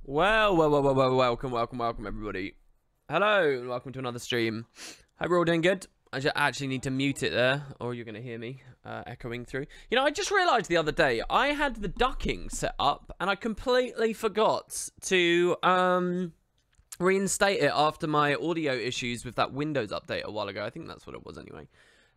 Welcome, everybody. Hello, and welcome to another stream. Hope we're all doing good. I just actually need to mute it there, or you're going to hear me echoing through. You know, I just realised the other day, I had the ducking set up, and I completely forgot to reinstate it after my audio issues with that Windows update a while ago. I think that's what it was anyway.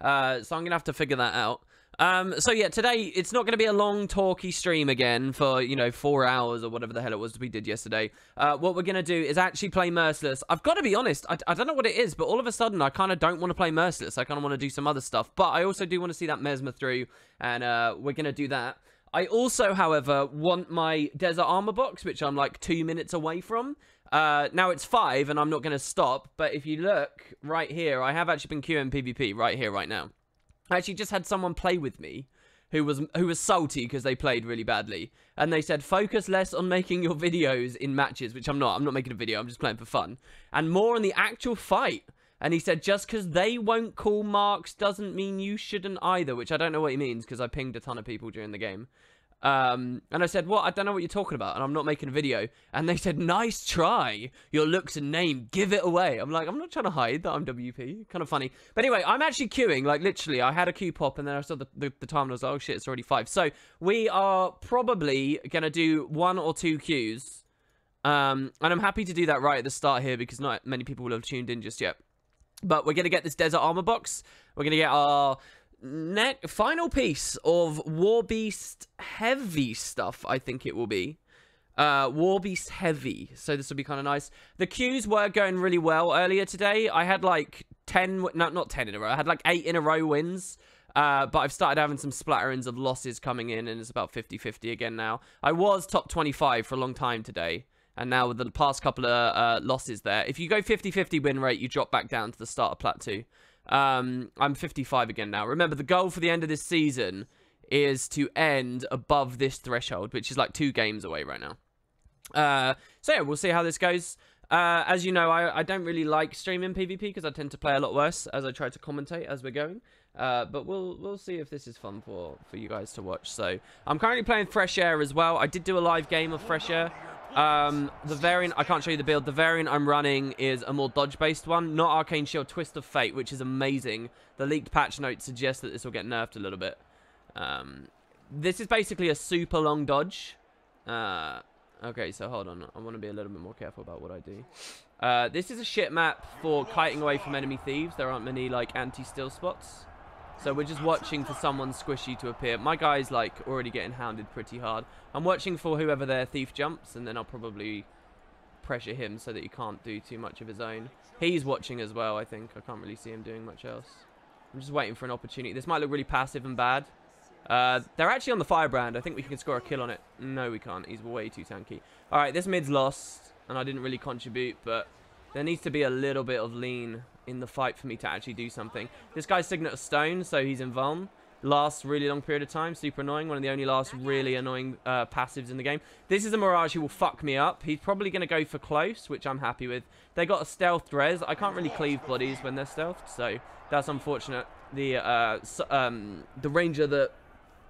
So I'm going to have to figure that out. So yeah, today, it's not going to be a long, talky stream again for, you know, 4 hours or whatever the hell it was we did yesterday. What we're going to do is actually play Merciless. I've got to be honest, I don't know what it is, but all of a sudden, I kind of don't want to play Merciless. I kind of want to do some other stuff, but I also do want to see that Mesmer through, and we're going to do that. I also, however, want my Desert Armor box, which I'm like 2 minutes away from. Now it's 5, and I'm not going to stop, but if you look right here, I have actually been queuing PvP right here, right now. I actually just had someone play with me who was salty because they played really badly. And they said, focus less on making your videos in matches, which I'm not. I'm not making a video. I'm just playing for fun. And more on the actual fight. And he said, just because they won't call marks doesn't mean you shouldn't either, which I don't know what he means because I pinged a ton of people during the game. And I said, what? I don't know what you're talking about, and I'm not making a video. And they said, nice try. Your looks and name, give it away. I'm like, I'm not trying to hide that I'm WP. Kind of funny. But anyway, I'm actually queuing. Like, literally, I had a queue pop, and then I saw the time, and I was like, oh, shit, it's already 5. So, we are probably going to do 1 or 2 queues. And I'm happy to do that right at the start here, because not many people will have tuned in just yet. But we're going to get this Desert Armor box. We're going to get our final piece of Warbeast heavy stuff, I think it will be. Warbeast heavy. So this will be kind of nice. The queues were going really well earlier today. I had like 10, no, not 10 in a row. I had like 8 in a row wins. But I've started having some splatterings of losses coming in, and it's about 50-50 again now. I was top 25 for a long time today. And now with the past couple of losses there, if you go 50-50 win rate, you drop back down to the start of Plat 2. I'm 55 again now. Remember, the goal for the end of this season is to end above this threshold, which is like 2 games away right now. So yeah, we'll see how this goes. As you know, I don't really like streaming PvP because I tend to play a lot worse as I try to commentate as we're going. But we'll see if this is fun for you guys to watch. So I'm currently playing Fresh Air as well. I did do a live game of Fresh Air. The variant, I can't show you the build. The variant I'm running is a more dodge-based one, not Arcane Shield, Twist of Fate, which is amazing. The leaked patch notes suggest that this will get nerfed a little bit. This is basically a super long dodge. Okay, so hold on. I want to be a little bit more careful about what I do. This is a shit map for kiting away from enemy thieves. There aren't many, like, anti-steal spots. So we're just watching for someone squishy to appear. My guy's, like, already getting hounded pretty hard. I'm watching for whoever their thief jumps, and then I'll probably pressure him so that he can't do too much of his own. He's watching as well, I think. I can't really see him doing much else. I'm just waiting for an opportunity. This might look really passive and bad. They're actually on the firebrand. I think we can score a kill on it. No, we can't. He's way too tanky. All right, this mid's lost, and I didn't really contribute, but there needs to be a little bit of lean in the fight for me to actually do something. This guy's Signet of Stone, so he's in Vuln. Lasts a really long period of time. Super annoying. One of the only last really annoying passives in the game. This is a Mirage who will fuck me up. He's probably going to go for close, which I'm happy with. They got a stealth res. I can't really cleave bodies when they're stealthed, so that's unfortunate. The ranger that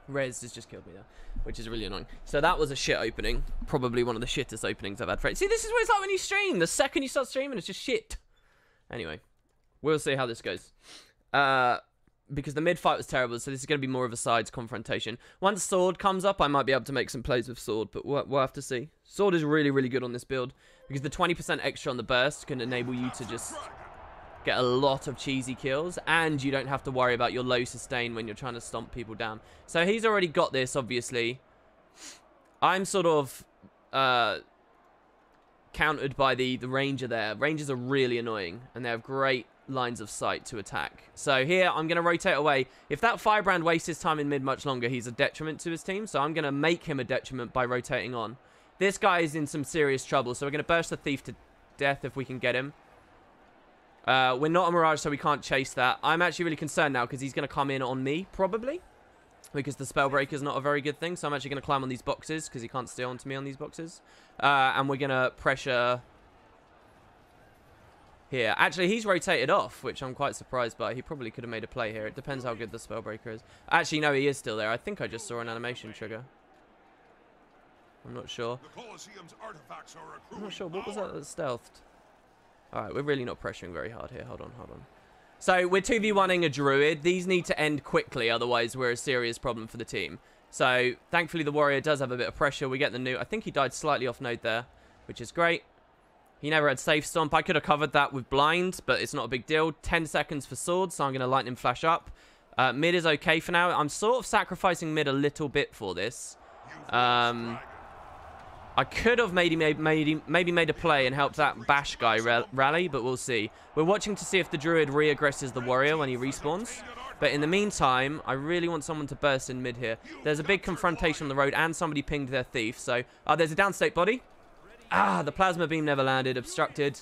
res has just killed me there, which is really annoying. So that was a shit opening. Probably one of the shittest openings I've had for it. See, this is what it's like when you stream. The second you start streaming, it's just shit. Anyway, we'll see how this goes. Because the mid fight was terrible, so this is going to be more of a sides confrontation. Once Sword comes up, I might be able to make some plays with Sword, but we'll have to see. Sword is really, really good on this build, because the 20% extra on the burst can enable you to just get a lot of cheesy kills, and you don't have to worry about your low sustain when you're trying to stomp people down. So he's already got this, obviously. I'm sort of countered by the ranger there. Rangers are really annoying, and they have great lines of sight to attack. So here, I'm going to rotate away. If that Firebrand wastes his time in mid much longer, he's a detriment to his team, so I'm going to make him a detriment by rotating on. This guy is in some serious trouble, so we're going to burst the Thief to death if we can get him. We're not a Mirage, so we can't chase that. I'm actually really concerned now, because he's going to come in on me, probably. Because the Spellbreaker is not a very good thing, so I'm actually going to climb on these boxes, because he can't steal onto me on these boxes. And we're going to pressure here. Actually, he's rotated off, which I'm quite surprised by. He probably could have made a play here. It depends how good the Spellbreaker is. Actually, no, he is still there. I think I just saw an animation trigger. I'm not sure. I'm not sure. What was that stealthed? Alright, we're really not pressuring very hard here. Hold on, hold on. So, we're 2v1ing a druid. These need to end quickly, otherwise we're a serious problem for the team. So, thankfully the warrior does have a bit of pressure. We get the new... I think he died slightly off node there, which is great. He never had safe stomp. I could have covered that with blind, but it's not a big deal. 10 seconds for sword, so I'm going to lightning flash up. Mid is okay for now. I'm sort of sacrificing mid a little bit for this. I could have maybe made a play and helped that bash guy rally, but we'll see. We're watching to see if the druid re-aggresses the warrior when he respawns. But in the meantime, I really want someone to burst in mid here. There's a big confrontation on the road, and somebody pinged their thief. So, there's a downstate body. The plasma beam never landed, obstructed.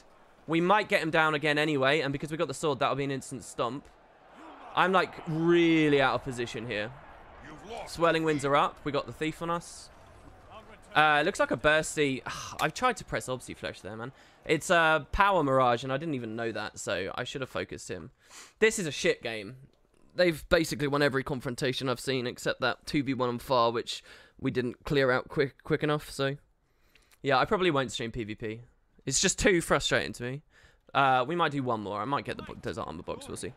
We might get him down again anyway, and because we got the sword, that'll be an instant stomp. I'm, like, really out of position here. Swirling winds are up. We got the thief on us. Looks like a bursty. I've tried to press Obsi Flesh there, man. It's a power mirage, and I didn't even know that, so I should have focused him. This is a shit game. They've basically won every confrontation I've seen, except that 2v1 on far, which we didn't clear out quick enough, so... Yeah, I probably won't stream PvP. It's just too frustrating to me. We might do one more. I might get the Desert Armor box, we'll see.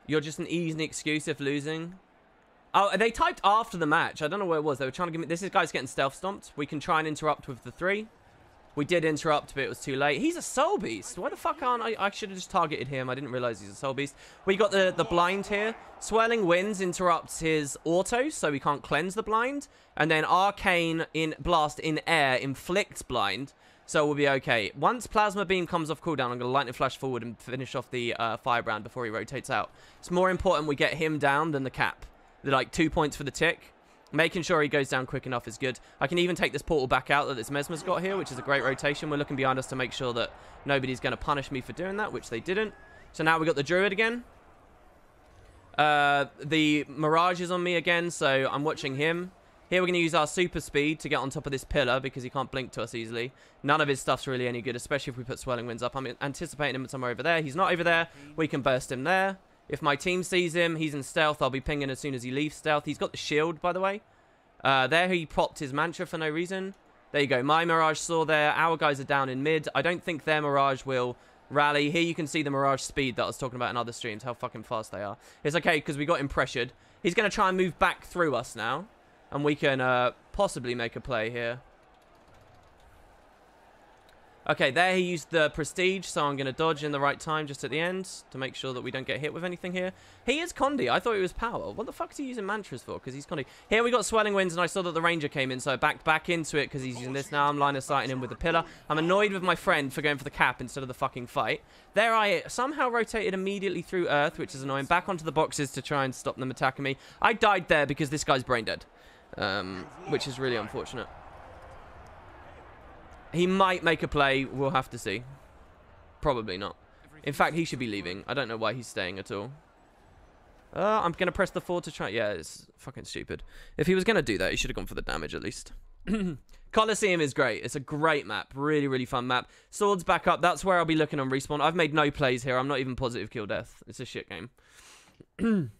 You're just an easy excuse if losing. Oh, they typed after the match. I don't know where it was. They were trying to give me... This guy's getting stealth stomped. We can try and interrupt with the 3. We did interrupt, but it was too late. He's a soul beast. Why the fuck aren't I... I should have just targeted him. I didn't realize he's a soul beast. We got the blind here. Swirling Winds interrupts his auto, so we can't cleanse the blind. And then Arcane in Blast in air inflicts blind, so we'll be okay. Once Plasma Beam comes off cooldown, I'm going to lightning flash forward and finish off the firebrand before he rotates out. It's more important we get him down than the cap. They're like 2 points for the tick. Making sure he goes down quick enough is good. I can even take this portal back out that this Mesmer's got here, which is a great rotation. We're looking behind us to make sure that nobody's going to punish me for doing that, which they didn't. So now we got the druid again. The mirage is on me again, so I'm watching him. Here we're going to use our super speed to get on top of this pillar because he can't blink to us easily. None of his stuff's really any good, especially if we put Swirling Winds up. I'm anticipating him somewhere over there. He's not over there. We can burst him there. If my team sees him, he's in stealth. I'll be pinging as soon as he leaves stealth. He's got the shield, by the way. There he popped his mantra for no reason. There you go. My Mirage saw there. Our guys are down in mid. I don't think their Mirage will rally. Here you can see the Mirage speed that I was talking about in other streams, how fucking fast they are. It's okay because we got him pressured. He's going to try and move back through us now. And we can possibly make a play here. Okay, there he used the Prestige, so I'm going to dodge in the right time just at the end to make sure that we don't get hit with anything here. He is Condi. I thought he was power. What the fuck is he using mantras for? Because he's Condi. Here we got Swirling Winds, and I saw that the Ranger came in, so I backed back into it because he's using this now. I'm line of sighting him with the pillar. I'm annoyed with my friend for going for the cap instead of the fucking fight. There I somehow rotated immediately through Earth, which is annoying. Back onto the boxes to try and stop them attacking me. I died there because this guy's brain dead, which is really unfortunate. He might make a play. We'll have to see. Probably not. In fact, he should be leaving. I don't know why he's staying at all. I'm going to press the 4 to try... Yeah, it's fucking stupid. If he was going to do that, he should have gone for the damage at least. Coliseum is great. It's a great map. Really, really fun map. Swords back up. That's where I'll be looking on respawn. I've made no plays here. I'm not even positive kill death. It's a shit game.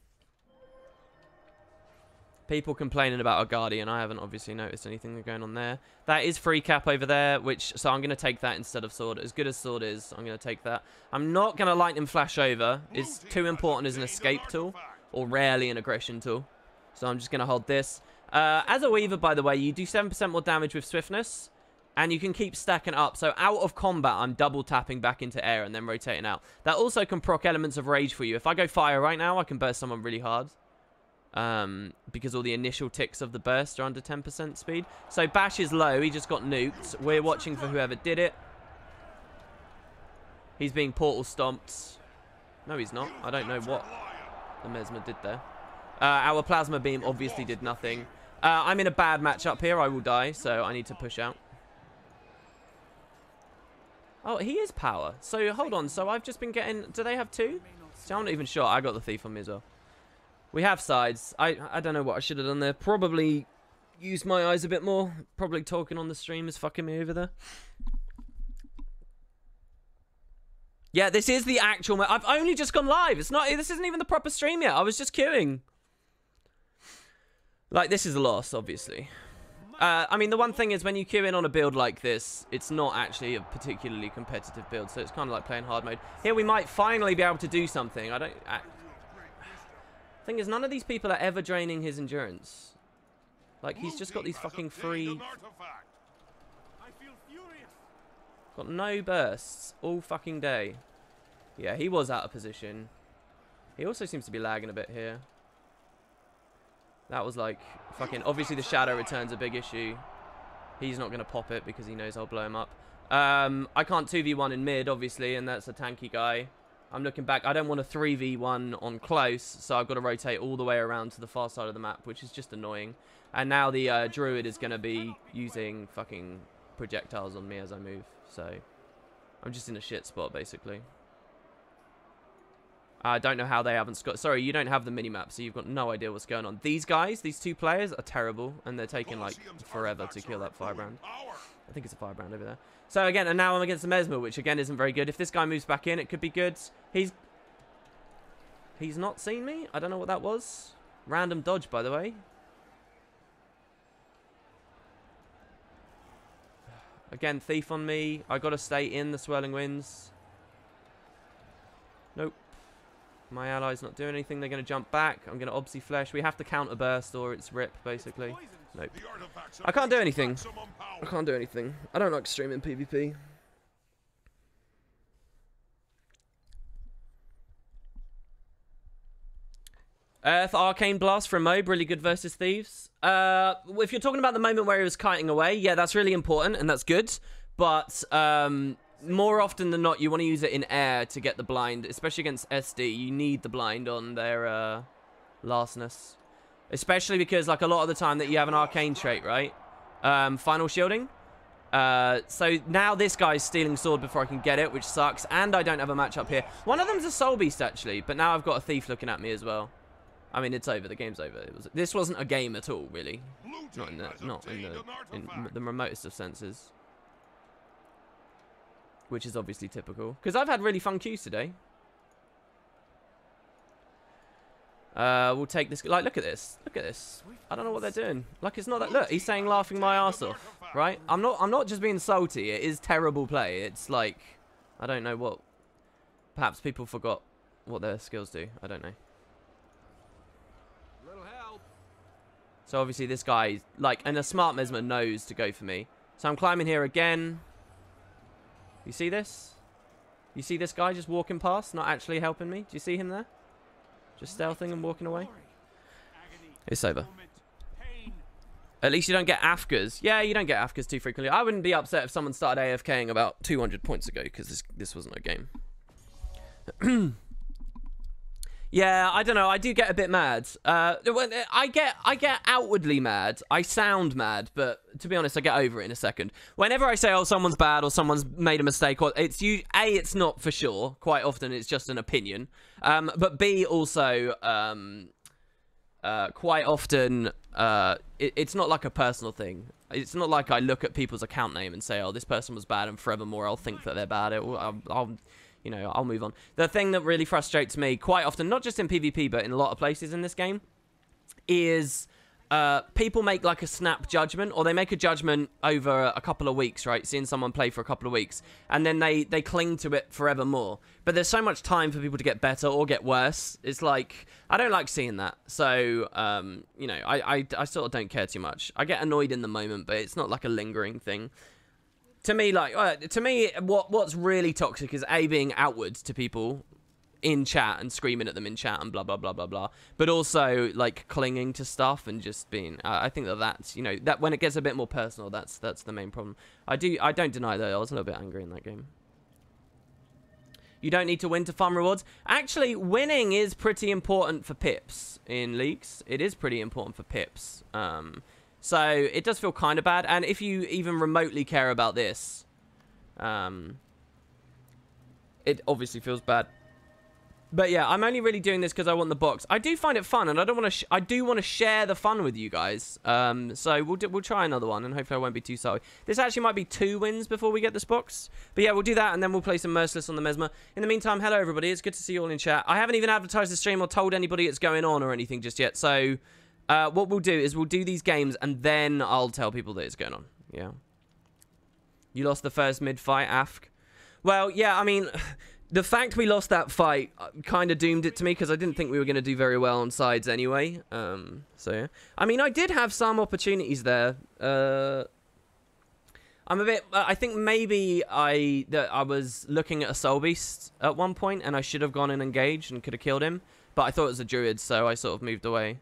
People complaining about our Guardian. I haven't obviously noticed anything going on there. That is free cap over there, so I'm going to take that instead of sword. As good as sword is, I'm going to take that. I'm not going to lightning flash over. It's too important as an escape tool, or rarely an aggression tool. So I'm just going to hold this. As a Weaver, by the way, you do 7% more damage with swiftness, and you can keep stacking up. So out of combat, I'm double tapping back into air and then rotating out. That also can proc elements of rage for you. If I go fire right now, I can burst someone really hard. Because all the initial ticks of the burst are under 10% speed. So Bash is low. He just got nuked. We're watching for whoever did it. He's being portal stomped. No, he's not. I don't know what the Mesmer did there. Our Plasma Beam obviously did nothing. I'm in a bad matchup here. I will die, so I need to push out. Oh, he is power. So hold on. So I've just been getting... Do they have 2? So I'm not even sure. I got the thief on me as well. We have sides. I don't know what I should have done there. Probably use my eyes a bit more. Probably talking on the stream is fucking me over there. Yeah, this is the actual... I've only just gone live. It's not... This isn't even the proper stream yet. I was just queuing. Like, this is a loss, obviously. I mean, the one thing is when you queue in on a build like this, it's not actually a particularly competitive build, so it's kind of like playing hard mode. Here we might finally be able to do something. Thing is, none of these people are ever draining his endurance. Like, he's just got these fucking free... Got no bursts all fucking day. Yeah, he was out of position. He also seems to be lagging a bit here. That was like fucking... Obviously, the shadow return's a big issue. He's not going to pop it because he knows I'll blow him up. I can't 2v1 in mid, obviously, and that's a tanky guy. I'm looking back. I don't want a 3v1 on close, so I've got to rotate all the way around to the far side of the map, which is just annoying. And now the druid is going to be using fucking projectiles on me as I move. So I'm just in a shit spot, basically. I don't know how they haven't... Sorry, you don't have the minimap, so you've got no idea what's going on. These guys, these two players, are terrible, and they're taking, like, forever to kill that firebrand. I think it's a firebrand over there. So, again, and now I'm against the Mesmer, which, again, isn't very good. If this guy moves back in, it could be good. He's not seen me? I don't know what that was. Random dodge, by the way. Again, thief on me. I got to stay in the swirling winds. Nope. My ally's not doing anything. They're going to jump back. I'm going to obsi flesh. We have to counter burst or it's rip, basically. Nope. I can't do anything. I can't do anything. I don't like streaming PvP. Earth Arcane Blast from Mobe, really good versus Thieves. If you're talking about the moment where he was kiting away, yeah, that's really important and that's good. But more often than not, you want to use it in air to get the blind, especially against SD. You need the blind on their lastness, especially because like a lot of the time that you have an arcane trait, right? Final shielding. So now this guy's stealing sword before I can get it, which sucks. And I don't have a match up here. One of them's a soul beast actually, but now I've got a thief looking at me as well. I mean, it's over. The game's over. This wasn't a game at all, really. Not in the remotest of senses. Which is obviously typical. Because I've had really fun queues today. We'll take this. Like, look at this. Look at this. I don't know what they're doing. Like, it's not that. Look, he's saying laughing my ass off. Right? I'm not just being salty. It is terrible play. It's like, I don't know what. Perhaps people forgot what their skills do. I don't know. So obviously this guy, like, and a smart Mesmer knows to go for me. So I'm climbing here again. You see this? You see this guy just walking past, not actually helping me? Do you see him there? Just stealthing and walking away? It's over. At least you don't get AFKers. Yeah, you don't get AFKers too frequently. I wouldn't be upset if someone started AFKing about 200 points ago, because this wasn't a game. Yeah, I don't know. I do get a bit mad. I get outwardly mad. I sound mad, but to be honest, I get over it in a second. Whenever I say, "Oh, someone's bad" or "Someone's made a mistake," or it's not for sure. Quite often, it's just an opinion. But B, also, quite often, it's not like a personal thing. It's not like I look at people's account name and say, "Oh, this person was bad," and forevermore I'll think that they're bad. You know, I'll move on. The thing that really frustrates me quite often, not just in PvP, but in a lot of places in this game, is people make like a snap judgment, or they make a judgment over a couple of weeks, right? Seeing someone play for a couple of weeks, and then they cling to it forevermore. But there's so much time for people to get better or get worse. It's like, I don't like seeing that. So, you know, I sort of don't care too much. I get annoyed in the moment, but it's not like a lingering thing. To me, like, what's really toxic is A, being outwards to people in chat and screaming at them in chat and blah, blah, blah, blah, blah. But also, like, clinging to stuff and just being, I think that's, you know, that when it gets a bit more personal, that's the main problem. I don't deny that I was a little bit angry in that game. You don't need to win to farm rewards. Actually, winning is pretty important for pips in leagues. It is pretty important for pips. So it does feel kind of bad, and if you even remotely care about this, it obviously feels bad. But yeah, I'm only really doing this because I want the box. I do find it fun, and I don't want to. I do want to share the fun with you guys. So we'll try another one, and hopefully I won't be too sorry. This actually might be 2 wins before we get this box. But yeah, we'll do that, and then we'll play some Merciless on the Mesmer. In the meantime, hello everybody. It's good to see you all in chat. I haven't even advertised the stream or told anybody it's going on or anything just yet. So. What we'll do is we'll do these games, and then I'll tell people that it's going on. Yeah. You lost the first mid-fight, Afk. Well, yeah, I mean, the fact we lost that fight kind of doomed it to me, because I didn't think we were going to do very well on sides anyway. So, yeah. I mean, I did have some opportunities there. I'm a bit... I think maybe I was looking at a Soul Beast at one point, and I should have gone and engaged and could have killed him. But I thought it was a Druid, so I sort of moved away.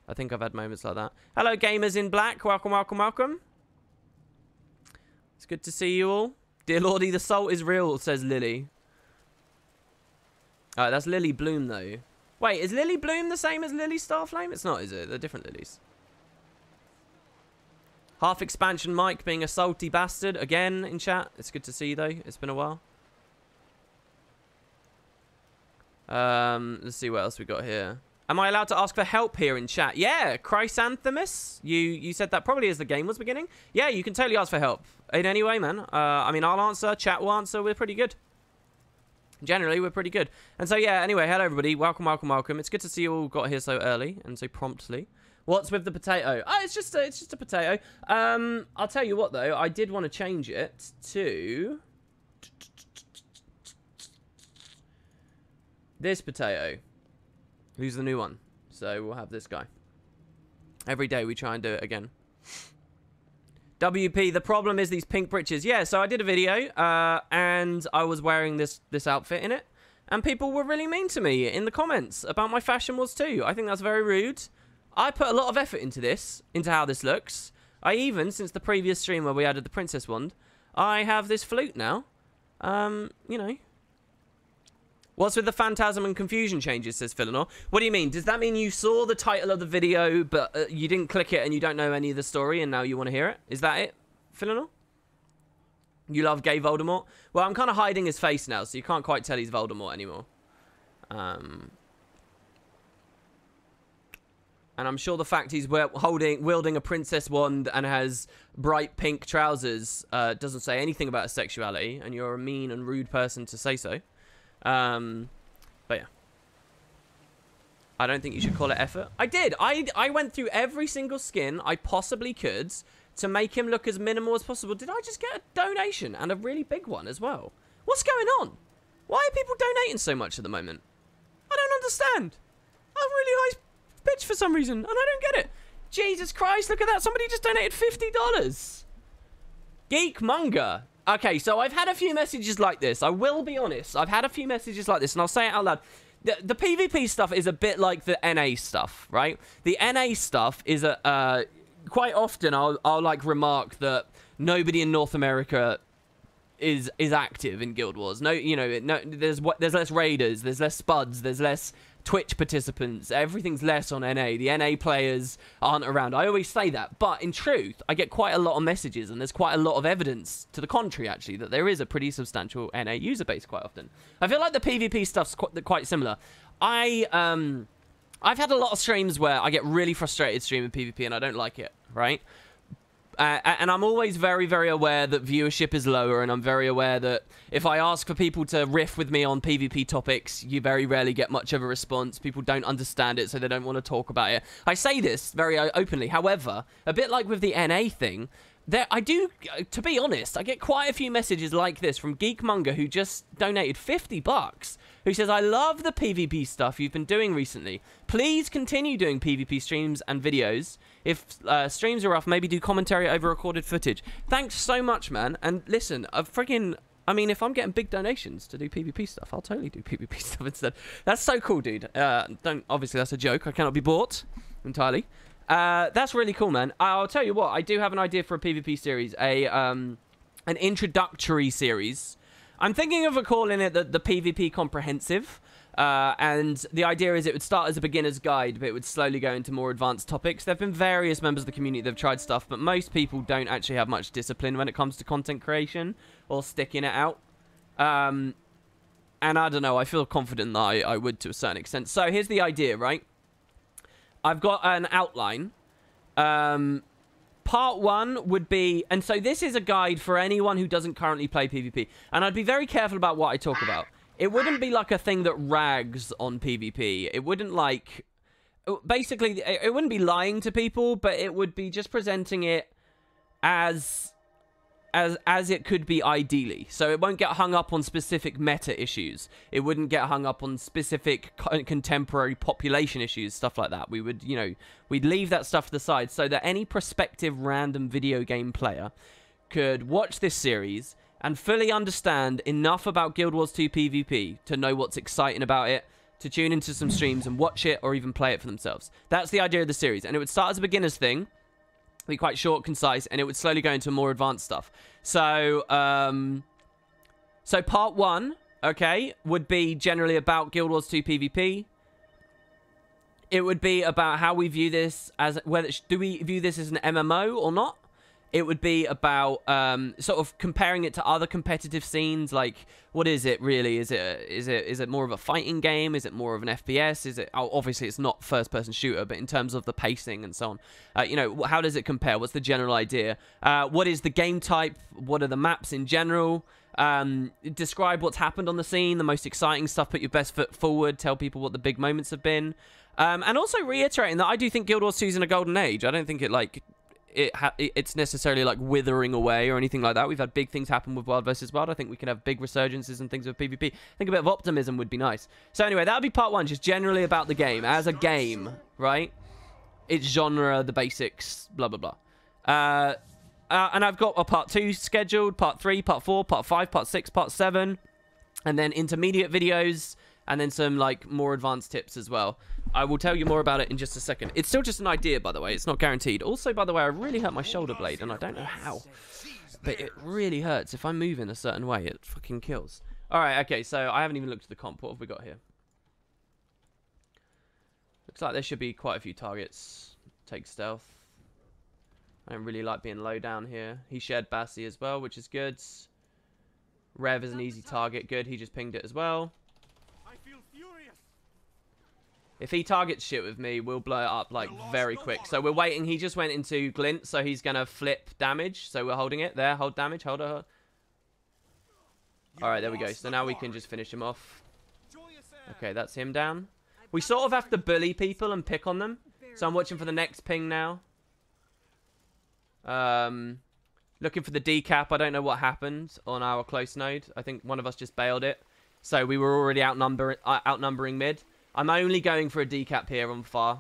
I think I've had moments like that. Hello, gamers in black. Welcome, welcome, welcome. It's good to see you all. Dear Lordy, the salt is real, says Lily. Alright, that's Lily Bloom, though. Wait, is Lily Bloom the same as Lily Starflame? It's not, is it? They're different lilies. Half expansion Mike being a salty bastard again in chat. It's good to see you, though. It's been a while. Let's see what else we got here. Am I allowed to ask for help here in chat? Yeah, Chrysanthemis. You said that probably as the game was beginning. Yeah, you can totally ask for help. In any way, man. I mean, I'll answer. Chat will answer. We're pretty good. Generally, we're pretty good. And so, yeah, anyway, hello, everybody. Welcome, welcome, welcome. It's good to see you all got here so early and so promptly. What's with the potato? Oh, it's just a potato. I'll tell you what, though. I did want to change it to... this potato. Who's the new one? So we'll have this guy. Every day we try and do it again. WP, the problem is these pink breeches. Yeah, so I did a video, and I was wearing this outfit in it. And people were really mean to me in the comments about my fashion was too. I think that's very rude. I put a lot of effort into this, into how this looks. I even, since the previous stream where we added the princess wand, I have this flute now. You know. What's with the phantasm and confusion changes, says Philanor. What do you mean? Does that mean you saw the title of the video, but you didn't click it and you don't know any of the story and now you want to hear it? Is that it, Philanor? You love gay Voldemort? Well, I'm kind of hiding his face now, so you can't quite tell he's Voldemort anymore. And I'm sure the fact he's wielding a princess wand and has bright pink trousers doesn't say anything about his sexuality, and you're a mean and rude person to say so. But yeah. I don't think you should call it effort. I did. I went through every single skin I possibly could to make him look as minimal as possible. Did I just get a donation and a really big one as well? What's going on? Why are people donating so much at the moment? I don't understand. I'm really high pitch for some reason, and I don't get it. Jesus Christ, look at that. Somebody just donated $50. Geekmonger. Okay, so I've had a few messages like this. I will be honest. I've had a few messages like this, and I'll say it out loud. The PvP stuff is a bit like the NA stuff, right? The NA stuff is quite often I'll like remark that nobody in North America is active in Guild Wars. No, you know, there's less raiders, there's less spuds, there's less Twitch participants. Everything's less on NA. The NA players aren't around. I always say that, but in truth, I get quite a lot of messages, and there's quite a lot of evidence to the contrary, actually, that there is a pretty substantial NA user base quite often. I feel like the PvP stuff's quite similar. I've had a lot of streams where I get really frustrated streaming PvP, and I don't like it, right? And I'm always very, very aware that viewership is lower, and I'm very aware that if I ask for people to riff with me on PvP topics, you very rarely get much of a response. People don't understand it, so they don't want to talk about it. I say this very openly. However, a bit like with the NA thing, I do, to be honest, I get quite a few messages like this from Geekmonger, who just donated $50, who says, I love the PvP stuff you've been doing recently. Please continue doing PvP streams and videos. If streams are rough, maybe do commentary over recorded footage. Thanks so much, man. And listen, I mean, if I'm getting big donations to do PvP stuff, I'll totally do PvP stuff instead. That's so cool, dude. Obviously, that's a joke. I cannot be bought entirely. That's really cool, man. I'll tell you what, I do have an idea for a PvP series, an introductory series. I'm thinking of calling it the PvP Comprehensive, and the idea is it would start as a beginner's guide, but it would slowly go into more advanced topics. There have been various members of the community that have tried stuff, but most people don't actually have much discipline when it comes to content creation or sticking it out. And I don't know, I feel confident that I would to a certain extent. So here's the idea, right? I've got an outline. Part 1 would be... And so this is a guide for anyone who doesn't currently play PvP. And I'd be very careful about what I talk about. It wouldn't be like a thing that rags on PvP. It wouldn't like... basically, it wouldn't be lying to people, but it would be just presenting it as it could be ideally. So it won't get hung up on specific meta issues. It wouldn't get hung up on specific contemporary population issues, stuff like that. We would, you know, we'd leave that stuff to the side so that any prospective random video game player could watch this series and fully understand enough about Guild Wars 2 PvP to know what's exciting about it, to tune into some streams and watch it or even play it for themselves. That's the idea of the series. And it would start as a beginner's thing, be quite short, concise, and it would slowly go into more advanced stuff. So, so part 1, okay, would be generally about Guild Wars 2 PvP. It would be about how we view this as, whether, do we view this as an MMO or not? It would be about sort of comparing it to other competitive scenes. Like, what is it really? Is it more of a fighting game? Is it more of an FPS? Is it? Oh, obviously, it's not first-person shooter, but in terms of the pacing and so on, you know, how does it compare? What's the general idea? What is the game type? What are the maps in general? Describe what's happened on the scene, the most exciting stuff. Put your best foot forward. Tell people what the big moments have been, and also reiterating that I do think Guild Wars 2 is in a golden age. I don't think it like. It's necessarily like withering away or anything like that. We've had big things happen with Wild vs. Wild. I think we can have big resurgences and things with PvP. I think a bit of optimism would be nice. So anyway, that would be part 1, just generally about the game. As a game, right? Its genre, the basics, blah, blah, blah. And I've got a part 2 scheduled, part 3, part 4, part 5, part 6, part 7. And then intermediate videos. And then some, like, more advanced tips as well. I will tell you more about it in just a second. It's still just an idea, by the way. It's not guaranteed. Also, by the way, I really hurt my shoulder blade, and I don't know how. But it really hurts. If I move in a certain way, it fucking kills. Alright, okay, so I haven't even looked at the comp. What have we got here? Looks like there should be quite a few targets. Take stealth. I don't really like being low down here. He shared Bassi as well, which is good. Rev is an easy target. Good, he just pinged it as well. If he targets shit with me, we'll blow it up, like, very quick. So we're waiting. He just went into glint, so he's going to flip damage. So we're holding it. There, hold damage. Hold it. Alright, there we go. So now we can just finish him off. Okay, that's him down. We sort of have to bully people and pick on them. So I'm watching for the next ping now. Looking for the decap. I don't know what happened on our close node. I think one of us just bailed it. So we were already outnumbering mid. I'm only going for a decap here on far.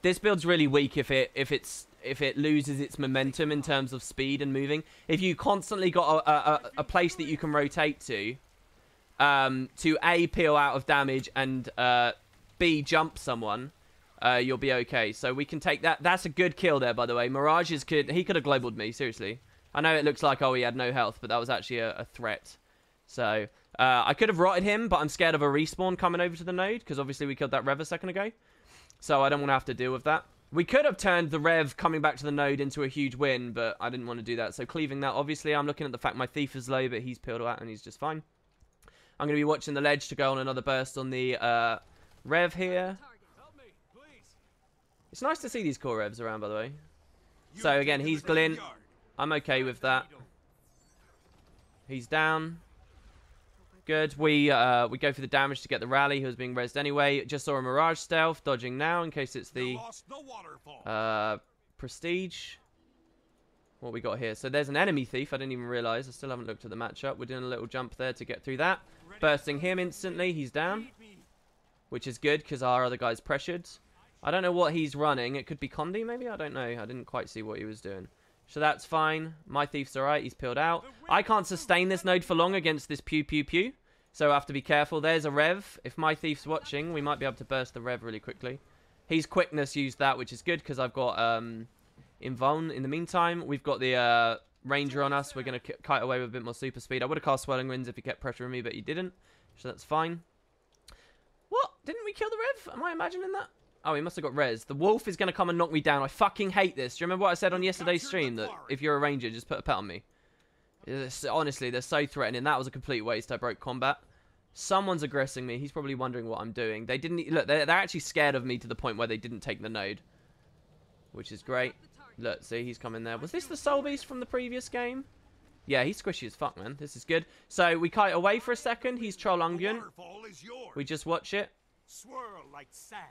This build's really weak if it loses its momentum in terms of speed and moving. If you constantly got a place that you can rotate to A, peel out of damage, and B, jump someone, you'll be okay. So we can take that. That's a good kill there, by the way. Mirage he could have globaled me, seriously. I know it looks like, oh, he had no health, but that was actually a threat. So I could have rotted him, but I'm scared of a respawn coming over to the node, because obviously we killed that Rev a second ago. So I don't want to have to deal with that. We could have turned the Rev coming back to the node into a huge win, but I didn't want to do that. So cleaving that, obviously, I'm looking at the fact my Thief is low, but he's peeled out and he's just fine. I'm going to be watching the ledge to go on another burst on the Rev here. It's nice to see these core Revs around, by the way. So again, he's glint. I'm okay with that. He's down. Good. We go for the damage to get the rally, who was being rezzed anyway. Just saw a Mirage stealth, dodging now in case it's the Prestige. What we got here? So there's an enemy Thief. I didn't even realize. I still haven't looked at the matchup. We're doing a little jump there to get through that. Bursting him instantly. He's down, which is good because our other guy's pressured. I don't know what he's running. It could be Condi, maybe? I don't know. I didn't quite see what he was doing. So that's fine. My Thief's alright. He's peeled out. I can't sustain this node for long against this pew pew pew. So I have to be careful. There's a Rev. If my Thief's watching, we might be able to burst the Rev really quickly. His quickness used that, which is good because I've got Invuln in the meantime. We've got the Ranger on us. We're going to kite away with a bit more super speed. I would have cast Swelling Winds if he kept pressuring me, but he didn't. So that's fine. What? Didn't we kill the Rev? Am I imagining that? Oh, he must have got res. The wolf is going to come and knock me down. I fucking hate this. Do you remember what I said on yesterday's stream? That if you're a ranger, just put a pet on me. Honestly, they're so threatening. That was a complete waste. I broke combat. Someone's aggressing me. He's probably wondering what I'm doing. They didn't... Look, they're actually scared of me to the point where they didn't take the node. Which is great. Look, see, he's coming there. Was this the Soul Beast from the previous game? Yeah, he's squishy as fuck, man. This is good. So, we kite away for a second. He's Troll Unguen. We just watch it. Swirl like sand.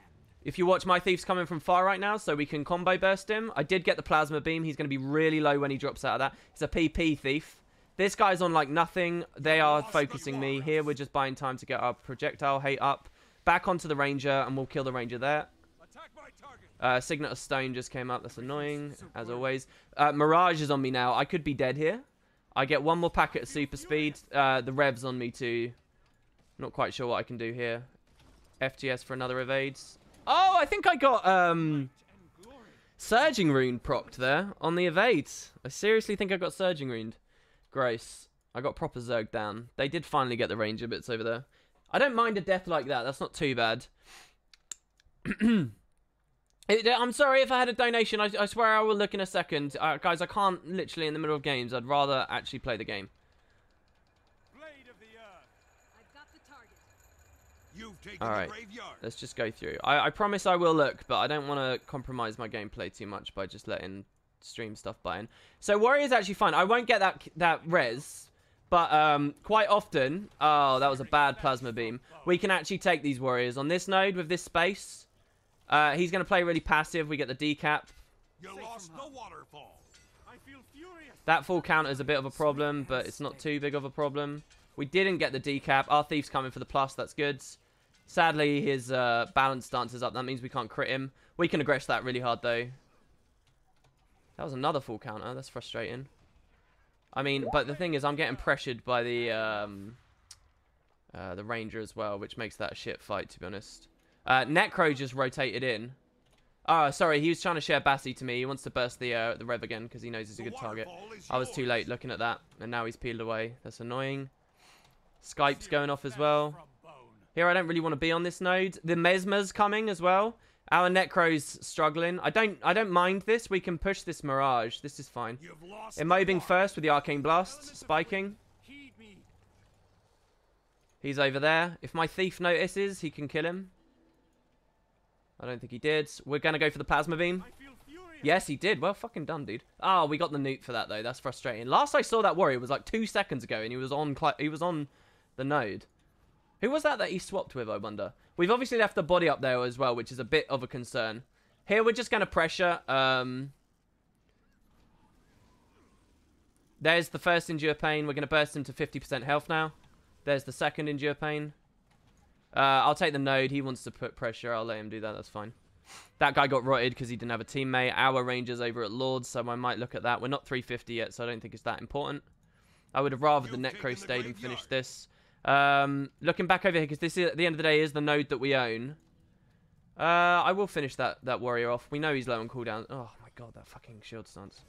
If you watch, my Thief's coming from far right now, so we can combo burst him. I did get the plasma beam. He's going to be really low when he drops out of that. It's a PP Thief. This guy's on like nothing. They are focusing me. Here we're just buying time to get our projectile hate up. Back onto the Ranger, and we'll kill the Ranger there. Signet of Stone just came up. That's annoying, as always. Mirage is on me now. I could be dead here. I get one more packet of super speed. The Rev's on me too. Not quite sure what I can do here. FGS for another evades. Oh, I think I got Surging Rune procced there on the evades. I seriously think I got Surging Runed. Gross. I got proper Zerg down. They did finally get the Ranger bits over there. I don't mind a death like that. That's not too bad. I'm sorry if I had a donation. I swear I will look in a second. Guys, I can't literally in the middle of games. I'd rather actually play the game. Alright, let's just go through. I promise I will look, but I don't want to compromise my gameplay too much by just letting stream stuff buy in. So Warrior's actually fine. I won't get that res, but quite often... Oh, that was a bad plasma beam. We can actually take these Warriors. On this node with this space, he's going to play really passive. We get the decap. You lost the waterfall. I feel furious. That full counter is a bit of a problem, but it's not too big of a problem. We didn't get the decap. Our Thief's coming for the plus. That's good. Sadly, his balance stance is up. That means we can't crit him. We can aggress that really hard, though. That was another full counter. That's frustrating. I mean, but the thing is, I'm getting pressured by the Ranger as well, which makes that a shit fight, to be honest. Necro just rotated in. Oh, sorry. He was trying to share Bassi to me. He wants to burst the Rev again because he knows he's a good target. I was too late looking at that, and now he's peeled away. That's annoying. Skype's going off as well. Here, I don't really want to be on this node. The Mesmer's coming as well. Our Necro's struggling. I don't mind this. We can push this Mirage. This is fine. Immobing first with the Arcane Blast. Spiking. He's over there. If my Thief notices, he can kill him. I don't think he did. We're going to go for the Plasma Beam. Yes, he did. Well, fucking done, dude. Oh, we got the nuke for that, though. That's frustrating. Last I saw that Warrior was like 2 seconds ago, and he was on the node. Who was that he swapped with, I wonder? We've obviously left the body up there as well, which is a bit of a concern. Here, we're just going to pressure. There's the first Endure Pain. We're going to burst him to 50% health now. There's the second Endure Pain. I'll take the node. He wants to put pressure. I'll let him do that. That's fine. That guy got rotted because he didn't have a teammate. Our Ranger's over at Lords, so I might look at that. We're not 350 yet, so I don't think it's that important. I would have rather the Necro stayed and finished this. Looking back over here, because this is, at the end of the day, is the node that we own. I will finish that Warrior off. We know he's low on cooldown. Oh my god, that fucking shield stance.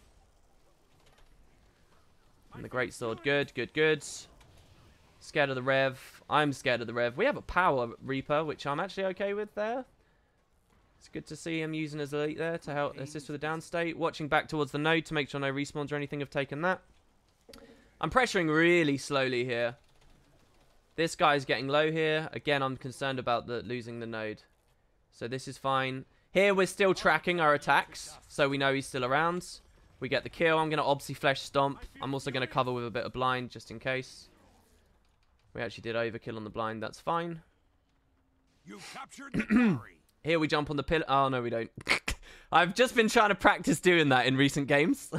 And the Great Sword. Good, good, good. Scared of the Rev. I'm scared of the Rev. We have a Power Reaper, which I'm actually okay with there. It's good to see him using his elite there to help assist with the downstate. Watching back towards the node to make sure no respawns or anything have taken that. I'm pressuring really slowly here. This guy's getting low here. Again, I'm concerned about losing the node. So this is fine. Here, we're still tracking our attacks, so we know he's still around. We get the kill. I'm going to Obsi Flesh Stomp. I'm also going to cover with a bit of blind, just in case. We actually did overkill on the blind. That's fine. You captured the quarry. Here we jump on the pillar. Oh, no, we don't. I've just been trying to practice doing that in recent games.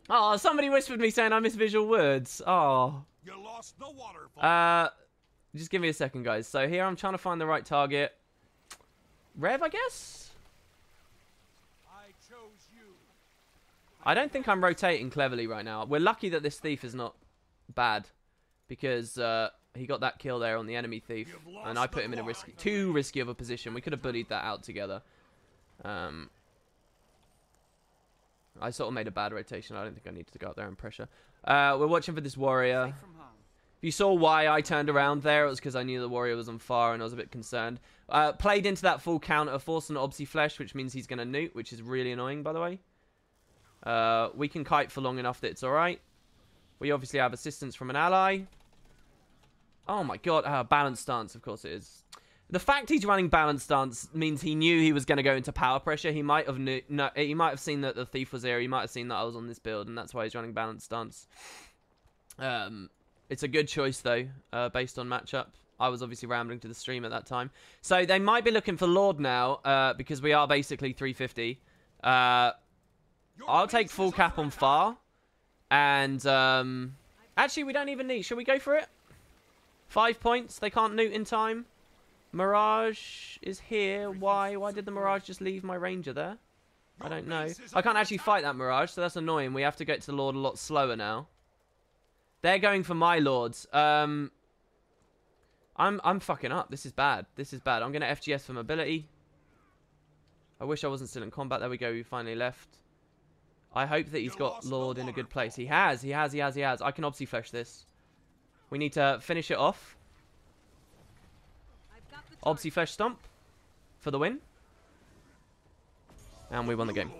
Oh, somebody whispered me saying I miss visual words. Oh. You lost the waterfall. Just give me a second, guys. So here I'm trying to find the right target. Rev, I guess? I chose you. I don't think I'm rotating cleverly right now. We're lucky that this Thief is not bad. Because he got that kill there on the enemy Thief. And I put him in a too risky of a position. We could have bullied that out together. I sort of made a bad rotation. I don't think I needed to go up there and pressure. We're watching for this Warrior. If you saw why I turned around there, it was because I knew the Warrior was on fire and I was a bit concerned. Played into that full counter, force an Obsi Flesh, which means he's going to nuke, which is really annoying, by the way. We can kite for long enough that it's alright. We obviously have assistance from an ally. Oh my god, balance stance, of course it is. The fact he's running balance stance means he knew he was going to go into power pressure. He might have he might have seen that the Thief was there. He might have seen that I was on this build, and that's why he's running balance stance. It's a good choice though, based on matchup. I was obviously rambling to the stream at that time. So they might be looking for Lord now, because we are basically 350. I'll take full cap on Far. And, actually, we don't even need... Should we go for it? 5 points. They can't loot in time. Mirage is here. Why? Why did the Mirage just leave my Ranger there? I don't know. I can't actually fight that Mirage, so that's annoying. We have to get to the Lord a lot slower now. They're going for my Lords. I'm fucking up. This is bad. This is bad. I'm going to FGS for mobility. I wish I wasn't still in combat. There we go. We finally left. I hope that he's got Lord in a good place. He has. He has. I can obviously flesh this. We need to finish it off. Obviously flesh stomp for the win. And we won the game.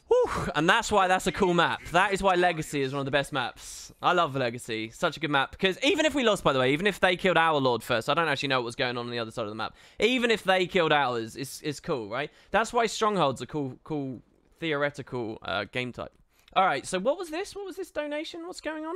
Whew, and that's why that's a cool map. That is why Legacy is one of the best maps. I love Legacy. Such a good map. Because even if we lost, by the way, even if they killed our Lord first, I don't actually know what was going on the other side of the map. Even if they killed ours, it's cool, right? That's why Stronghold's a cool theoretical game type. Alright, so what was this? What was this donation? What's going on?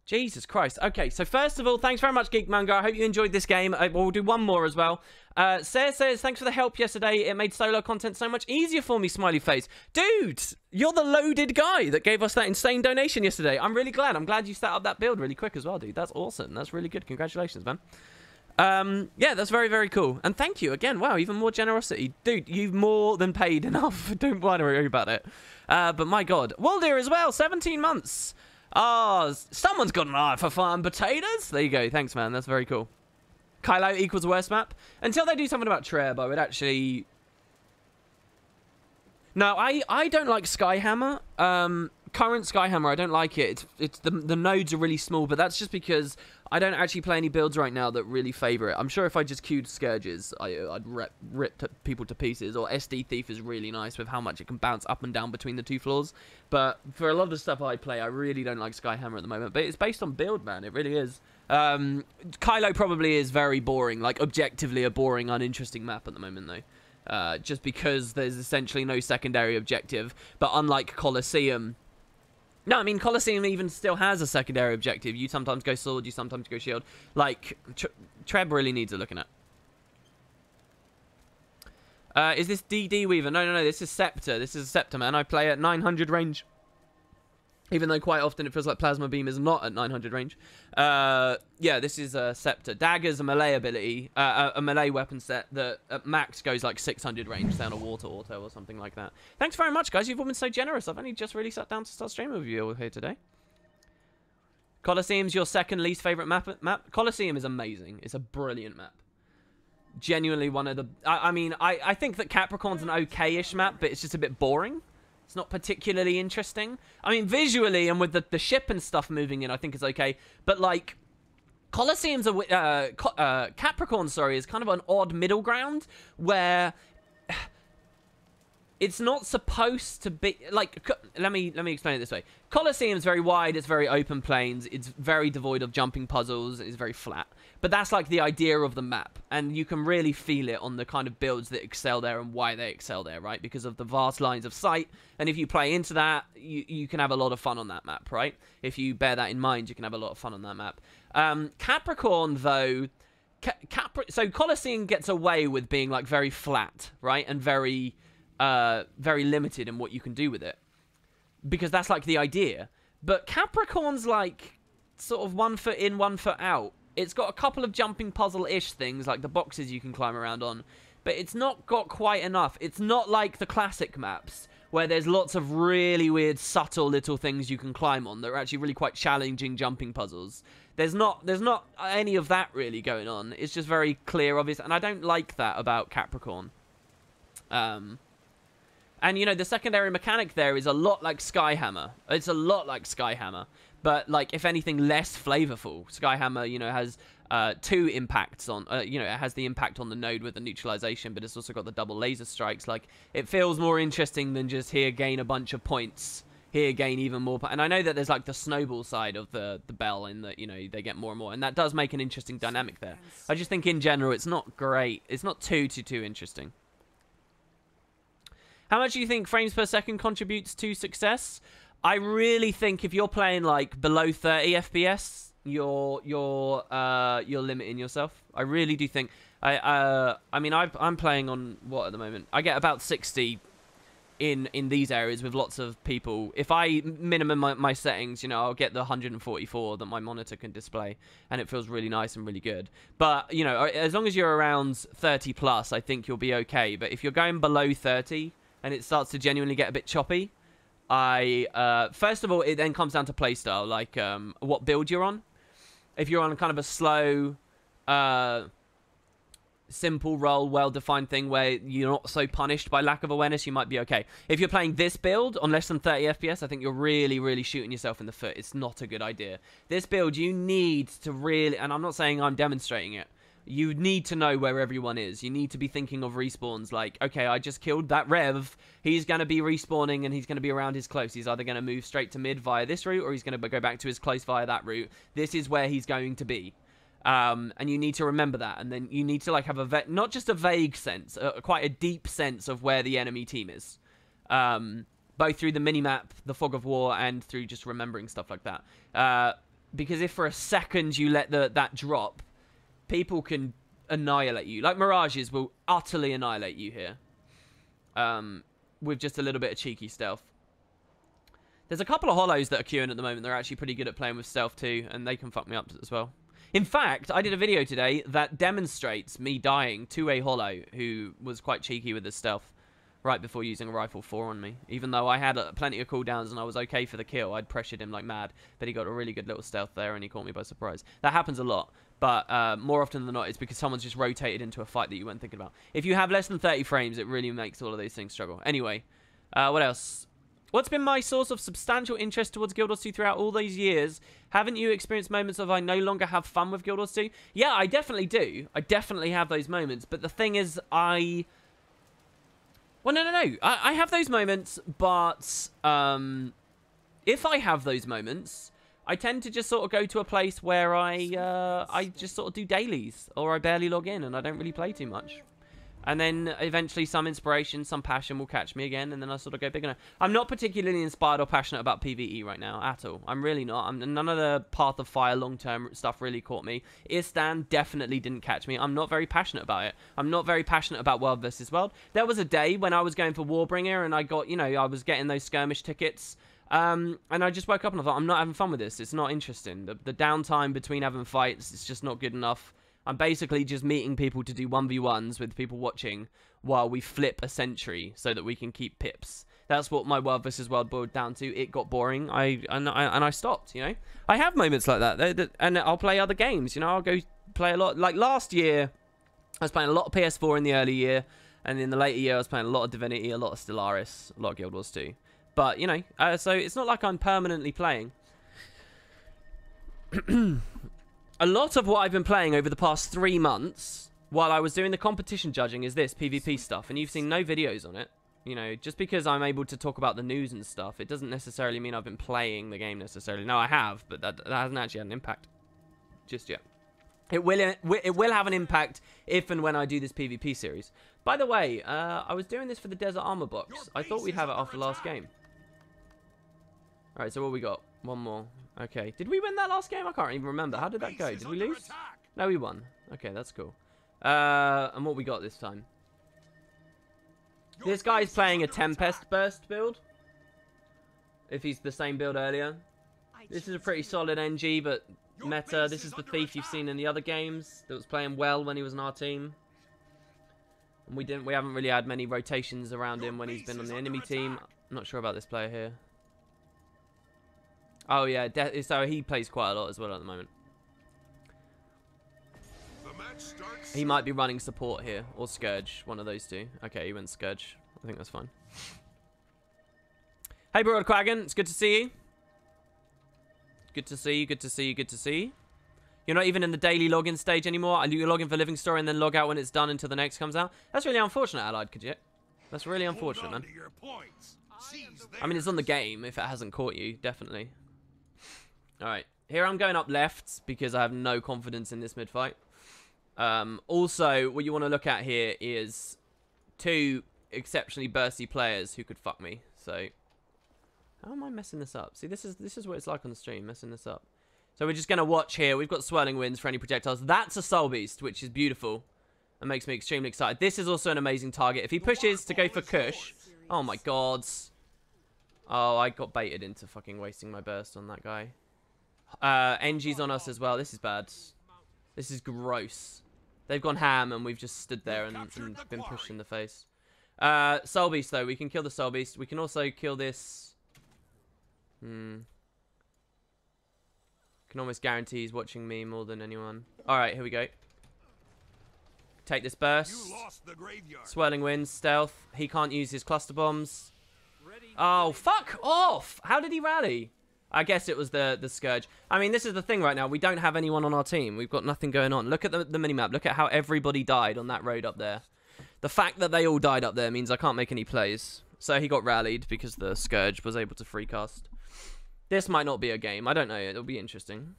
Jesus Christ. Okay, so first of all, thanks very much, Geek Manga. I hope you enjoyed this game. We'll do one more as well. Sarah says, thanks for the help yesterday. It made solo content so much easier for me, smiley face. Dude, you're the loaded guy that gave us that insane donation yesterday. I'm really glad. I'm glad you set up that build really quick as well, dude. That's awesome. That's really good. Congratulations, man. Yeah, that's very, very cool. And thank you again. Wow, even more generosity. Dude, you've more than paid enough. Don't worry about it. But my God. Waldir as well, 17 months. Oh, someone's got an eye for farm potatoes. There you go. Thanks, man. That's very cool. Kylo equals worst map. Until they do something about Treb, I would actually... No, I don't like Skyhammer. Current Skyhammer, I don't like it. It's the nodes are really small, but that's just because I don't actually play any builds right now that really favor it. I'm sure if I just queued Scourges, I'd rip people to pieces. Or SD Thief is really nice with how much it can bounce up and down between the two floors. But for a lot of the stuff I play, I really don't like Skyhammer at the moment. But it's based on build, man. It really is. Kylo probably is very boring, like objectively a boring, uninteresting map at the moment, though. Just because there's essentially no secondary objective. But unlike Colosseum... No, I mean, Colosseum even still has a secondary objective. You sometimes go sword, you sometimes go shield. Like, Treb really needs a looking at. Is this DD Weaver? No, this is Scepter. This is a Scepter, man. I play at 900 range. Even though quite often it feels like Plasma Beam is not at 900 range. Yeah, this is a Scepter. Dagger's a melee ability, a melee weapon set that at max goes like 600 range down a water auto or something like that. Thanks very much, guys. You've all been so generous. I've only just really sat down to start streaming with you all here today. Colosseum's your second least favorite map? Colosseum is amazing. It's a brilliant map. Genuinely one of the... I mean, I think that Capricorn's an okay-ish map, but it's just a bit boring. It's not particularly interesting. I mean, visually and with the ship and stuff moving in, I think it's okay. But, like, Colosseum's Capricorn, sorry, is kind of an odd middle ground where it's not supposed to be... Like, let me explain it this way. Colosseum's very wide, it's very open plains, it's very devoid of jumping puzzles, it's very flat. But that's like the idea of the map, and you can really feel it on the kind of builds that excel there and why they excel there, right? Because of the vast lines of sight, and if you play into that, you can have a lot of fun on that map, right? If you bear that in mind, you can have a lot of fun on that map. Capricorn, though... So Colosseum gets away with being, like, very flat, right? And very limited in what you can do with it. Because that's, like, the idea. But Capricorn's, like, sort of 1 foot in, 1 foot out. It's got a couple of jumping puzzle-ish things, like the boxes you can climb around on. But it's not got quite enough. It's not like the classic maps, where there's lots of really weird, subtle little things you can climb on that are actually really quite challenging jumping puzzles. There's not any of that really going on. It's just very clear, obvious, and I don't like that about Capricorn. And, you know, the secondary mechanic there is a lot like Skyhammer. It's a lot like Skyhammer. But, like, if anything, less flavorful. Skyhammer, you know, has 2 impacts on... you know, it has the impact on the node with the neutralization, but it's also got the double laser strikes. Like, it feels more interesting than just here gain a bunch of points. Here gain even more... And I know that there's, like, the snowball side of the bell in that, you know, they get more and more. And that does make an interesting dynamic there. I just think, in general, it's not great. It's not too interesting. How much do you think frames per second contributes to success? I really think if you're playing like below 30 FPS, you're limiting yourself. I really do think. I mean, I'm playing on what at the moment? I get about 60 in these areas with lots of people. If I minimum my settings, you know, I'll get the 144 that my monitor can display, and it feels really nice and really good. But, you know, as long as you're around 30 plus, I think you'll be okay. But if you're going below 30 and it starts to genuinely get a bit choppy, first of all, it then comes down to playstyle, like what build you're on. If you're on kind of a slow, simple role, well-defined thing where you're not so punished by lack of awareness, you might be okay. If you're playing this build on less than 30 FPS, I think you're really shooting yourself in the foot. It's not a good idea. This build, you need to really, and I'm not saying I'm demonstrating it, you need to know where everyone is. You need to be thinking of respawns like, okay, I just killed that Rev. He's going to be respawning and he's going to be around his close. He's either going to move straight to mid via this route or he's going to go back to his close via that route. This is where he's going to be. And you need to remember that. And then you need to like have not just a vague sense, quite a deep sense of where the enemy team is. Both through the minimap, the fog of war, and through just remembering stuff like that. Because if for a second you let that drop, people can annihilate you. Like Mirages will utterly annihilate you here. With just a little bit of cheeky stealth. There's a couple of hollows that are queuing at the moment. They're actually pretty good at playing with stealth too, and they can fuck me up as well. In fact, I did a video today that demonstrates me dying to a hollow who was quite cheeky with his stealth right before using a rifle 4 on me. Even though I had plenty of cooldowns and I was okay for the kill, I'd pressured him like mad, but he got a really good little stealth there and he caught me by surprise. That happens a lot, but more often than not, it's because someone's just rotated into a fight that you weren't thinking about. If you have less than 30 frames, it really makes all of these things struggle. Anyway, what else? What's been my source of substantial interest towards Guild Wars 2 throughout all those years? Haven't you experienced moments of I no longer have fun with Guild Wars 2? Yeah, I definitely do. I definitely have those moments. But the thing is, well, no. I have those moments, but if I have those moments, I tend to just sort of go to a place where I just sort of do dailies, or I barely log in and I don't really play too much. And then eventually some inspiration, some passion will catch me again, and then I sort of go bigger. I'm not particularly inspired or passionate about PvE right now at all. I'm really not. None of the Path of Fire long-term stuff really caught me. Istan definitely didn't catch me. I'm not very passionate about it. I'm not very passionate about World vs. World. There was a day when I was going for Warbringer, and I got, you know, I was getting those skirmish tickets. And I just woke up and I thought, I'm not having fun with this. It's not interesting. The downtime between having fights is just not good enough. I'm basically just meeting people to do 1v1s with people watching while we flip a sentry so that we can keep pips. That's what my World vs. World boiled down to. It got boring. And I stopped, you know. I have moments like that. And I'll play other games, you know. I'll go play a lot. Like last year, I was playing a lot of PS4 in the early year. And in the later year, I was playing a lot of Divinity, a lot of Stellaris, a lot of Guild Wars 2. But, you know, so it's not like I'm permanently playing. A lot of what I've been playing over the past 3 months, while I was doing the competition judging, is this PvP stuff. And you've seen no videos on it. You know, just because I'm able to talk about the news and stuff, it doesn't necessarily mean I've been playing the game necessarily. No, I have, but that hasn't actually had an impact just yet. It will have an impact if and when I do this PvP series. By the way, I was doing this for the Desert Armor box. I thought we'd have it after last game. Alright, so what we got? One more. Okay. Did we win that last game? I can't even remember. How did that go? Did we lose? No, we won. Okay, that's cool. And what we got this time? This guy's playing a Tempest Burst build. If he's the same build earlier. This is a pretty solid NG, but meta. This is the Thief you've seen in the other games that was playing well when he was on our team. And we haven't really had many rotations around him when he's been on the enemy team. I'm not sure about this player here. Oh yeah, so he plays quite a lot as well at the moment. He might be running support here, or Scourge, one of those two. Okay, he went Scourge. I think that's fine. Hey, Broad Quaggan, it's good to see you. Good to see you, good to see you, good to see you. You're not even in the daily login stage anymore. You log in for Living Story and then log out when it's done until the next comes out. That's really unfortunate, Allied Kajit. That's really unfortunate, man. I mean, it's on the game if it hasn't caught you, definitely. Alright, here I'm going up left because I have no confidence in this mid-fight. Also, what you want to look at here is 2 exceptionally bursty players who could fuck me. So, How am I messing this up? See, this is what it's like on the stream, messing this up. So we're just going to watch here. We've got Swirling Winds for any projectiles. That's a Soul Beast, which is beautiful. That makes me extremely excited. This is also an amazing target. If he pushes to go for Kush... Oh, my God. Oh, I got baited into fucking wasting my burst on that guy. NG's on us as well. This is bad. This is gross. They've gone ham, and we've just stood there and been pushed in the face. Soul Beast, though. We can kill the Soul Beast. We can also kill this... Can almost guarantee he's watching me more than anyone. Alright, here we go. Take this burst. Swirling Winds, stealth. He can't use his cluster bombs. Oh, fuck off! How did he rally? I guess it was the Scourge. I mean, this is the thing right now. We don't have anyone on our team. We've got nothing going on. Look at the minimap. Look at how everybody died on that road up there. The fact that they all died up there means I can't make any plays. So he got rallied because the Scourge was able to free cast. This might not be a game. I don't know. It'll be interesting.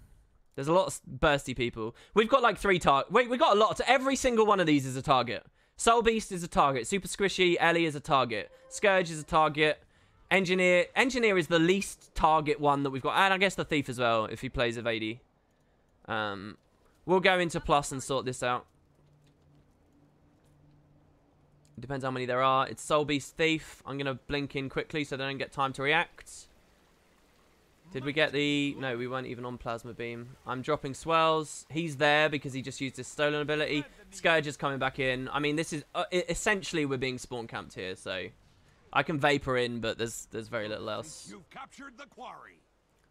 There's a lot of bursty people. We've got like 3 targets. Wait, we've got a lot. Every single one of these is a target. Soul Beast is a target. Super Squishy, Ellie is a target. Scourge is a target. Engineer is the least target one that we've got. And I guess the Thief as well, if he plays of 80. We'll go into Plus and sort this out. Depends how many there are. It's Soul Beast, Thief. I'm going to blink in quickly so they don't get time to react. Did we get the... No, we weren't even on Plasma Beam. I'm dropping Swells. He's there because he just used his Stolen ability. Scourge is coming back in. I mean, this is... essentially, we're being spawn camped here, so... I can Vapor in, but there's very little else. You've captured the quarry.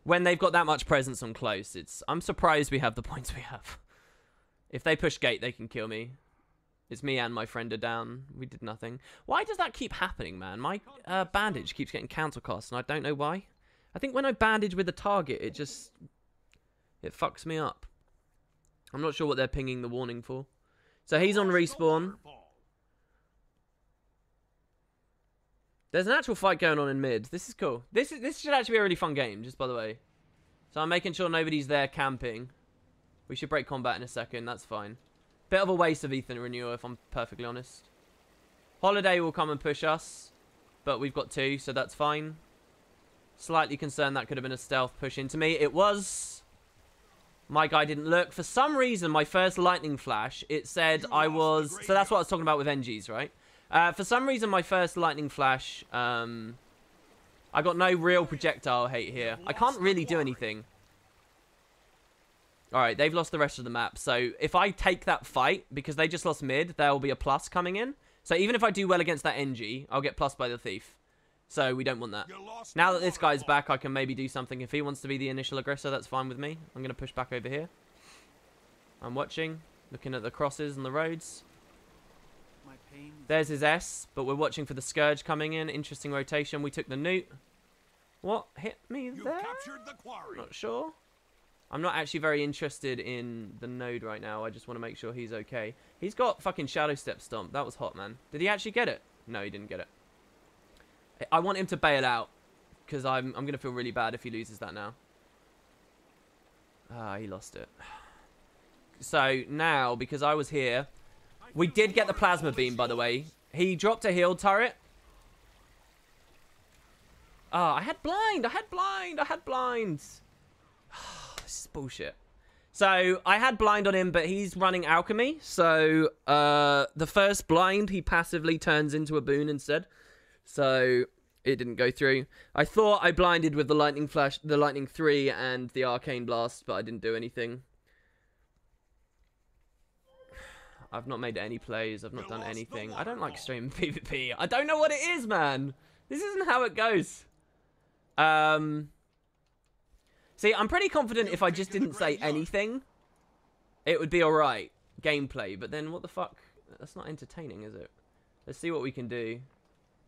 When they've got that much presence on close, it's... I'm surprised we have the points we have. If they push gate, they can kill me. It's me and my friend are down. We did nothing. Why does that keep happening, man? My bandage keeps getting countercast, and I don't know why. I think when I bandage with a target, it just... It fucks me up. I'm not sure what they're pinging the warning for. So he's on respawn. There's an actual fight going on in mid. This is cool. This should actually be a really fun game, just by the way. So I'm making sure nobody's there camping. We should break combat in a second. That's fine. Bit of a waste of Ethan Renewal, if I'm perfectly honest. Holiday will come and push us. But we've got 2, so that's fine. Slightly concerned that could have been a stealth push into me. It was. My guy didn't look. For some reason, my first lightning flash, it said I was... So that's what I was talking about with NGs, right? For some reason, my first lightning flash, I got no real projectile hate here. I can't really do anything. Alright, they've lost the rest of the map. So if I take that fight, because they just lost mid, there will be a plus coming in. So even if I do well against that NG, I'll get plus by the Thief. So we don't want that. Now that this guy's back, I can maybe do something. If he wants to be the initial aggressor, that's fine with me. I'm going to push back over here. I'm watching, looking at the crosses and the roads. There's his S, but we're watching for the Scourge coming in. Interesting rotation. We took the Newt. What hit me there? Not sure. I'm not actually very interested in the node right now. I just want to make sure he's okay. He's got fucking Shadow Step Stomp. That was hot, man. Did he actually get it? No, he didn't get it. I want him to bail out, because I'm going to feel really bad if he loses that now. Ah, he lost it. So now, because I was here, we did get the Plasma Beam, by the way. He dropped a heal turret. Ah, I had blind. I had blind. I had blind. This is bullshit. So I had blind on him, but he's running alchemy. So the first blind, he passively turns into a boon instead. So it didn't go through. I thought I blinded with the lightning flash, the lightning 3 and the arcane blast, but I didn't do anything. I've not made any plays. I've not done anything. I don't like streaming PvP. I don't know what it is, man. This isn't how it goes. See, I'm pretty confident if I just didn't say anything, it would be alright. Gameplay. But then what the fuck? That's not entertaining, is it? Let's see what we can do.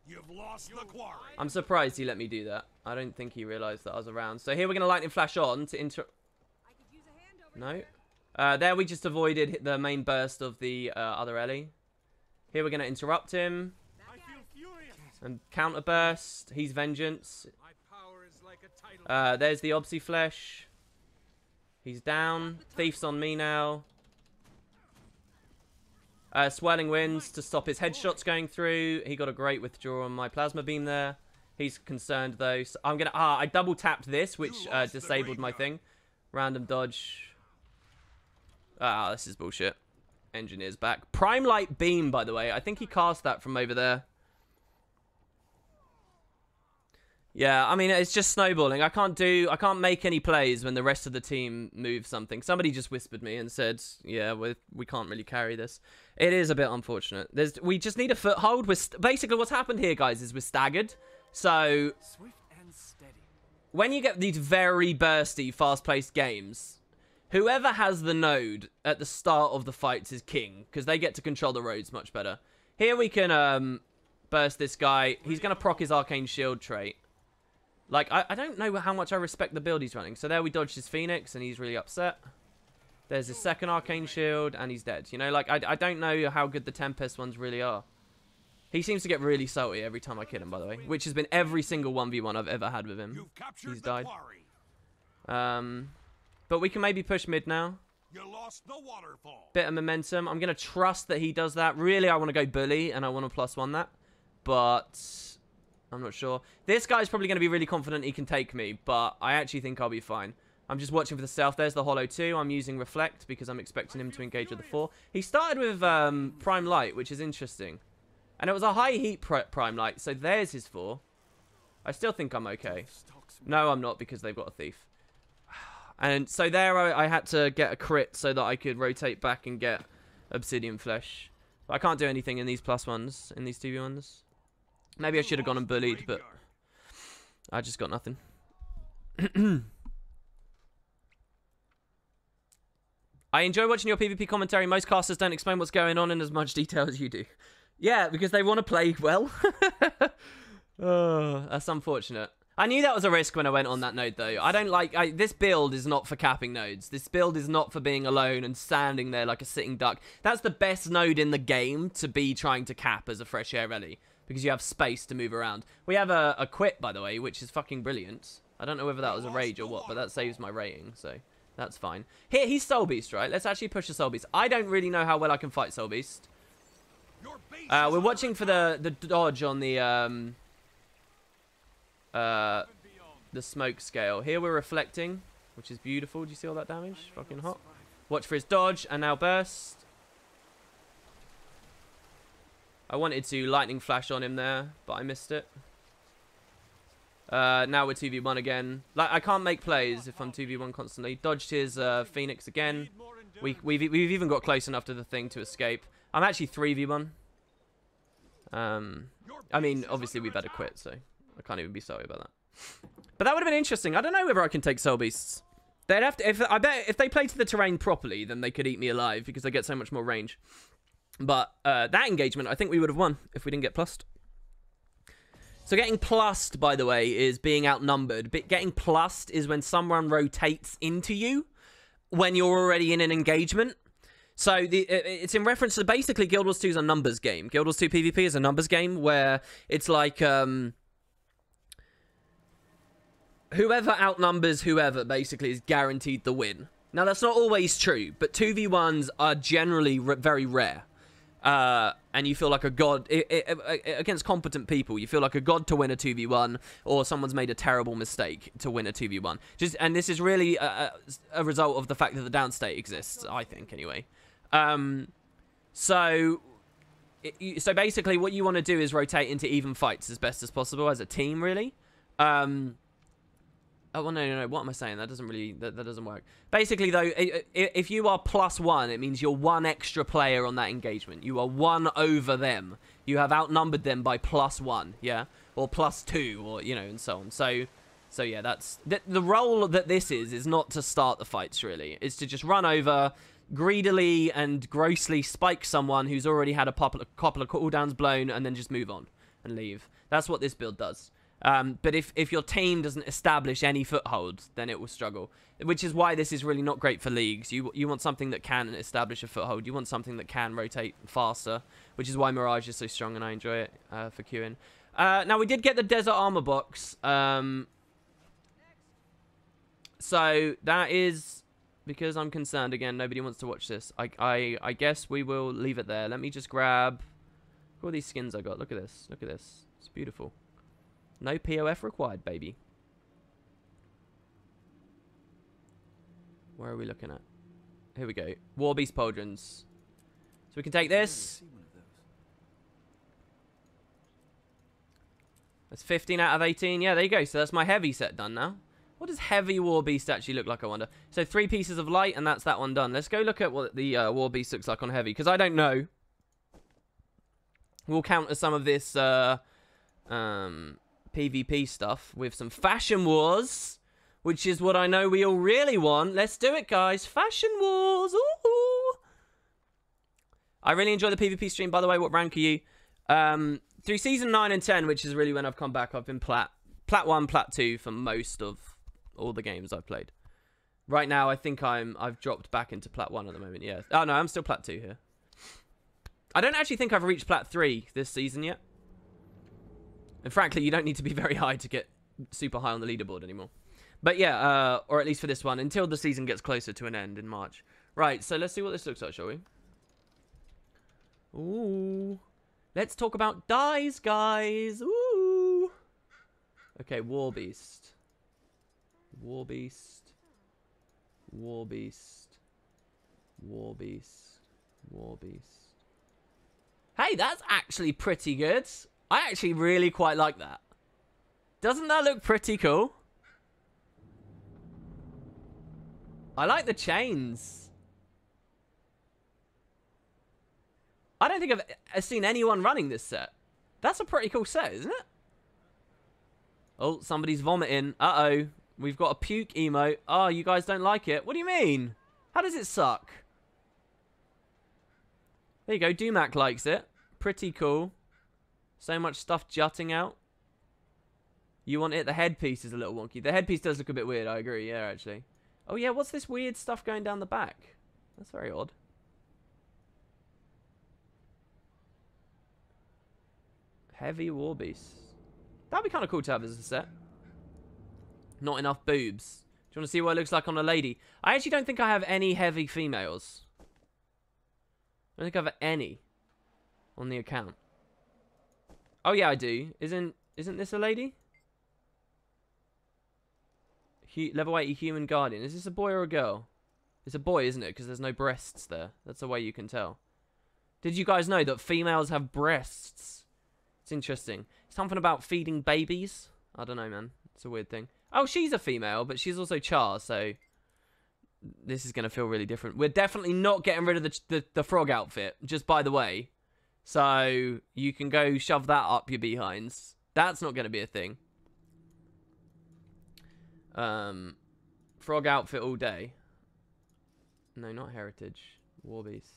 You've lost the quarry. I'm surprised he let me do that. I don't think he realised that I was around. So here we're going to lightning flash on to No. There we just avoided the main burst of the other Ellie. Here we're going to interrupt him. And counter burst. He's Vengeance. There's the Obsy Flesh. He's down. Thief's on me now. Swirling Winds to stop his headshots going through. He got a great withdrawal on my Plasma Beam there. He's concerned though. So I'm gonna. I double tapped this, which disabled my thing. Random dodge. This is bullshit. Engineer's back. Prime Light Beam, by the way. I think he cast that from over there. Yeah, I mean, it's just snowballing. I can't make any plays when the rest of the team move something. Somebody just whispered me and said, yeah, we can't really carry this. It is a bit unfortunate. We just need a foothold. Basically, what's happened here, guys, is we're staggered. So, Swift and steady. When you get these very bursty, fast-paced games, whoever has the node at the start of the fights is king, because they get to control the roads much better. Here we can burst this guy. He's going to proc his Arcane Shield trait. Like, I don't know how much I respect the build he's running. So there we dodged his Phoenix, and he's really upset. There's his second Arcane Shield, and he's dead. You know, like, I don't know how good the Tempest ones really are. He seems to get really salty every time I kill him, by the way. Which has been every single 1v1 I've ever had with him. He's died. But we can maybe push mid now. You lost the waterfall. Bit of momentum. I'm going to trust that he does that. Really, I want to go bully, and I want to +1 that. But I'm not sure. This guy's probably going to be really confident he can take me, but I actually think I'll be fine. I'm just watching for the stealth. There's the Hollow 2. I'm using Reflect because I'm expecting him to engage with the 4. He started with Prime Light, which is interesting. And it was a high heat Prime Light, so there's his 4. I still think I'm okay. No, I'm not, because they've got a Thief. And so there I had to get a crit so that I could rotate back and get Obsidian Flesh. But I can't do anything in these +1s, in these 2v1s. Maybe I should have gone and bullied, but I just got nothing. I enjoy watching your PvP commentary. Most casters don't explain what's going on in as much detail as you do. Yeah, because they want to play well. Oh, that's unfortunate. I knew that was a risk when I went on that node, though. I don't like... this build is not for capping nodes. This build is not for being alone and standing there like a sitting duck. That's the best node in the game to be trying to cap as a fresh air rally, because you have space to move around. We have a quit, by the way, which is fucking brilliant. I don't know whether that was a rage or what, but that saves my rating, so that's fine. Here, he's Soul Beast, right? Let's actually push the Soul Beast. I don't really know how well I can fight Soul Beast. We're watching for the dodge on the smoke scale. Here we're reflecting, which is beautiful. Do you see all that damage? Fucking hot. Watch for his dodge, and now burst. I wanted to lightning flash on him there, but I missed it. Now we're 2v1 again. Like, I can't make plays if I'm 2v1 constantly. Dodged his Phoenix again. We've even got close enough to the thing to escape. I'm actually 3v1. I mean, obviously we've had a quit, so I can't even be sorry about that. But that would have been interesting. I don't know whether I can take Soul Beasts. They'd have to. I bet if they play to the terrain properly, then they could eat me alive because they get so much more range. But that engagement, I think we would have won if we didn't get plussed. So getting plussed, by the way, is being outnumbered. But getting plussed is when someone rotates into you when you're already in an engagement. So it's in reference to basically Guild Wars 2 is a numbers game. Guild Wars 2 PvP is a numbers game where it's like whoever outnumbers whoever basically is guaranteed the win. Now that's not always true, but 2v1s are generally very rare. And you feel like a god against competent people. You feel like a god to win a 2v1, or someone's made a terrible mistake to win a 2v1. And this is really a result of the fact that the downstate exists, I think, anyway. So basically, what you want to do is rotate into even fights as best as possible as a team, really. Oh, well, no. What am I saying? That doesn't really... That doesn't work. Basically, though, if you are +1, it means you're one extra player on that engagement. You are one over them. You have outnumbered them by +1, yeah? Or +2, or, you know, and so on. So yeah, that's... The role that this is not to start the fights, really. It's to just run over, greedily and grossly spike someone who's already had a couple of cooldowns blown, and then just move on and leave. That's what this build does. But if your team doesn't establish any foothold, then it will struggle. Which is why this is really not great for leagues. You want something that can establish a foothold. You want something that can rotate faster, which is why Mirage is so strong, and I enjoy it for queuing. Now, we did get the Desert Armor box. So that is because I'm concerned. Again, nobody wants to watch this. I guess we will leave it there. Let me just grab all these skins I got. Look at this. Look at this. It's beautiful. No POF required, baby. Where are we looking at? Here we go. War Beast Pauldrons. So we can take this. That's 15 out of 18. Yeah, there you go. So that's my heavy set done now. What does heavy War Beast actually look like, I wonder? So 3 pieces of light, and that's that one done. Let's go look at what the War Beast looks like on heavy, because I don't know. We'll counter some of this PvP stuff with some Fashion Wars, which is what I know we all really want. Let's do it, guys. Fashion Wars. Ooh. I really enjoy the PvP stream, by the way. What rank are you? Through Season 9 and 10, which is really when I've come back, I've been Plat 1, Plat 2 for most of all the games I've played. Right now, I think I've dropped back into Plat 1 at the moment, yeah. Oh, no, I'm still Plat 2 here. I don't actually think I've reached Plat 3 this season yet. And frankly, you don't need to be very high to get super high on the leaderboard anymore. But yeah, or at least for this one, until the season gets closer to an end in March. Right, so let's see what this looks like, shall we? Ooh. Let's talk about dyes, guys. Ooh. Okay, War Beast. War Beast. War Beast. War Beast. War Beast. Hey, that's actually pretty good. I actually really quite like that. Doesn't that look pretty cool? I like the chains. I don't think I've seen anyone running this set. That's a pretty cool set, isn't it? Oh, somebody's vomiting. Uh-oh. We've got a puke emote. Oh, you guys don't like it? What do you mean? How does it suck? There you go. Dumac likes it. Pretty cool. So much stuff jutting out. You want it? The headpiece is a little wonky. The headpiece does look a bit weird. I agree. Yeah, actually. Oh, yeah. What's this weird stuff going down the back? That's very odd. Heavy War Beast. That'd be kind of cool to have as a set. Not enough boobs. Do you want to see what it looks like on a lady? I actually don't think I have any heavy females. I don't think I have any on the account. Oh yeah, I do. Isn't this a lady? Level 80 Human Guardian. Is this a boy or a girl? It's a boy, isn't it? Because there's no breasts there. That's the way you can tell. Did you guys know that females have breasts? It's interesting. Something about feeding babies. I don't know, man. It's a weird thing. Oh, she's a female, but she's also Char, so this is going to feel really different. We're definitely not getting rid of the frog outfit, just by the way. So you can go shove that up your behinds. That's not going to be a thing. Frog outfit all day. No, not heritage. War Beast.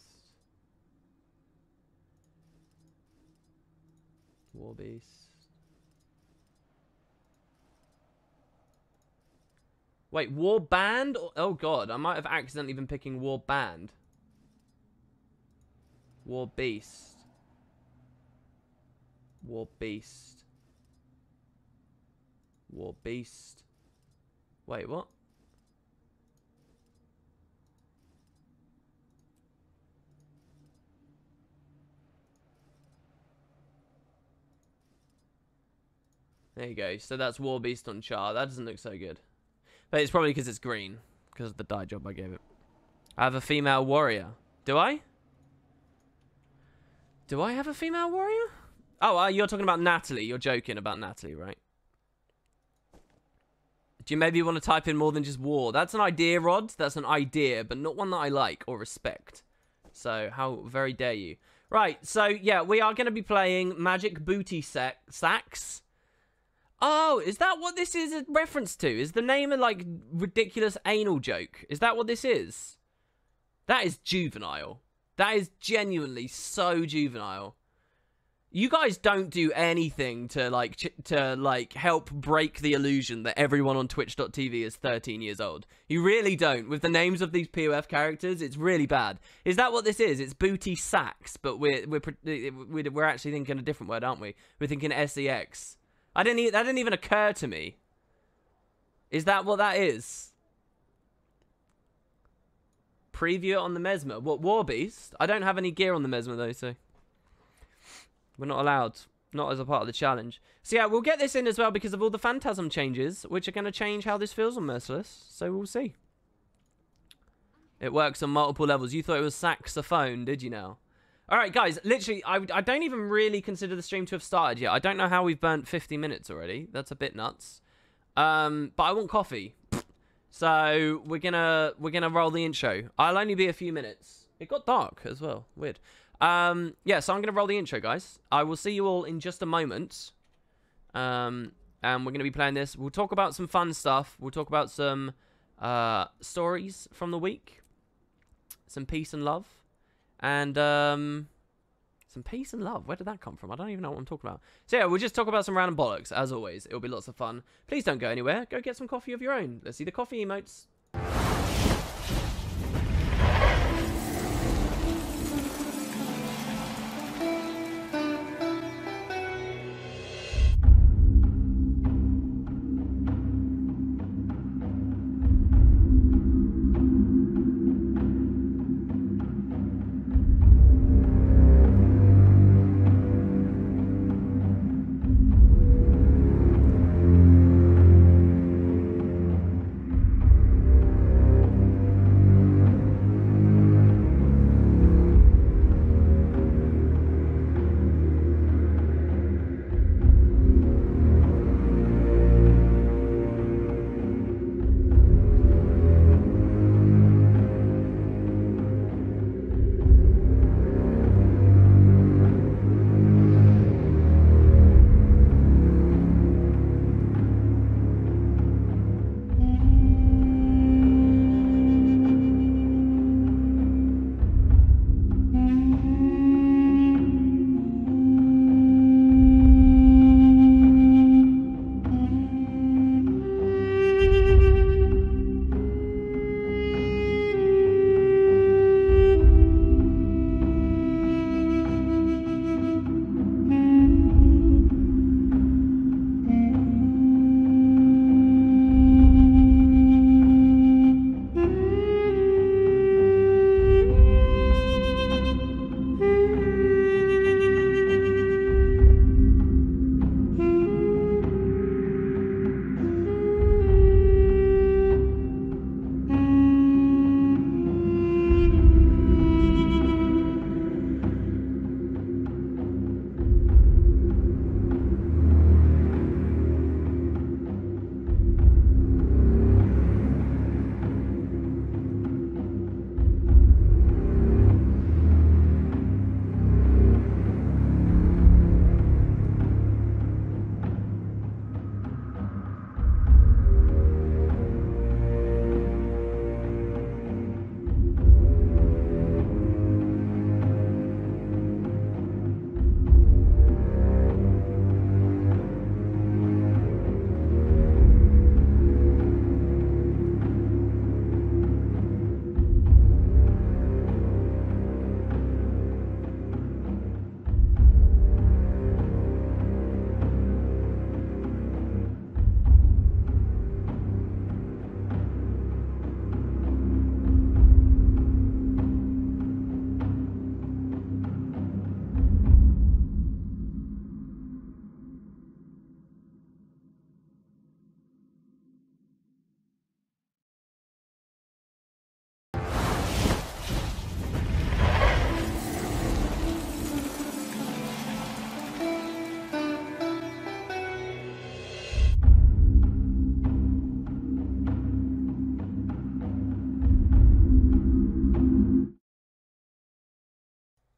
War Beast. Wait, War Band? Oh god, I might have accidentally been picking War Band. War Beast. War Beast. War Beast. Wait, what? There you go. So that's War Beast on Char. That doesn't look so good. But it's probably because it's green. Because of the dye job I gave it. I have a female warrior. Do I? Do I have a female warrior? Oh, you're talking about Natalie. You're joking about Natalie, right? Do you maybe want to type in more than just war? That's an idea, Rod. That's an idea, but not one that I like or respect. So, how very dare you. Right, so, yeah, we are going to be playing Magic Booty Sacks. Oh, is that what this is a reference to? Is the name a, like, ridiculous anal joke? Is that what this is? That is juvenile. That is genuinely so juvenile. You guys don't do anything to, like, help break the illusion that everyone on Twitch.tv is 13 years old. You really don't. With the names of these POF characters, it's really bad. Is that what this is? It's booty sacks, but we're actually thinking a different word, aren't we? We're thinking SEX. That didn't even occur to me. Is that what that is? Preview it on the Mesmer. What, War Beast? I don't have any gear on the Mesmer, though, so... We're not allowed. Not as a part of the challenge. So yeah, we'll get this in as well because of all the phantasm changes, which are going to change how this feels on Merciless. So we'll see. It works on multiple levels. You thought it was saxophone, did you now? All right, guys, literally, I don't even really consider the stream to have started yet. I don't know how we've burnt 50 minutes already. That's a bit nuts. But I want coffee. So we're gonna roll the intro. I'll only be a few minutes. It got dark as well. Weird. Yeah, so I'm gonna roll the intro, guys. I will see you all in just a moment. And we're gonna be playing this. We'll talk about some fun stuff. We'll talk about some stories from the week. Some peace and love. And some peace and love. Where did that come from? I don't even know what I'm talking about. So yeah, we'll just talk about some random bollocks, as always. It'll be lots of fun. Please don't go anywhere. Go get some coffee of your own. Let's see the coffee emotes.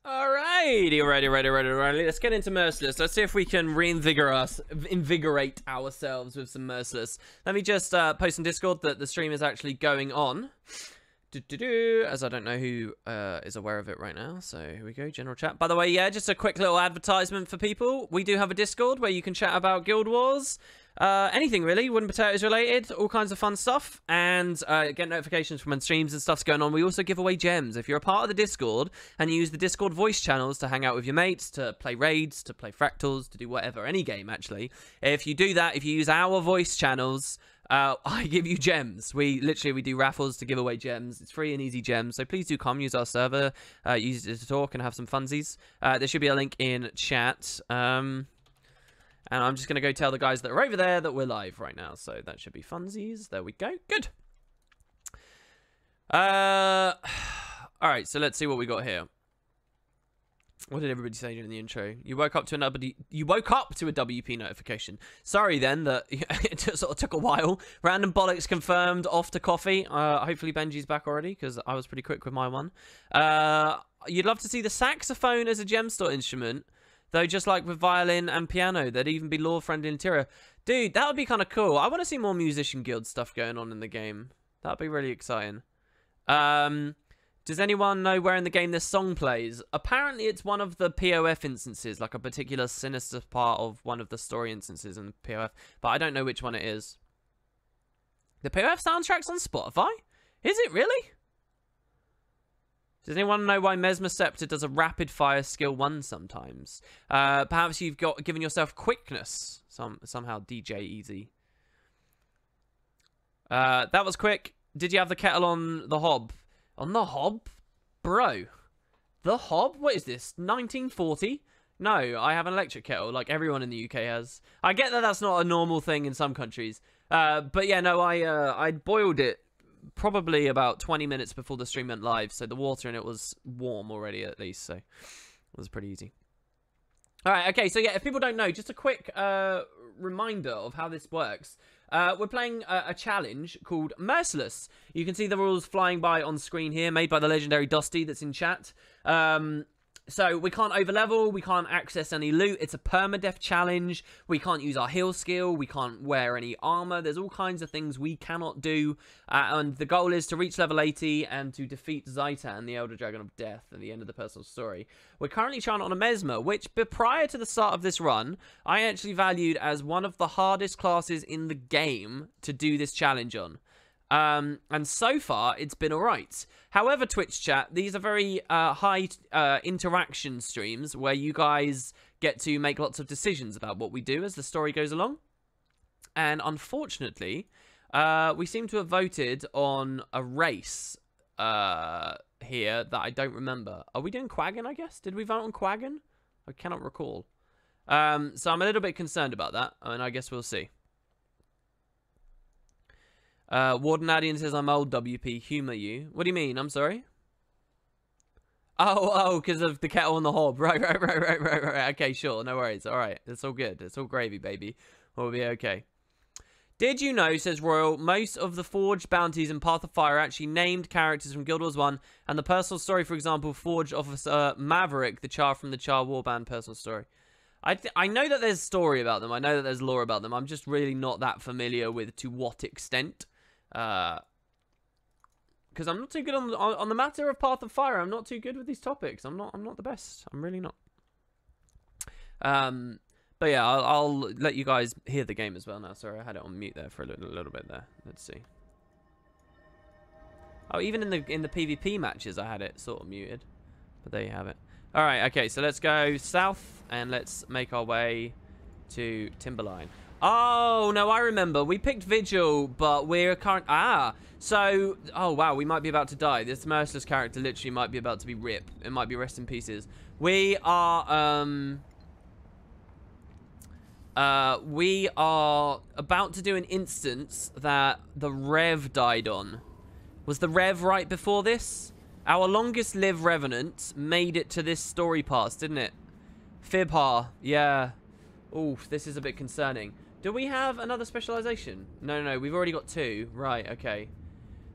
Alrighty. Let's get into Merciless. Let's see if we can invigorate ourselves with some Merciless. Let me just post on Discord that the stream is actually going on. As I don't know who is aware of it right now. So here we go, general chat. By the way, yeah, just a quick little advertisement for people. We do have a Discord where you can chat about Guild Wars. Anything really, Wooden Potatoes related, all kinds of fun stuff, and get notifications from when streams and stuff's going on. We also give away gems. If you're a part of the Discord and you use the Discord voice channels to hang out with your mates, to play raids, to play fractals, to do whatever, any game actually, if you do that, if you use our voice channels, I give you gems. We do raffles to give away gems. It's free and easy gems, so please do come, use our server, use it to talk and have some funsies. There should be a link in chat. And I'm just going to go tell the guys that are over there that we're live right now. So that should be funsies. There we go. Good. All right, so let's see what we got here. What did everybody say during the intro? You woke up to a WP notification. Sorry then that it sort of took a while. Random bollocks confirmed. Off to coffee. Hopefully Benji's back already because I was pretty quick with my one. You'd love to see the saxophone as a gemstone instrument. Though just like with violin and piano, there'd even be lore-friendly interior. Dude, that would be kind of cool. I want to see more musician guild stuff going on in the game. That'd be really exciting. Does anyone know where in the game this song plays? Apparently it's one of the POF instances, like a particular sinister part of one of the story instances in POF, but I don't know which one it is. The POF soundtrack's on Spotify? Is it really? Does anyone know why Mesmer Scepter does a rapid fire skill 1 sometimes? Perhaps you've given yourself quickness. Somehow DJ Easy. That was quick. Did you have the kettle on the hob? On the hob? Bro. The hob? What is this? 1940? No, I have an electric kettle like everyone in the UK has. I get that that's not a normal thing in some countries. But yeah, no, I boiled it probably about 20 minutes before the stream went live, so the water in it was warm already at least, so it was pretty easy. Alright, okay, so yeah, if people don't know, just a quick reminder of how this works. We're playing a challenge called Merciless. You can see the rules flying by on screen here, made by the legendary Dusty that's in chat. So we can't overlevel, we can't access any loot, it's a permadeath challenge, we can't use our heal skill, we can't wear any armor, there's all kinds of things we cannot do, and the goal is to reach level 80 and to defeat Zaitan, the Elder Dragon of Death, at the end of the personal story. We're currently trying on a Mesmer, which prior to the start of this run, I actually valued as one of the hardest classes in the game to do this challenge on. And so far, it's been alright. However, Twitch chat, these are very high interaction streams where you guys get to make lots of decisions about what we do as the story goes along. And unfortunately, we seem to have voted on a race here that I don't remember. Are we doing Quaggan, I guess? Did we vote on Quaggan? I cannot recall. So I'm a little bit concerned about that, and I guess we'll see. Warden Addian says, I'm old, WP. Humour you. What do you mean? I'm sorry? Oh, because of the kettle on the hob. Right. Okay, sure. No worries. All right. It's all good. It's all gravy, baby. We'll be okay. Did you know, says Royal, most of the forged bounties in Path of Fire are actually named characters from Guild Wars 1, and the personal story, for example, Forged Officer Maverick, the Char from the Char Warband personal story. I know that there's story about them. I know that there's lore about them. I'm just really not that familiar with to what extent. Because I'm not too good on the matter of Path of Fire. I'm not too good with these topics. I'm not the best. I'm really not. But yeah, I'll let you guys hear the game as well now. Sorry, I had it on mute there for a little bit there. Let's see. Oh, even in the PvP matches, I had it sort of muted. But there you have it. All right, okay, so let's go south and let's make our way to Timberline. Oh, no, I remember. We picked Vigil, but we're current... so... Oh, wow, we might be about to die. This Merciless character literally might be about to be ripped. It might be rest in pieces. We are about to do an instance that the Rev died on. Was the Rev right before this? Our longest lived Revenant made it to this story pass, didn't it? Fibha, yeah. Oof, this is a bit concerning. Do we have another specialization? No, we've already got 2. Right, okay.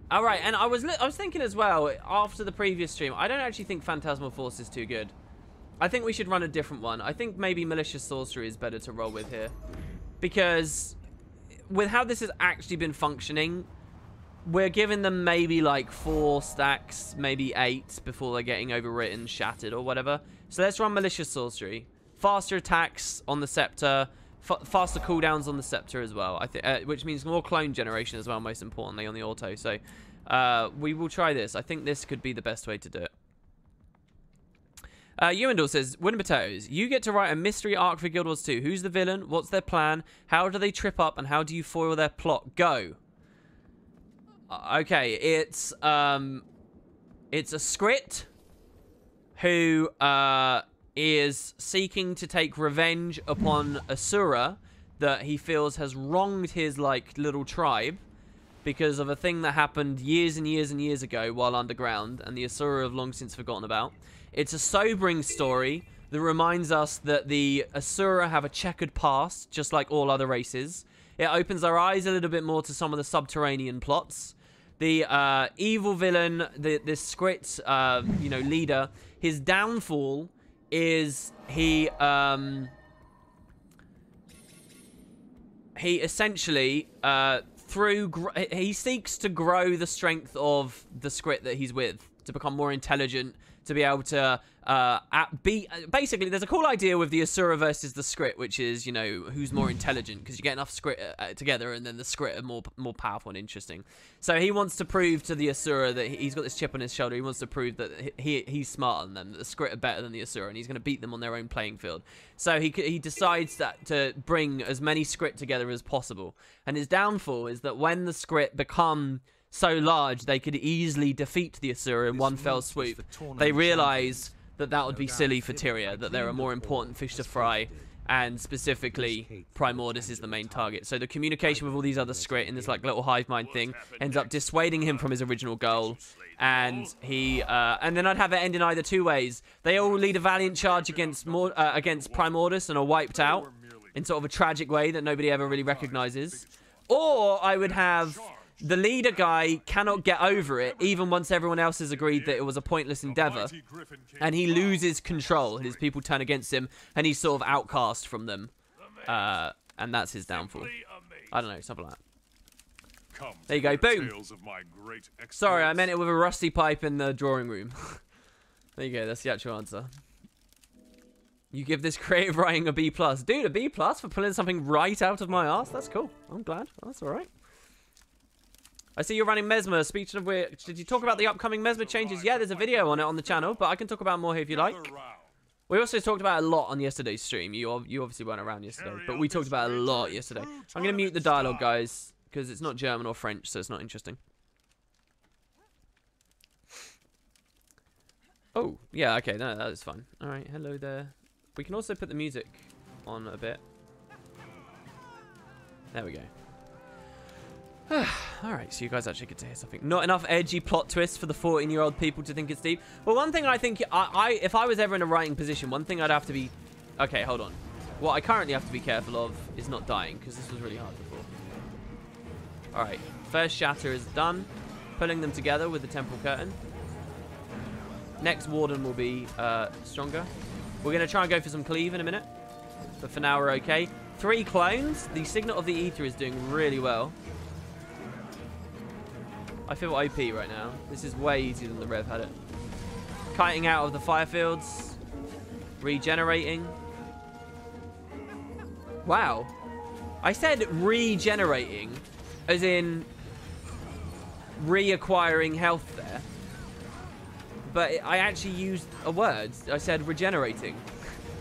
All right, and I was thinking as well, after the previous stream, I don't actually think Phantasmal Force is too good. I think we should run a different one. I think maybe Malicious Sorcery is better to roll with here. Because with how this has actually been functioning, we're giving them maybe like 4 stacks, maybe 8 before they're getting overwritten, shattered, or whatever. So let's run Malicious Sorcery. Faster attacks on the Scepter, faster cooldowns on the Scepter as well. I think, which means more clone generation as well, most importantly on the auto. So we will try this. I think this could be the best way to do it. Ewendell says, Wooden Potatoes, you get to write a mystery arc for Guild Wars 2. Who's the villain? What's their plan? How do they trip up? And how do you foil their plot? Go. Okay, it's a Skrit who is seeking to take revenge upon Asura that he feels has wronged his, like, little tribe because of a thing that happened years and years and years ago while underground, and the Asura have long since forgotten about. It's a sobering story that reminds us that the Asura have a checkered past, just like all other races. It opens our eyes a little bit more to some of the subterranean plots. The evil villain, this Skrit, you know, leader, his downfall is he essentially he seeks to grow the strength of the Skrit that he's with, to become more intelligent, to be able to basically, there's a cool idea with the Asura versus the Skrit, which is, you know, who's more intelligent, because you get enough Skrit together, and then the Skrit are more powerful and interesting. So he wants to prove to the Asura that he's got this chip on his shoulder. He wants to prove that he's smarter than them, that the Skrit are better than the Asura, and he's going to beat them on their own playing field. So he decides that to bring as many Skrit together as possible. And his downfall is that when the Skrit become so large they could easily defeat the Asura in one fell swoop, they realize that would be silly for Tyria, that there are more important fish to fry, and specifically Primordus is the main target. So the communication with all these other Skrit in this like little hive mind thing ends up dissuading him from his original goal, and and then I'd have it end in either two ways. They all lead a valiant charge against Primordus and are wiped out in sort of a tragic way that nobody ever really recognizes, or I would have the leader guy cannot get over it, even once everyone else has agreed that it was a pointless endeavor, and he loses control. His people turn against him, and he's sort of outcast from them, and that's his downfall. I don't know, something like that. There you go, boom. Sorry, I meant it with a rusty pipe in the drawing room. There you go, that's the actual answer. You give this creative writing a B+. Dude, a B+ for pulling something right out of my ass? That's cool. I'm glad. Oh, that's alright. I see you're running Mesmer. Speaking of which, did you talk about the upcoming Mesmer changes? Yeah, there's a video on it on the channel, but I can talk about more here if you like. We also talked about it a lot on yesterday's stream. You obviously weren't around yesterday, but we talked about it a lot yesterday. I'm going to mute the dialogue, guys, because it's not German or French, so it's not interesting. Oh, yeah, okay, no, that is fun. All right, hello there. We can also put the music on a bit. There we go. Alright, so you guys actually get to hear something. Not enough edgy plot twists for the 14-year-old people to think it's deep. Well, one thing I think, if I was ever in a writing position, one thing I'd have to be... Okay, hold on. What I currently have to be careful of is not dying, because this was really hard before. Alright, first shatter is done. Pulling them together with the temporal curtain. Next warden will be stronger. We're going to try and go for some cleave in a minute. But for now, we're okay. 3 clones. The Signet of the Ether is doing really well. I feel OP right now. This is way easier than the Rev had it. Kiting out of the fire fields. Regenerating. Wow. I said regenerating, as in reacquiring health there. But I actually used a word. I said regenerating.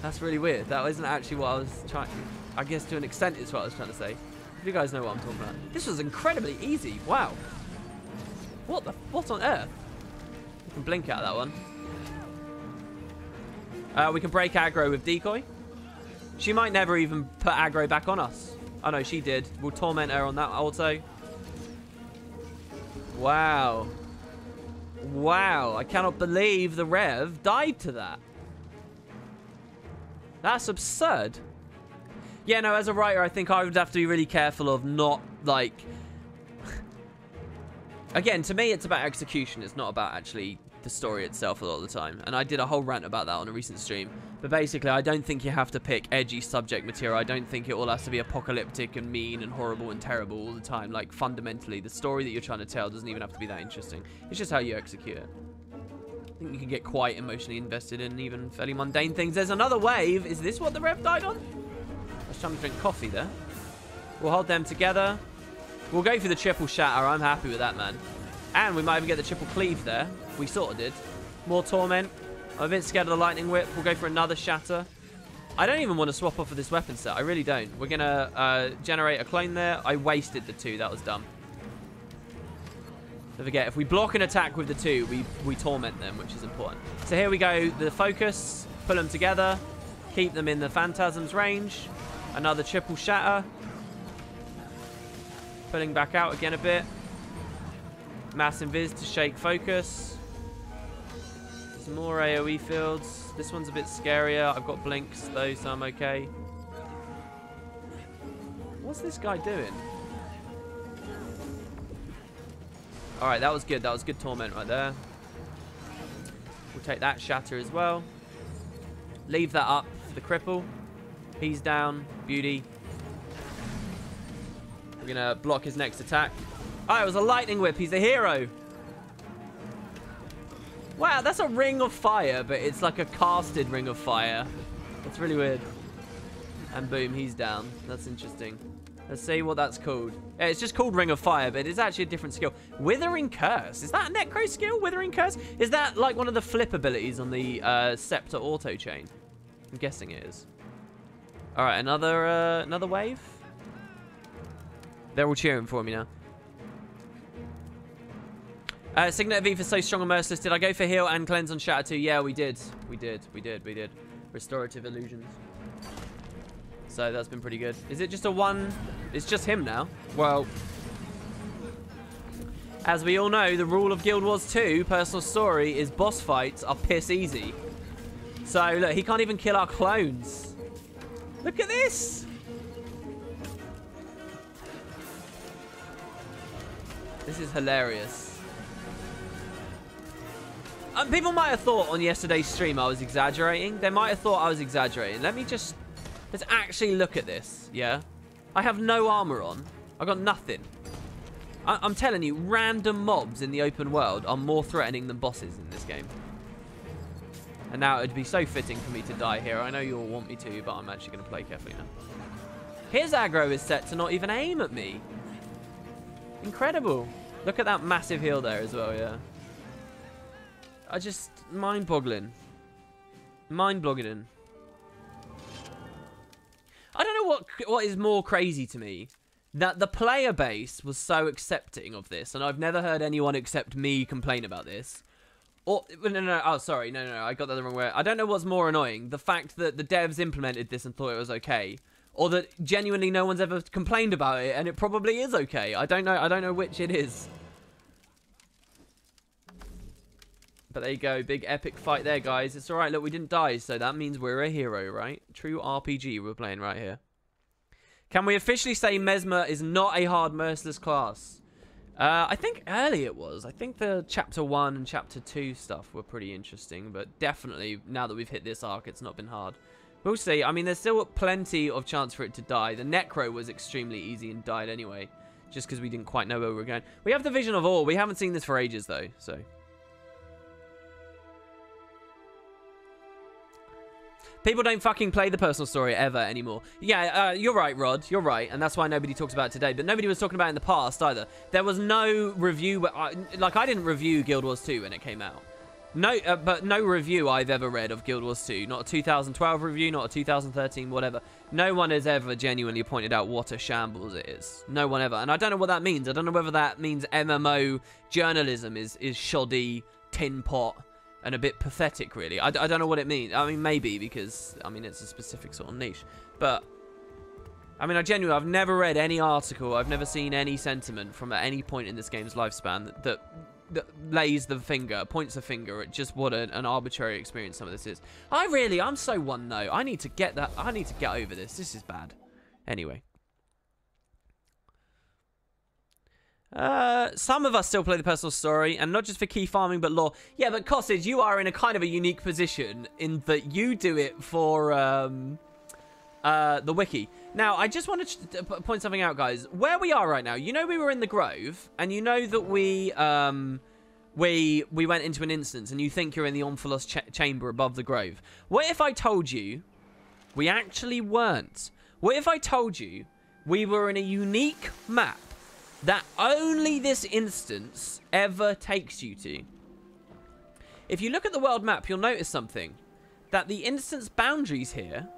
That's really weird. That wasn't actually what I was trying... I guess to an extent is what I was trying to say. If you guys know what I'm talking about. This was incredibly easy. What on earth? We can blink out of that one. We can break aggro with decoy. She might never even put aggro back on us. Oh no, she did. We'll torment her on that also. Wow. Wow, I cannot believe the Rev died to that. That's absurd. Yeah, no, as a writer, I think I would have to be really careful of not, like... Again, to me, it's about execution. It's not about actually the story itself a lot of the time. And I did a whole rant about that on a recent stream. But basically, I don't think you have to pick edgy subject material. I don't think it all has to be apocalyptic and mean and horrible and terrible all the time. Like, fundamentally, the story that you're trying to tell doesn't even have to be that interesting. It's just how you execute it. I think you can get quite emotionally invested in even fairly mundane things. There's another wave. Is this what the Rev died on? I was trying to drink coffee there. We'll hold them together. We'll go for the triple shatter. I'm happy with that, man. And we might even get the triple cleave there. We sort of did. More torment. I'm a bit scared of the lightning whip. We'll go for another shatter. I don't even want to swap off of this weapon set. I really don't. We're going to generate a clone there. I wasted the 2. That was dumb. Don't forget, if we block an attack with the 2, we torment them, which is important. So here we go. The focus. Pull them together. Keep them in the Phantasm's range. Another triple shatter. Pulling back out again a bit. Mass Invis to shake focus. Some more AoE fields. This one's a bit scarier. I've got blinks though, so I'm okay. What's this guy doing? Alright, that was good. That was good torment right there. We'll take that shatter as well. Leave that up for the cripple. He's down. Beauty. We're going to block his next attack. Oh, it was a lightning whip. He's a hero. Wow, that's a ring of fire, but it's like a casted ring of fire. That's really weird. And boom, he's down. That's interesting. Let's see what that's called. Yeah, it's just called Ring of Fire, but it's actually a different skill. Withering Curse. Is that a Necro skill? Withering Curse? Is that like one of the flip abilities on the Scepter auto chain? I'm guessing it is. All right, another wave. They're all cheering for me now. Signet of Eve is so strong and merciless. Did I go for heal and cleanse on Shatter 2? Yeah, we did. We did. Restorative illusions. So that's been pretty good. Is it just a one? It's just him now. Well, as we all know, the rule of Guild Wars 2 personal story is boss fights are piss easy. So look, he can't even kill our clones. Look at this. This is hilarious. People might have thought on yesterday's stream I was exaggerating. They might have thought I was exaggerating. Let's actually look at this, yeah? I have no armor on. I've got nothing. I'm telling you, random mobs in the open world are more threatening than bosses in this game. And now it'd be so fitting for me to die here. I know you all want me to, but I'm actually going to play carefully now. His aggro is set to not even aim at me. Incredible. Look at that massive heal there as well, yeah. I just... mind-boggling. Mind-boggling. I don't know what is more crazy to me. That the player base was so accepting of this. And I've never heard anyone except me complain about this. Or... No. Oh, sorry. No. I got that the wrong way. I don't know what's more annoying. The fact that the devs implemented this and thought it was okay. Or that genuinely no one's ever complained about it. And it probably is okay. I don't know which it is. But there you go. Big epic fight there, guys. It's alright. Look, we didn't die. So that means we're a hero, right? True RPG we're playing right here. Can we officially say Mesmer is not a hard Merciless class? I think early it was. I think the Chapter 1 and Chapter 2 stuff were pretty interesting. But definitely, now that we've hit this arc, it's not been hard. We'll see. I mean, there's still plenty of chance for it to die. The Necro was extremely easy and died anyway. Just because we didn't quite know where we were going. We have the Vision of All. We haven't seen this for ages, though. So... people don't fucking play the personal story ever anymore. Yeah, you're right, Rod. You're right. And that's why nobody talks about it today. But nobody was talking about it in the past either. There was no review. Like, I didn't review Guild Wars 2 when it came out. No, but no review I've ever read of Guild Wars 2. Not a 2012 review, not a 2013, whatever. No one has ever genuinely pointed out what a shambles it is. No one ever. And I don't know what that means. I don't know whether that means MMO journalism is shoddy, tin pot, and a bit pathetic, really. I don't know what it means. I mean, maybe, because, I mean, it's a specific sort of niche. But, I mean, I've never read any article, I've never seen any sentiment from at any point in this game's lifespan that lays the finger, points the finger at just what an arbitrary experience some of this is. I'm so one note. I need to get over this. This is bad. Anyway. Some of us still play the personal story, and not just for key farming, but lore. Yeah, but Cossage, you are in a kind of a unique position in that you do it for the wiki. Now, I just wanted to point something out, guys. Where we are right now, you know we were in the Grove, and you know that we went into an instance, and you think you're in the Omphalos chamber above the Grove. What if I told you we actually weren't? What if I told you we were in a unique map that only this instance ever takes you to? If you look at the world map, you'll notice something. That the instance boundaries here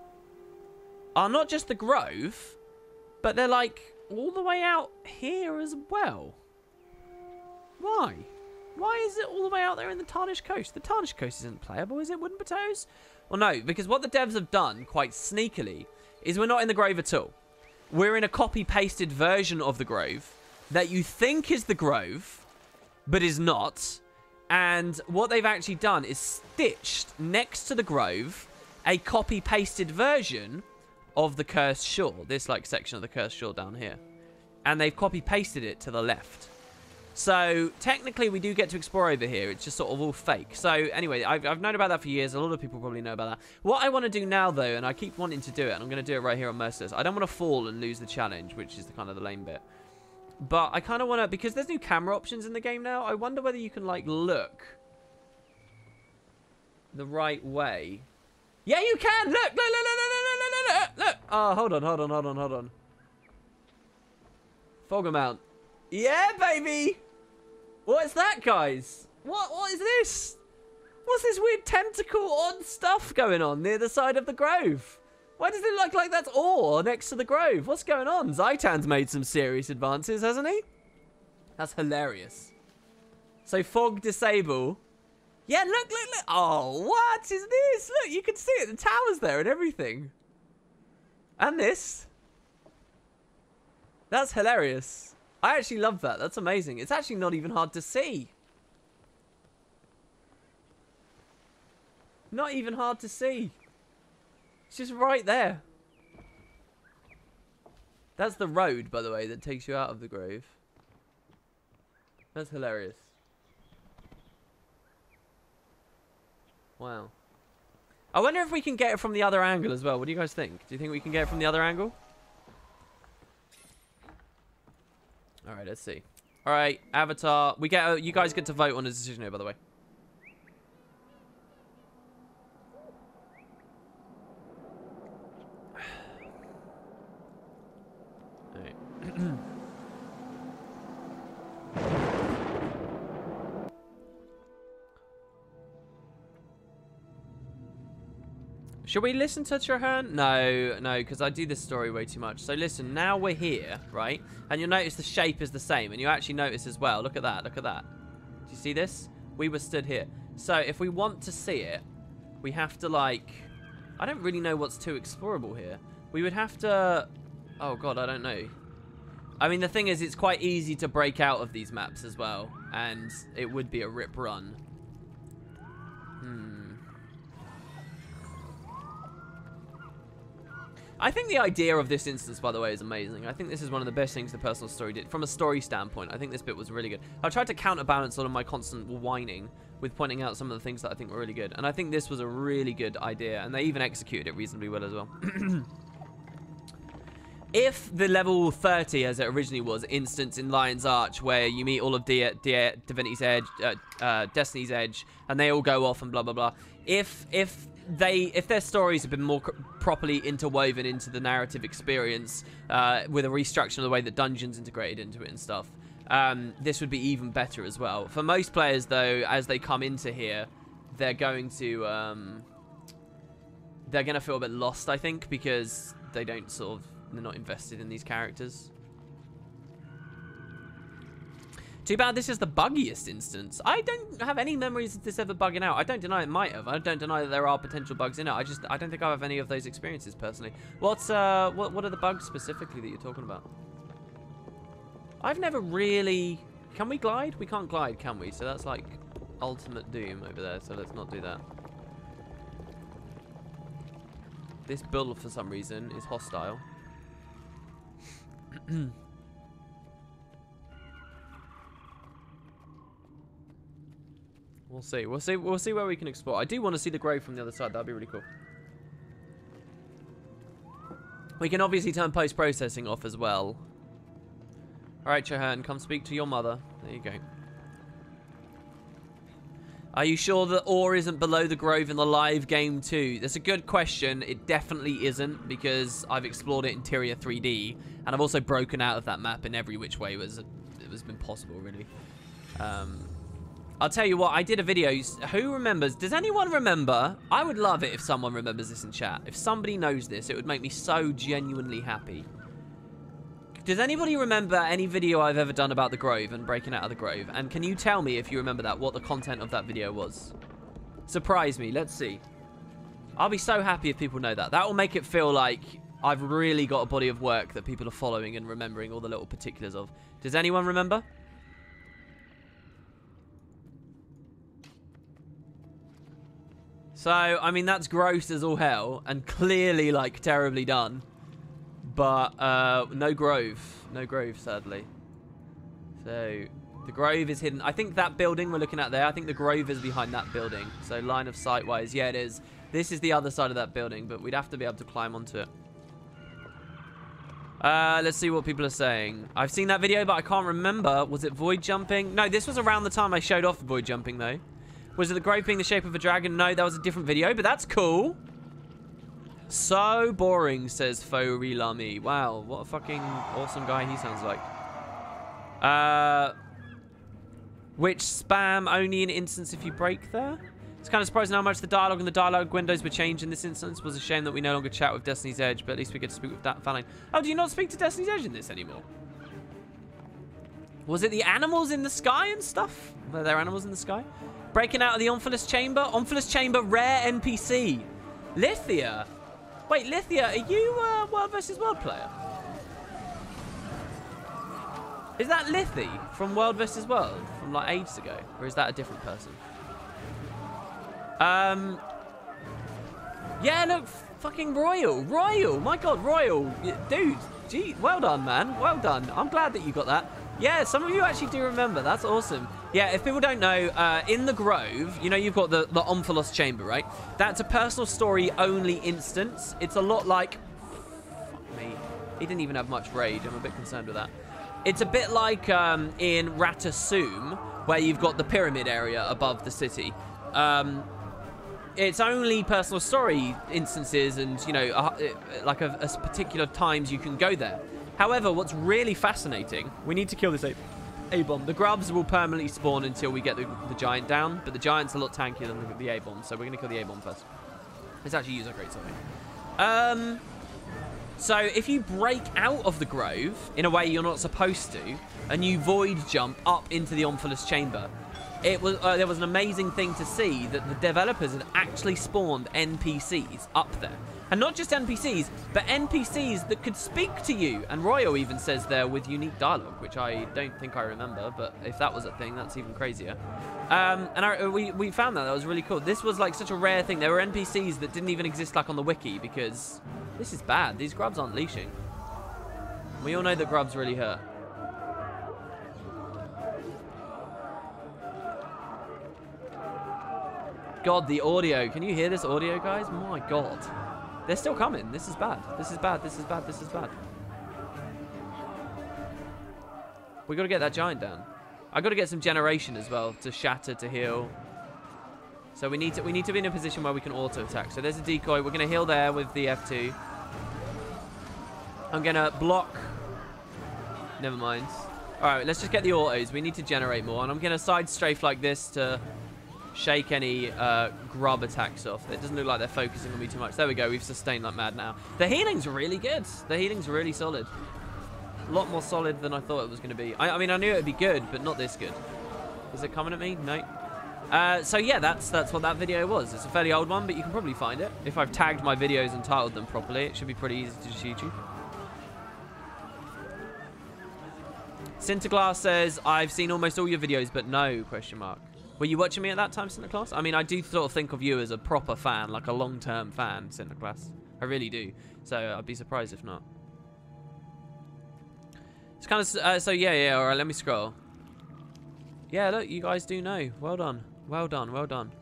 are not just the Grove, but they're like all the way out here as well. Why? Why is it all the way out there in the Tarnished Coast? The Tarnished Coast isn't playable, is it, Wooden Potatoes? Well, no, because what the devs have done, quite sneakily, is we're not in the grove at all. We're in a copy-pasted version of the grove that you think is the grove, but is not. And what they've actually done is stitched next to the grove a copy-pasted version of the Cursed Shore. This, like, section of the Cursed Shore down here. And they've copy-pasted it to the left. So, technically, we do get to explore over here. It's just sort of all fake. So, anyway, I've known about that for years. A lot of people probably know about that. What I want to do now, though, and I keep wanting to do it, and I'm going to do it right here on Merciless. I don't want to fall and lose the challenge, which is kind of the lame bit. But I kind of want to, because there's new camera options in the game now, I wonder whether you can, like, look the right way. Yeah, you can! Look! Look, look, look, look, look, look, look, look! Oh, hold on. Fog amount. Yeah, baby! What's that, guys? What is this? What's this weird tentacle odd stuff going on near the side of the grove? Why does it look like that's ore next to the grove? What's going on? Zaitan's made some serious advances, hasn't he? That's hilarious. So fog disable. Yeah, look. Oh, what is this? Look, you can see it. The tower's there and everything. And this. That's hilarious. I actually love that. That's amazing. It's actually not even hard to see. Not even hard to see. It's just right there. That's the road, by the way, that takes you out of the grove. That's hilarious. Wow. I wonder if we can get it from the other angle as well. What do you guys think? Do you think we can get it from the other angle? Alright, let's see. Alright, Avatar. You guys get to vote on a decision here, by the way. Alright. Should we listen to Trahan? No, because I do this story way too much. So listen, now we're here, right? And you'll notice the shape is the same. And you actually notice as well, look at that. Do you see this? We were stood here. So if we want to see it, we have to, like... I don't really know what's too explorable here. We would have to... Oh, God, I don't know. I mean, the thing is, it's quite easy to break out of these maps as well. And it would be a rip run. I think the idea of this instance, by the way, is amazing. I think this is one of the best things the personal story did. From a story standpoint, I think this bit was really good. I tried to counterbalance all of my constant whining with pointing out some of the things that I think were really good. And I think this was a really good idea. And they even executed it reasonably well as well. If the level 30, as it originally was, instance in Lion's Arch, where you meet all of Divinity's Edge, Destiny's Edge, and they all go off and blah, blah, blah. If their stories have been more properly interwoven into the narrative experience, with a restructure of the way that dungeons integrated into it and stuff, this would be even better as well. For most players, though, as they come into here, they're going to feel a bit lost, I think, because they don't they're not invested in these characters. Too bad this is the buggiest instance. I don't have any memories of this ever bugging out. I don't deny it might have. I don't deny that there are potential bugs in it. I don't think I have any of those experiences personally. What are the bugs specifically that you're talking about? I've never really... Can we glide? We can't glide, can we? So that's like ultimate doom over there. So let's not do that. This bull, for some reason, is hostile. We'll see. We'll see where we can explore. I do want to see the grove from the other side. That'd be really cool. We can obviously turn post-processing off as well. Alright, Chahan, come speak to your mother. There you go. Are you sure that ore isn't below the grove in the live game too? That's a good question. It definitely isn't, because I've explored it interior 3D, and I've also broken out of that map in every which way it has been possible, really. I'll tell you what, I did a video. Who remembers? Does anyone remember? I would love it if someone remembers this in chat. If somebody knows this, it would make me so genuinely happy. Does anybody remember any video I've ever done about the grove and breaking out of the grove? And can you tell me, if you remember that, what the content of that video was? Surprise me. Let's see. I'll be so happy if people know that. That will make it feel like I've really got a body of work that people are following and remembering all the little particulars of. Does anyone remember? So, I mean, that's gross as all hell and clearly, like, terribly done. But, no grove. No grove, sadly. So, the grove is hidden. I think that building we're looking at there, I think the grove is behind that building. So, line of sight-wise, yeah, it is. This is the other side of that building, but we'd have to be able to climb onto it. Let's see what people are saying. I've seen that video, but I can't remember. Was it void jumping? No, this was around the time I showed off void jumping, though. Was it the grove being the shape of a dragon? No, that was a different video, but that's cool. So boring, says Faux Lamy. Wow, what a fucking awesome guy he sounds like. Which spam only in instance if you break there? It's kind of surprising how much the dialogue and the dialogue windows were changed in this instance. Was a shame that we no longer chat with Destiny's Edge, but at least we get to speak with that Fanning. Oh, do you not speak to Destiny's Edge in this anymore? Was it the animals in the sky and stuff? Were there animals in the sky? Breaking out of the Omphilus Chamber. Omphilus Chamber, rare NPC. Lithia. Wait, Lithia, are you a World vs. World player? Is that Lithia from World vs. World? From like ages ago? Or is that a different person? Yeah, look, fucking Royal. Royal, my God, Royal. Dude, gee, well done, man. Well done. I'm glad that you got that. Yeah, some of you actually do remember. That's awesome. Yeah, if people don't know, in the Grove, you know, you've got the Omphalos Chamber, right? That's a personal story only instance. It's a lot like... Fuck me. He didn't even have much rage. I'm a bit concerned with that. It's a bit like in Ratasum, where you've got the pyramid area above the city. It's only personal story instances and, you know, like a particular times you can go there. However, what's really fascinating, we need to kill this A-bomb. The grubs will permanently spawn until we get the giant down, but the giant's a lot tankier than the A-bomb, so we're going to kill the A-bomb first. Let's actually use our great sword. So if you break out of the grove in a way you're not supposed to, and you void jump up into the Omphalos Chamber, it was there was an amazing thing to see that the developers had actually spawned NPCs up there. And not just NPCs, but NPCs that could speak to you. And Royo even says there with unique dialogue, which I don't think I remember, but if that was a thing, that's even crazier. We found that. That was really cool. This was like such a rare thing. There were NPCs that didn't even exist like on the wiki because this is bad. These grubs aren't leashing. We all know that grubs really hurt. God, the audio. Can you hear this audio, guys? My God. They're still coming. This is bad. This is bad. This is bad. This is bad. We got to get that giant down. I got to get some generation as well to shatter, to heal. So we need to be in a position where we can auto attack. So there's a decoy. We're going to heal there with the F2. I'm going to block. Never mind. All right, let's just get the autos. We need to generate more. And I'm going to side strafe like this to shake any grub attacks off. It doesn't look like they're focusing on me too much. There we go. We've sustained like mad now. The healing's really good. The healing's really solid. A lot more solid than I thought it was going to be. I mean, I knew it would be good, but not this good. Is it coming at me? No. So yeah, that's what that video was. It's a fairly old one, but you can probably find it. If I've tagged my videos and titled them properly, it should be pretty easy to just YouTube. Sinterglass says, I've seen almost all your videos, but no, question mark. Were you watching me at that time, Sinterglass? I mean, I do sort of think of you as a proper fan, like a long-term fan, Sinterglass. I really do. So I'd be surprised if not. It's kind of, so yeah, all right, let me scroll. Yeah, look, you guys do know. Well done. Well done, well done.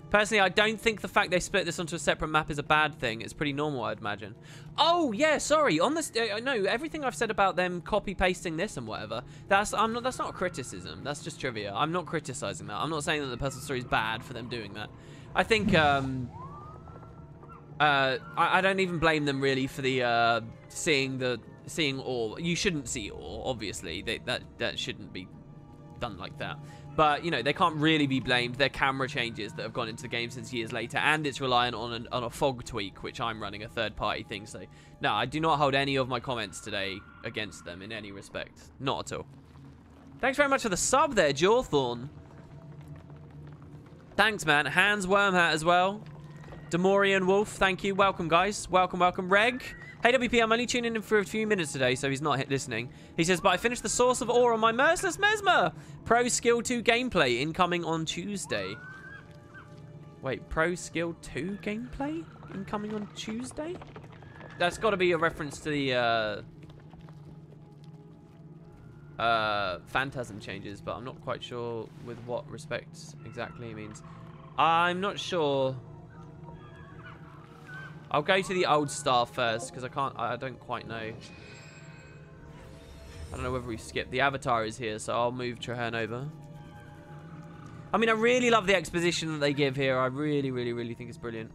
Personally, I don't think the fact they split this onto a separate map is a bad thing. It's pretty normal, I'd imagine. Oh, yeah, sorry. On this, no, everything I've said about them copy-pasting this and whatever, that's not a criticism. That's just trivia. I'm not criticizing that. I'm not saying that the personal story is bad for them doing that. I think, I don't even blame them, really, for the, seeing all. You shouldn't see all, obviously. That shouldn't be done like that. But, you know, they can't really be blamed. They're camera changes that have gone into the game since years later, and it's reliant on a fog tweak, which I'm running a third-party thing. So, no, I do not hold any of my comments today against them in any respect. Not at all. Thanks very much for the sub there, Jawthorn. Thanks, man. Hans Wormhat as well. Demorian Wolf, thank you. Welcome, guys. Welcome, welcome. Reg. Hey, WP, I'm only tuning in for a few minutes today, so he's not listening. He says, but I finished the Source of Ore on my Merciless Mesmer. Pro Skill 2 gameplay incoming on Tuesday. Wait, Pro Skill 2 gameplay incoming on Tuesday? That's got to be a reference to the Phantasm changes, but I'm not quite sure with what respect exactly it means. I'm not sure. I'll go to the old star first because I don't quite know. I don't know whether we skipped. The avatar is here, so I'll move Traherne over. I mean, I really love the exposition that they give here. I really, really, really think it's brilliant.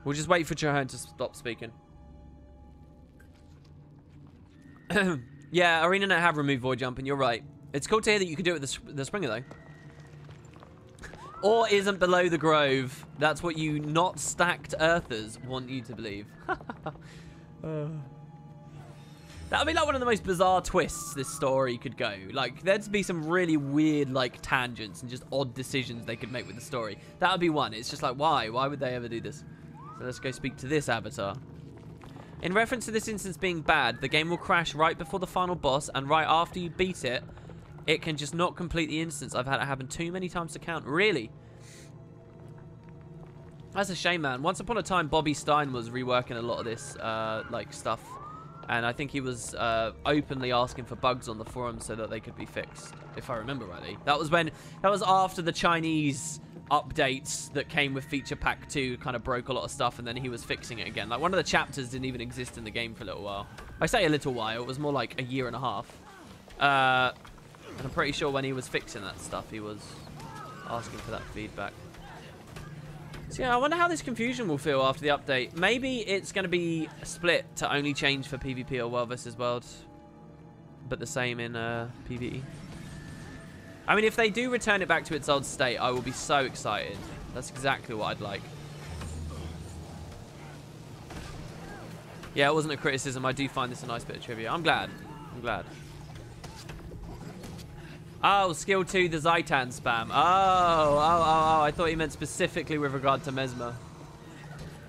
We'll just wait for Traherne to stop speaking. Yeah, ArenaNet have removed void jumping. You're right. It's cool to hear that you can do it with the Springer, though. Or isn't below the grove. That's what you not stacked earthers want you to believe. That would be like one of the most bizarre twists this story could go. Like, there'd be some really weird, like, tangents and just odd decisions they could make with the story. That would be one. It's just like, why? Why would they ever do this? So let's go speak to this avatar. In reference to this instance being bad, the game will crash right before the final boss, and right after you beat it, it can just not complete the instance. I've had it happen too many times to count. Really? That's a shame, man. Once upon a time, Bobby Stein was reworking a lot of this, like, stuff. And I think he was openly asking for bugs on the forum so that they could be fixed, if I remember rightly. That was after the Chinese updates that came with Feature Pack 2 kind of broke a lot of stuff, and then he was fixing it again. Like, one of the chapters didn't even exist in the game for a little while. I say a little while. It was more like a year and a half. And I'm pretty sure when he was fixing that stuff, he was asking for that feedback. So yeah, I wonder how this confusion will feel after the update. Maybe it's going to be split to only change for PvP or World vs. World, but the same in PvE. I mean, if they do return it back to its old state, I will be so excited. That's exactly what I'd like. Yeah, it wasn't a criticism. I do find this a nice bit of trivia. I'm glad. I'm glad. Oh, skill 2, the Zaitan spam. Oh, I thought he meant specifically with regard to Mesmer.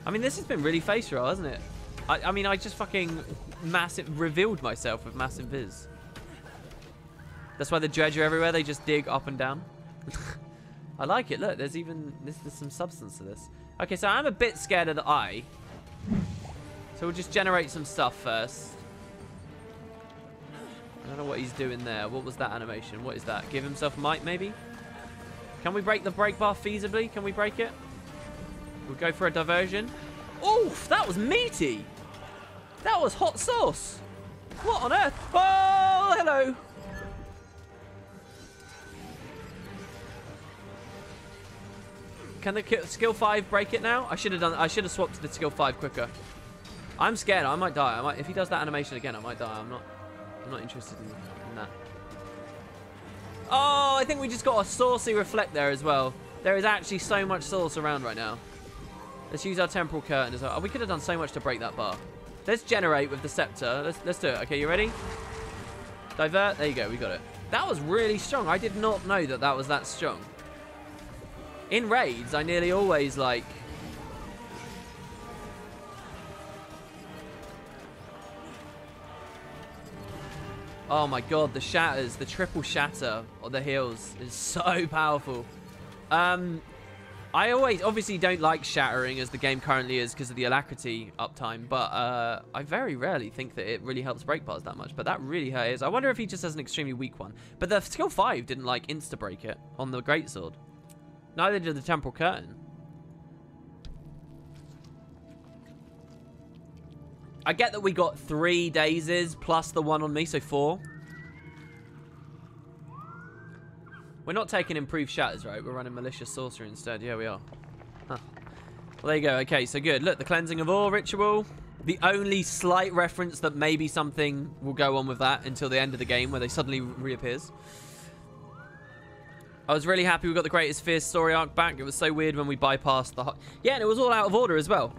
I mean, this has been really face roll, hasn't it? I mean, I just fucking revealed myself with massive viz. That's why the dredge are everywhere. They just dig up and down. I like it. Look, there's some substance to this. Okay, so I'm a bit scared of the eye. So we'll just generate some stuff first. I don't know what he's doing there. What was that animation? What is that? Give himself might, maybe? Can we break the break bar feasibly? Can we break it? We'll go for a diversion. Oof, that was meaty. That was hot sauce. What on earth? Oh, hello. Can the skill 5 break it now? I should have swapped to the skill 5 quicker. I'm scared. I might die. If he does that animation again, I might die. I'm not interested in that. Oh, I think we just got a saucy reflect there as well. There is actually so much sauce around right now. Let's use our temporal curtain as well. Oh, we could have done so much to break that bar. Let's generate with the scepter. Let's do it. Okay, you ready? Divert. There you go. We got it. That was really strong. I did not know that that was that strong. In raids, I nearly always like... Oh my god, the shatters, the triple shatter on the heels is so powerful. I obviously don't like shattering as the game currently is because of the alacrity uptime, but I very rarely think that it really helps break bars that much, but that really hurts. I wonder if he just has an extremely weak one. But the skill 5 didn't like insta-break it on the greatsword. Neither did the temporal curtain. I get that we got 3 dazes plus the one on me, so 4. We're not taking improved shatters, right? We're running malicious sorcery instead. Yeah, we are. Huh. Well, there you go. Okay, so good. Look, the cleansing of ore ritual. The only slight reference that maybe something will go on with that until the end of the game where they suddenly reappears. I was really happy we got the Greatest Fear story arc back. It was so weird when we bypassed the... Yeah, and it was all out of order as well.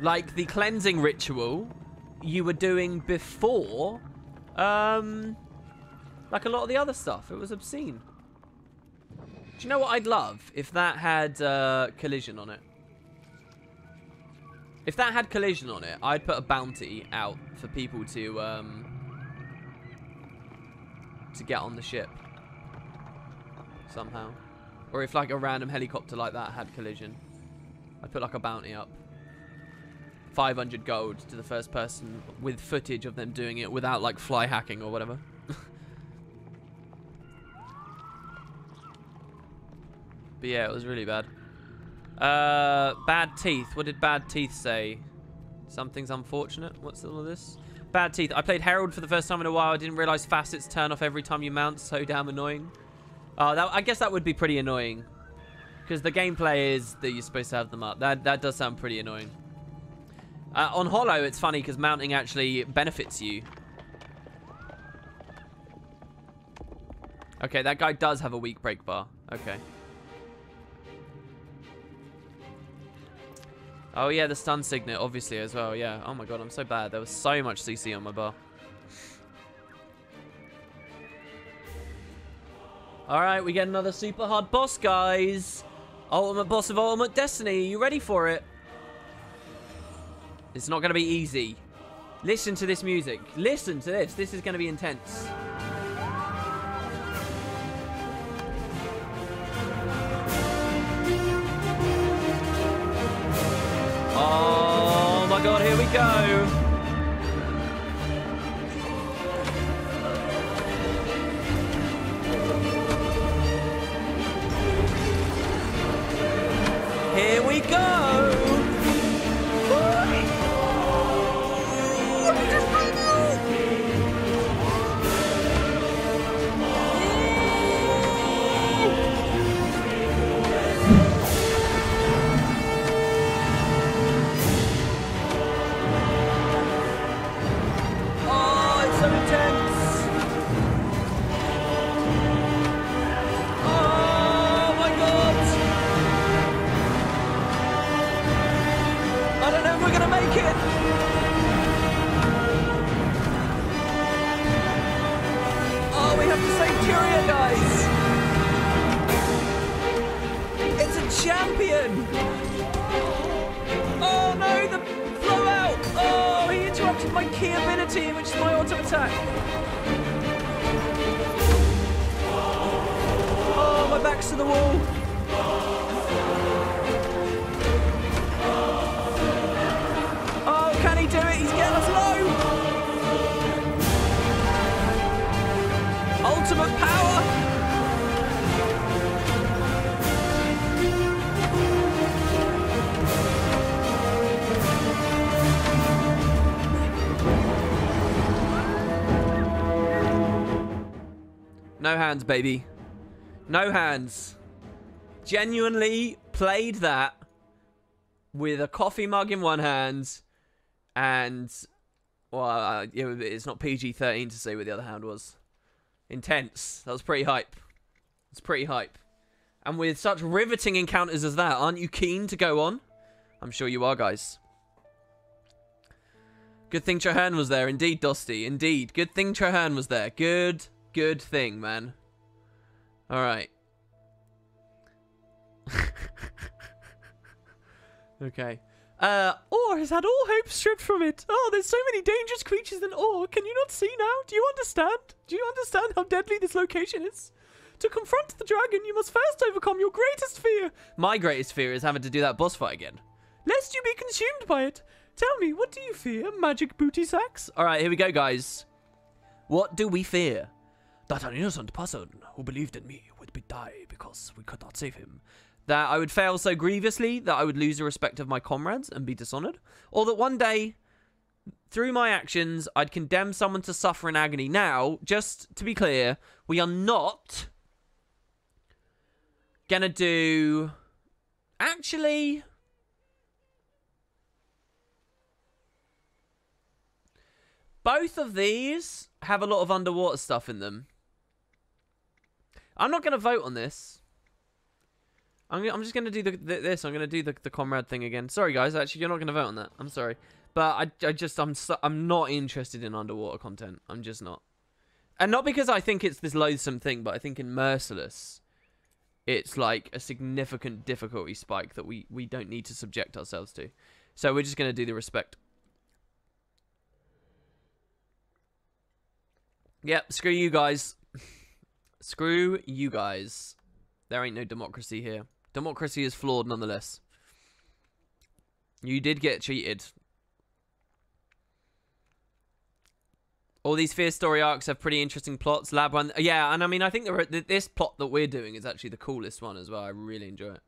Like, the cleansing ritual you were doing before, like a lot of the other stuff. It was obscene. Do you know what I'd love? If that had collision on it. If that had collision on it, I'd put a bounty out for people to get on the ship. Somehow. Or if like a random helicopter like that had collision, I'd put like a bounty up. 500 gold to the first person with footage of them doing it without like fly hacking or whatever. But yeah, it was really bad. Bad teeth. What did bad teeth say? Something's unfortunate. What's all of this? Bad teeth. I played Herald for the first time in a while. I didn't realize facets turn off every time you mount. So damn annoying. I guess that would be pretty annoying. Because the gameplay is that you're supposed to have them up. That does sound pretty annoying. On Hollow, it's funny because mounting actually benefits you. Okay, that guy does have a weak break bar. Okay. Oh yeah, the stun signet, obviously, as well, yeah. Oh my god, I'm so bad. There was so much CC on my bar. Alright, we get another super hard boss, guys. Ultimate boss of Ultimate Destiny. Are you ready for it? It's not going to be easy. Listen to this music. Listen to this. This is going to be intense. Oh my god, here we go. Here we go. Champion! Oh no, the blowout! Oh, he interrupted my key ability, which is my auto attack. Oh, my back's to the wall. Oh, can he do it? He's getting us low. Ultimate power! No hands, baby. No hands. Genuinely played that with a coffee mug in one hand and, well, it's not PG-13 to say what the other hand was. Intense. That was pretty hype. It's pretty hype. And with such riveting encounters as that, aren't you keen to go on? I'm sure you are, guys. Good thing Traherne was there. Indeed, Dusty. Indeed. Good thing Traherne was there. Good thing, man. Alright. Okay. Ore has had all hope stripped from it. Oh, there's so many dangerous creatures in Ore. Can you not see now? Do you understand? Do you understand how deadly this location is? To confront the dragon, you must first overcome your greatest fear. My greatest fear is having to do that boss fight again. Lest you be consumed by it. Tell me, what do you fear? Magic booty sacks? Alright, here we go, guys. What do we fear? That an innocent person who believed in me would die because we could not save him. That I would fail so grievously that I would lose the respect of my comrades and be dishonored. Or that one day, through my actions, I'd condemn someone to suffer in agony. Now, just to be clear, we are not gonna do... Actually... Both of these have a lot of underwater stuff in them. I'm not going to vote on this. I'm just going to do this. I'm going to do the comrade thing again. Sorry, guys. Actually, you're not going to vote on that. I'm sorry. But I'm not interested in underwater content. I'm just not. And not because I think it's this loathsome thing, but I think in Merciless, it's like a significant difficulty spike that we don't need to subject ourselves to. So we're just going to do the respect. Yep, screw you guys. Screw you guys. There ain't no democracy here. Democracy is flawed nonetheless. You did get cheated. All these Fear story arcs have pretty interesting plots. Lab one, yeah, and I mean, I think this plot that we're doing is actually the coolest one as well. I really enjoy it.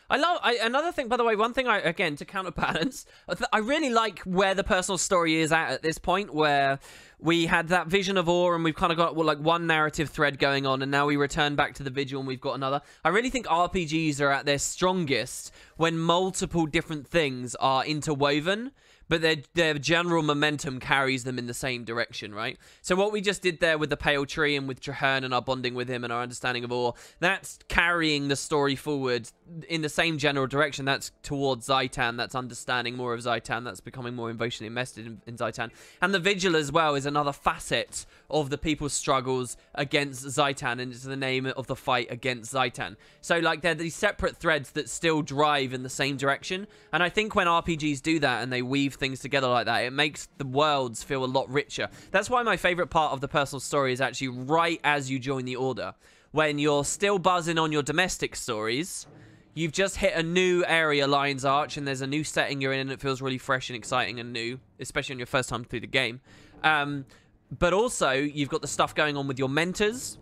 Another thing, by the way, one thing again, to counterbalance, I really like where the personal story is at this point, where we had that vision of awe and we've kind of got like one narrative thread going on, and now we return back to the vigil and we've got another. I really think RPGs are at their strongest when multiple different things are interwoven, but their general momentum carries them in the same direction, right? So what we just did there with the Pale Tree and with Traherne and our bonding with him and our understanding of awe, that's carrying the story forward in the same general direction. That's towards Zhaitan, that's understanding more of Zhaitan, that's becoming more emotionally invested in Zhaitan. And the Vigil as well is another facet of the people's struggles against Zhaitan, and it's the name of the fight against Zhaitan. So like they're these separate threads that still drive in the same direction, and I think when RPGs do that and they weave things together like that, it makes the worlds feel a lot richer. That's why my favorite part of the personal story is actually right as you join the Order. When you're still buzzing on your domestic stories, you've just hit a new area, Lion's Arch, and there's a new setting you're in, and it feels really fresh and exciting and new, especially on your first time through the game. But also, you've got the stuff going on with your mentors,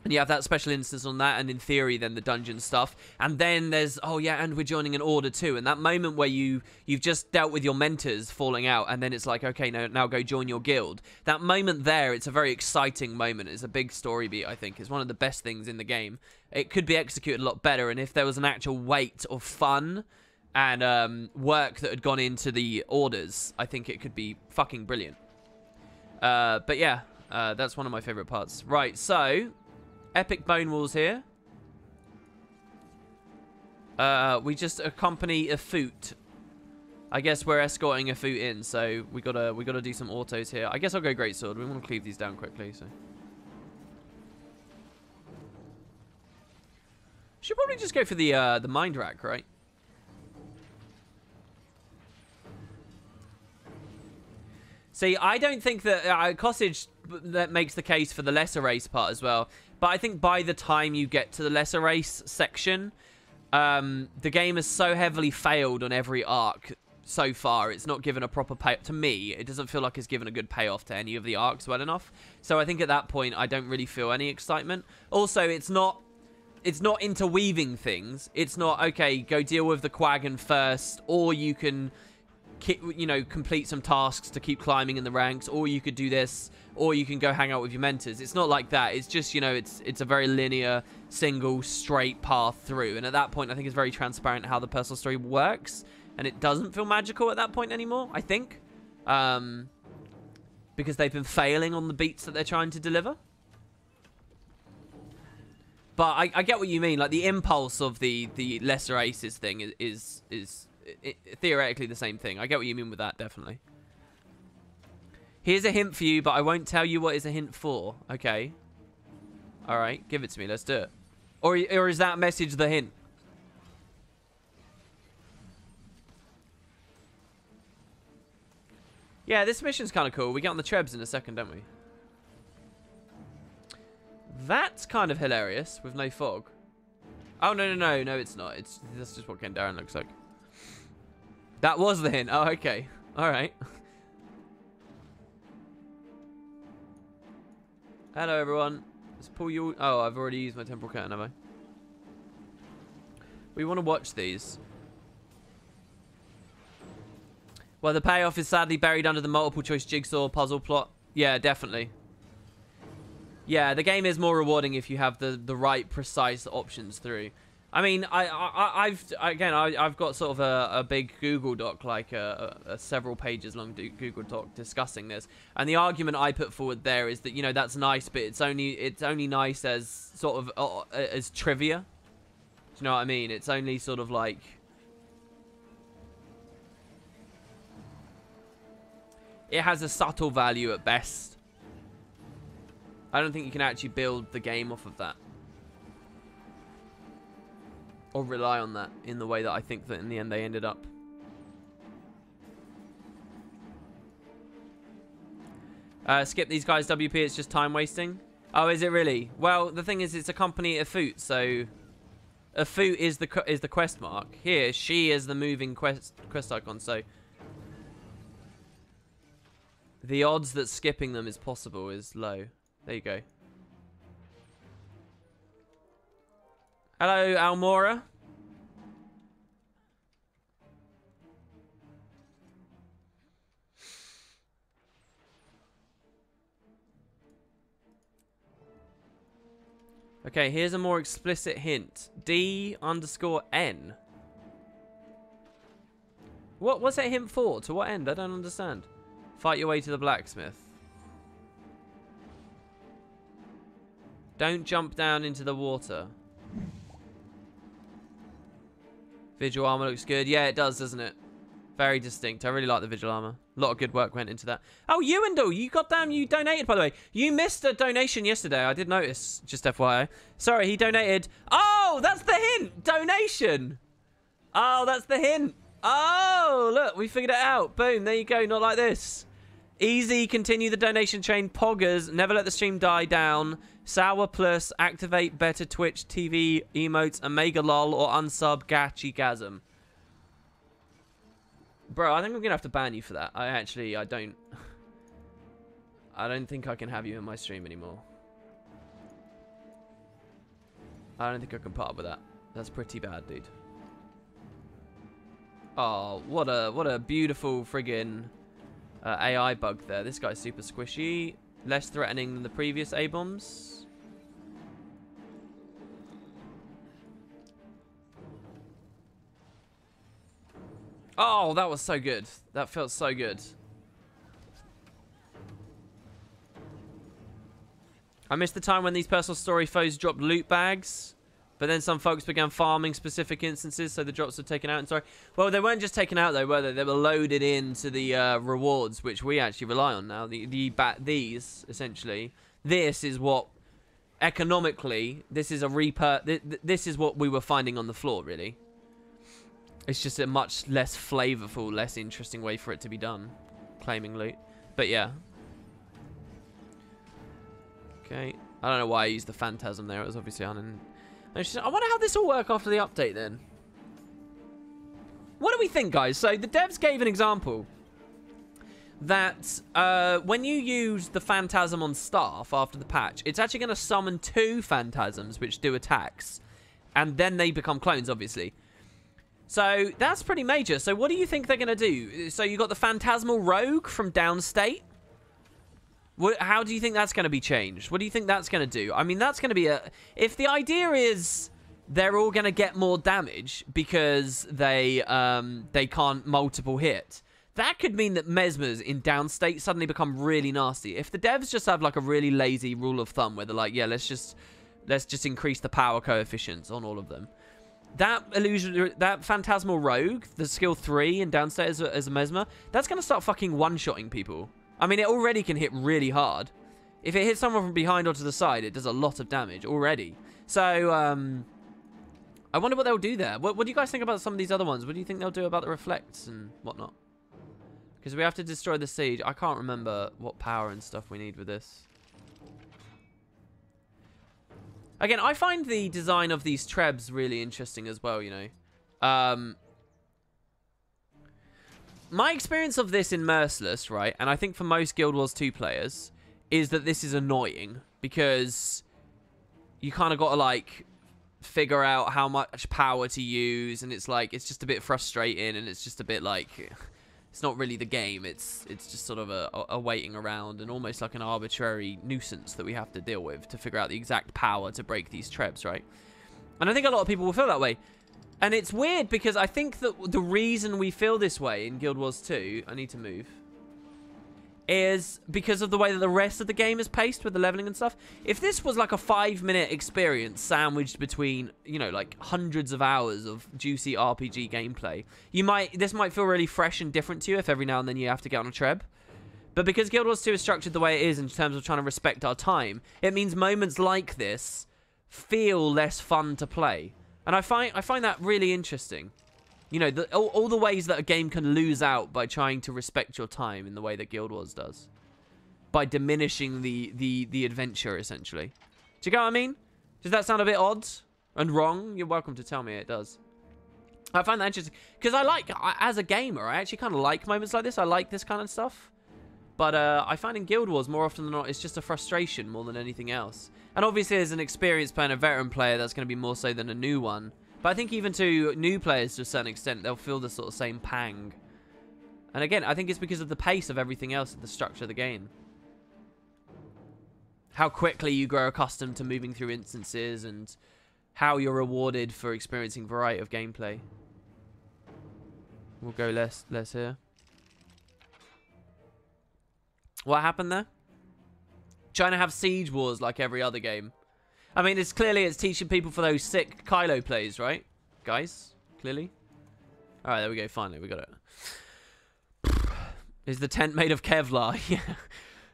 and you have that special instance on that, and in theory, then the dungeon stuff. And then there's, oh yeah, and we're joining an Order too. And that moment where you've just dealt with your mentors falling out, and then it's like, okay, now go join your guild. That moment there, it's a very exciting moment. It's a big story beat, I think. It's one of the best things in the game. It could be executed a lot better, and if there was an actual weight of fun and work that had gone into the Orders, I think it could be fucking brilliant. But yeah, that's one of my favorite parts. Right, so epic bone walls here. We just accompany a foot. I guess we're escorting a foot in, so we gotta do some autos here. I guess I'll go greatsword. We want to cleave these down quickly, so should probably just go for the mind rack, right? See, I don't think that Cossage that makes the case for the lesser race part as well. But I think by the time you get to the lesser race section, the game has so heavily failed on every arc so far. It's not given a proper pay. To me, it doesn't feel like it's given a good payoff to any of the arcs well enough. So I think at that point, I don't really feel any excitement. Also, it's not interweaving things. It's not, okay, go deal with the Quaggan first, or you can, you know, complete some tasks to keep climbing in the ranks, or you could do this, or you can go hang out with your mentors. It's not like that. It's just, you know, it's a very linear, single, straight path through. And at that point, I think it's very transparent how the personal story works, and it doesn't feel magical at that point anymore, I think. Because they've been failing on the beats that they're trying to deliver. But I get what you mean. Like, the impulse of the lesser aces thing is theoretically the same thing. I get what you mean with that, definitely. Here's a hint for you, but I won't tell you what is a hint for. Okay. Alright, give it to me. Let's do it. Or is that message the hint? Yeah, this mission's kind of cool. We get on the Trebs in a second, don't we? That's kind of hilarious with no fog. Oh, no, it's not. That's just what Kendaren looks like. That was the hint. Oh, okay. All right. Hello, everyone. Let's pull you... Oh, I've already used my temporal curtain, have I? We want to watch these. Well, the payoff is sadly buried under the multiple choice jigsaw puzzle plot. Yeah, definitely. Yeah, the game is more rewarding if you have the right, precise options through. I mean, I've got sort of a big Google Doc, like a several pages long Google Doc discussing this, and the argument I put forward there is that, you know, that's nice, but it's only nice as sort of as trivia. Do you know what I mean? It's only sort of like, it has a subtle value at best. I don't think you can actually build the game off of that. or rely on that in the way that I think that in the end they ended up. Skip these guys, WP, it's just time wasting. Oh, is it really? Well, the thing is, it's a company Afut, so Afut is the quest mark. Here, she is the moving quest icon, so the odds that skipping them is possible is low. There you go. Hello, Almora. Okay, here's a more explicit hint. D_N. What's that hint for? To what end? I don't understand. Fight your way to the blacksmith. Don't jump down into the water. Vigil armor looks good. Yeah, it does, doesn't it? Very distinct. I really like the vigil armor. A lot of good work went into that. Oh, Ewendell, you goddamn, you donated, by the way. You missed a donation yesterday. I did notice, just FYI. Sorry, he donated. Oh, that's the hint. Donation. Oh, that's the hint. Oh, look, we figured it out. Boom, there you go. Not like this. Easy, continue the donation chain. Poggers, never let the stream die down. Sour Plus, activate better Twitch TV emotes, Omega LOL, or unsub Gachi Gasm. Bro, I think I'm gonna have to ban you for that. I don't think I can have you in my stream anymore. I don't think I can put up with that. That's pretty bad, dude. Oh, what a beautiful friggin' AI bug there. This guy's super squishy. Less threatening than the previous A-bombs. Oh, that was so good. That felt so good. I missed the time when these personal story foes dropped loot bags, but then some folks began farming specific instances, so the drops were taken out. And sorry, well, they weren't just taken out though, were they? They were loaded into the rewards, which we actually rely on now. These essentially, this is what economically, this is a this is what we were finding on the floor, really. It's just a much less flavorful, less interesting way for it to be done, claiming loot. But yeah. Okay. I don't know why I used the phantasm there. It was obviously I wonder how this will work after the update then. What do we think, guys? So the devs gave an example that when you use the phantasm on staff after the patch, it's actually going to summon 2 phantasms which do attacks, and then they become clones, obviously. So that's pretty major. So what do you think they're going to do? So you got the Phantasmal Rogue from Downstate. How do you think that's going to be changed? What do you think that's going to do? I mean, that's going to be a... If the idea is they're all going to get more damage because they can't multiple hit, that could mean that Mesmers in Downstate suddenly become really nasty. If the devs just have like a really lazy rule of thumb where they're like, yeah, let's just increase the power coefficients on all of them. That Phantasmal Rogue, the skill 3 in Downstate as a Mesmer, that's going to start fucking one-shotting people. I mean, it already can hit really hard. If it hits someone from behind or to the side, it does a lot of damage already. So, I wonder what they'll do there. What do you guys think about some of these other ones? What do you think they'll do about the reflects and whatnot? Because we have to destroy the siege. I can't remember what power and stuff we need with this. Again, I find the design of these trebs really interesting as well, you know. My experience of this in Merciless, right, and I think for most Guild Wars 2 players, is that this is annoying because you kind of got to, like, figure out how much power to use, and it's, like, it's just a bit frustrating, and it's just a bit, like... It's not really the game. It's just sort of a waiting around and almost like an arbitrary nuisance that we have to deal with to figure out the exact power to break these trebs, right? And I think a lot of people will feel that way. And it's weird because I think that the reason we feel this way in Guild Wars 2, I need to move, is because of the way that the rest of the game is paced with the leveling and stuff. If this was like a 5-minute experience sandwiched between, you know, like hundreds of hours of juicy RPG gameplay, this might feel really fresh and different to you if every now and then you have to get on a treb. But because Guild Wars 2 is structured the way it is in terms of trying to respect our time, it means moments like this feel less fun to play. And I find that really interesting. You know, all the ways that a game can lose out by trying to respect your time in the way that Guild Wars does. By diminishing the adventure, essentially. Do you get what I mean? Does that sound a bit odd and wrong? You're welcome to tell me it does. I find that interesting. Because as a gamer, I actually kind of like moments like this. I like this kind of stuff. But I find in Guild Wars, more often than not, it's just a frustration more than anything else. And obviously, as an experienced player and a veteran player, that's going to be more so than a new one. But I think even to new players, to a certain extent, they'll feel the sort of same pang. And again, I think it's because of the pace of everything else and the structure of the game. How quickly you grow accustomed to moving through instances and how you're rewarded for experiencing variety of gameplay. We'll go less here. What happened there? Trying to have siege wars like every other game. I mean, it's teaching people for those sick Kylo plays, right? Guys, clearly. All right, there we go. Finally, we got it. Is the tent made of Kevlar? Yeah.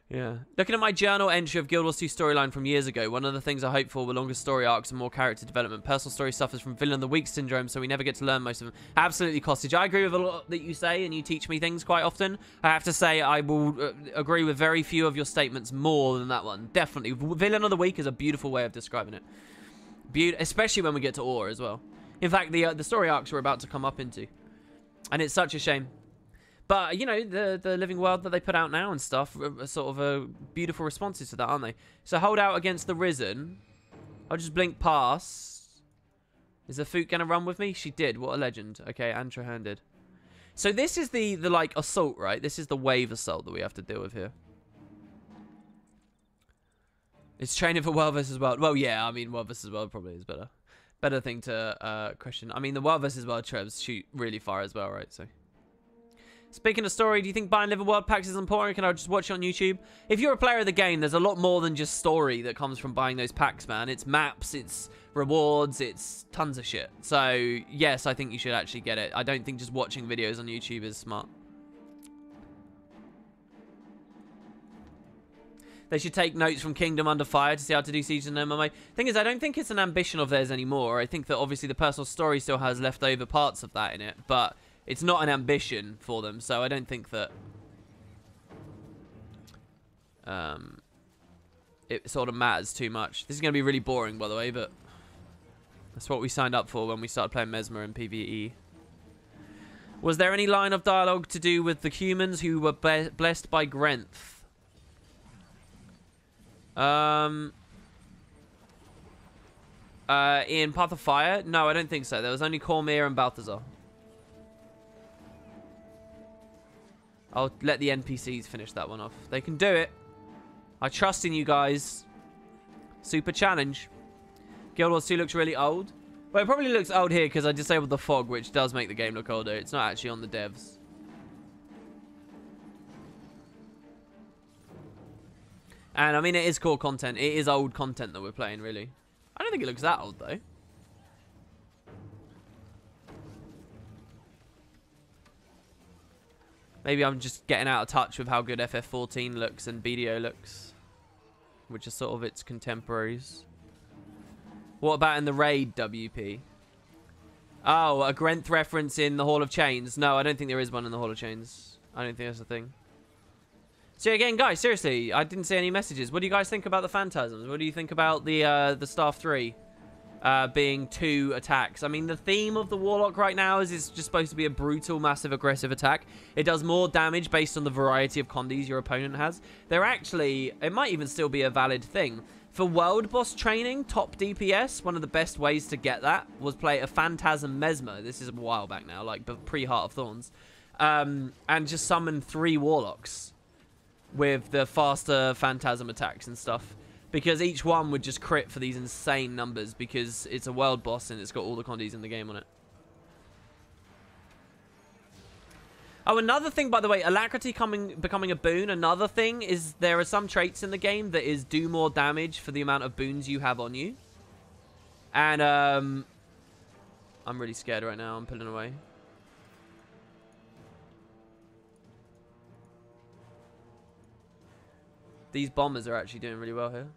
Yeah. Looking at my journal entry of Guild Wars 2 storyline from years ago, one of the things I hope for were longer story arcs and more character development. Personal story suffers from villain of the week syndrome, so we never get to learn most of them. Absolutely, Costage. I agree with a lot that you say, and you teach me things quite often. I have to say, I will agree with very few of your statements more than that one. Definitely. Villain of the week is a beautiful way of describing it. Especially when we get to Ore as well. In fact, the story arcs we're about to come up into. And it's such a shame. But, you know, the living world that they put out now and stuff are sort of beautiful responses to that, aren't they? So hold out against the Risen. I'll just blink past. Is the Fook going to run with me? She did. What a legend. Okay, Antra-handed. So this is the like, assault, right? This is the wave assault that we have to deal with here. It's training for World vs. World. Well, yeah, I mean, World vs. World probably is better. Better thing to question. I mean, the World vs. World trebs shoot really far as well, right? So... Speaking of story, do you think buying Live World packs is important? Can I just watch it on YouTube? If you're a player of the game, there's a lot more than just story that comes from buying those packs, man. It's maps, it's rewards, it's tons of shit. So, yes, I think you should actually get it. I don't think just watching videos on YouTube is smart. They should take notes from Kingdom Under Fire to see how to do Siege and MMA. Thing is, I don't think it's an ambition of theirs anymore. I think that obviously the personal story still has leftover parts of that in it, but... It's not an ambition for them, so I don't think that it sort of matters too much. This is going to be really boring, by the way, but that's what we signed up for when we started playing Mesmer and PvE. Was there any line of dialogue to do with the humans who were blessed by Grenth? In Path of Fire? No, I don't think so. There was only Cormier and Balthazar. I'll let the NPCs finish that one off. They can do it. I trust in you guys. Super challenge. Guild Wars 2 looks really old. Well, it probably looks old here because I disabled the fog, which does make the game look older. It's not actually on the devs. And, I mean, it is core content. It is old content that we're playing, really. I don't think it looks that old, though. Maybe I'm just getting out of touch with how good FF14 looks and BDO looks. Which are sort of its contemporaries. What about in the raid, WP? Oh, a Grenth reference in the Hall of Chains. No, I don't think there is one in the Hall of Chains. I don't think that's a thing. So again, guys, seriously, I didn't see any messages. What do you guys think about the Phantasms? What do you think about the Staff 3? Being 2 attacks. I mean, the theme of the Warlock right now is it's just supposed to be a brutal, massive, aggressive attack. It does more damage based on the variety of condies your opponent has. They're actually... It might even still be a valid thing. For world boss training, top DPS, one of the best ways to get that was play a Phantasm Mesmer. This is a while back now, like pre-Heart of Thorns. And just summon 3 Warlocks with the faster Phantasm attacks and stuff. Because each one would just crit for these insane numbers because it's a world boss and it's got all the condies in the game on it. Oh, another thing, by the way, Alacrity becoming a boon. Another thing is there are some traits in the game that is do more damage for the amount of boons you have on you. And I'm really scared right now. I'm pulling away. These bombers are actually doing really well here.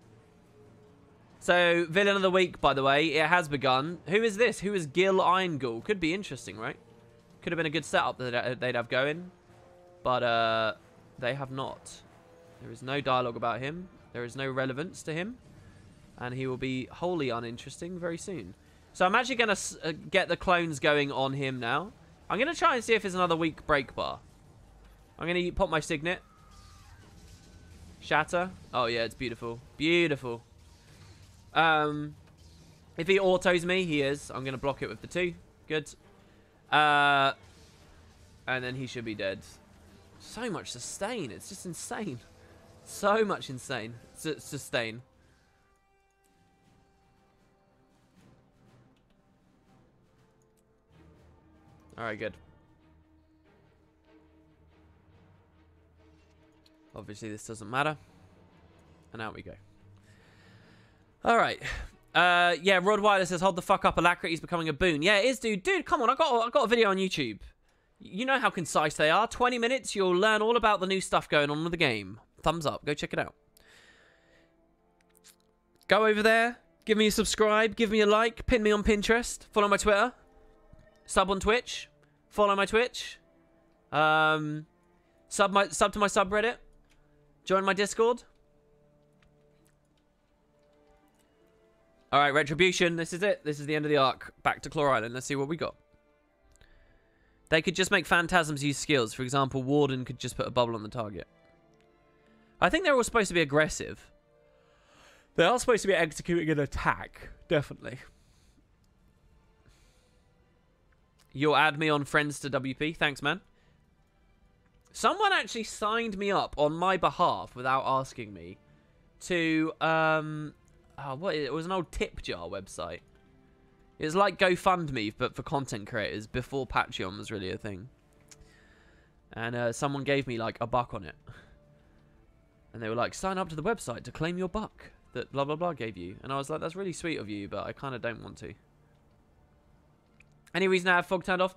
So, villain of the week, by the way, it has begun. Who is this? Who is Gil Irongul? Could be interesting, right? Could have been a good setup that they'd have going. But, they have not. There is no dialogue about him. There is no relevance to him. And he will be wholly uninteresting very soon. So, I'm actually going to get the clones going on him now. I'm going to try and see if there's another weak break bar. I'm going to pop my signet. Shatter. Oh, yeah, it's beautiful. Beautiful. If he autos me, he is. I'm going to block it with the 2. Good. And then he should be dead. So much sustain. It's just insane. So much insane. Sustain. Alright, good. Obviously, this doesn't matter. And out we go. Alright. Yeah, Rod Wilder says, hold the fuck up, Alacrity's becoming a boon. Yeah, it is, dude. Dude, come on, I got a video on YouTube. You know how concise they are. 20 minutes, you'll learn all about the new stuff going on with the game. Thumbs up, go check it out. Go over there, give me a subscribe, give me a like, pin me on Pinterest, follow my Twitter, sub on Twitch, follow my Twitch, sub to my subreddit, join my Discord. Alright, Retribution, this is it. This is the end of the arc. Back to Claw Island. Let's see what we got. They could just make Phantasms use skills. For example, Warden could just put a bubble on the target. I think they're all supposed to be aggressive. They are supposed to be executing an attack. Definitely. You'll add me on Friends to WP. Thanks, man. Someone actually signed me up on my behalf without asking me to, it was an old tip jar website. It was like GoFundMe, but for content creators before Patreon was really a thing. And someone gave me like $1 on it. And they were like, sign up to the website to claim your buck that blah, blah, blah gave you. And I was like, that's really sweet of you, but I kind of don't want to. Any reason I have fog turned off?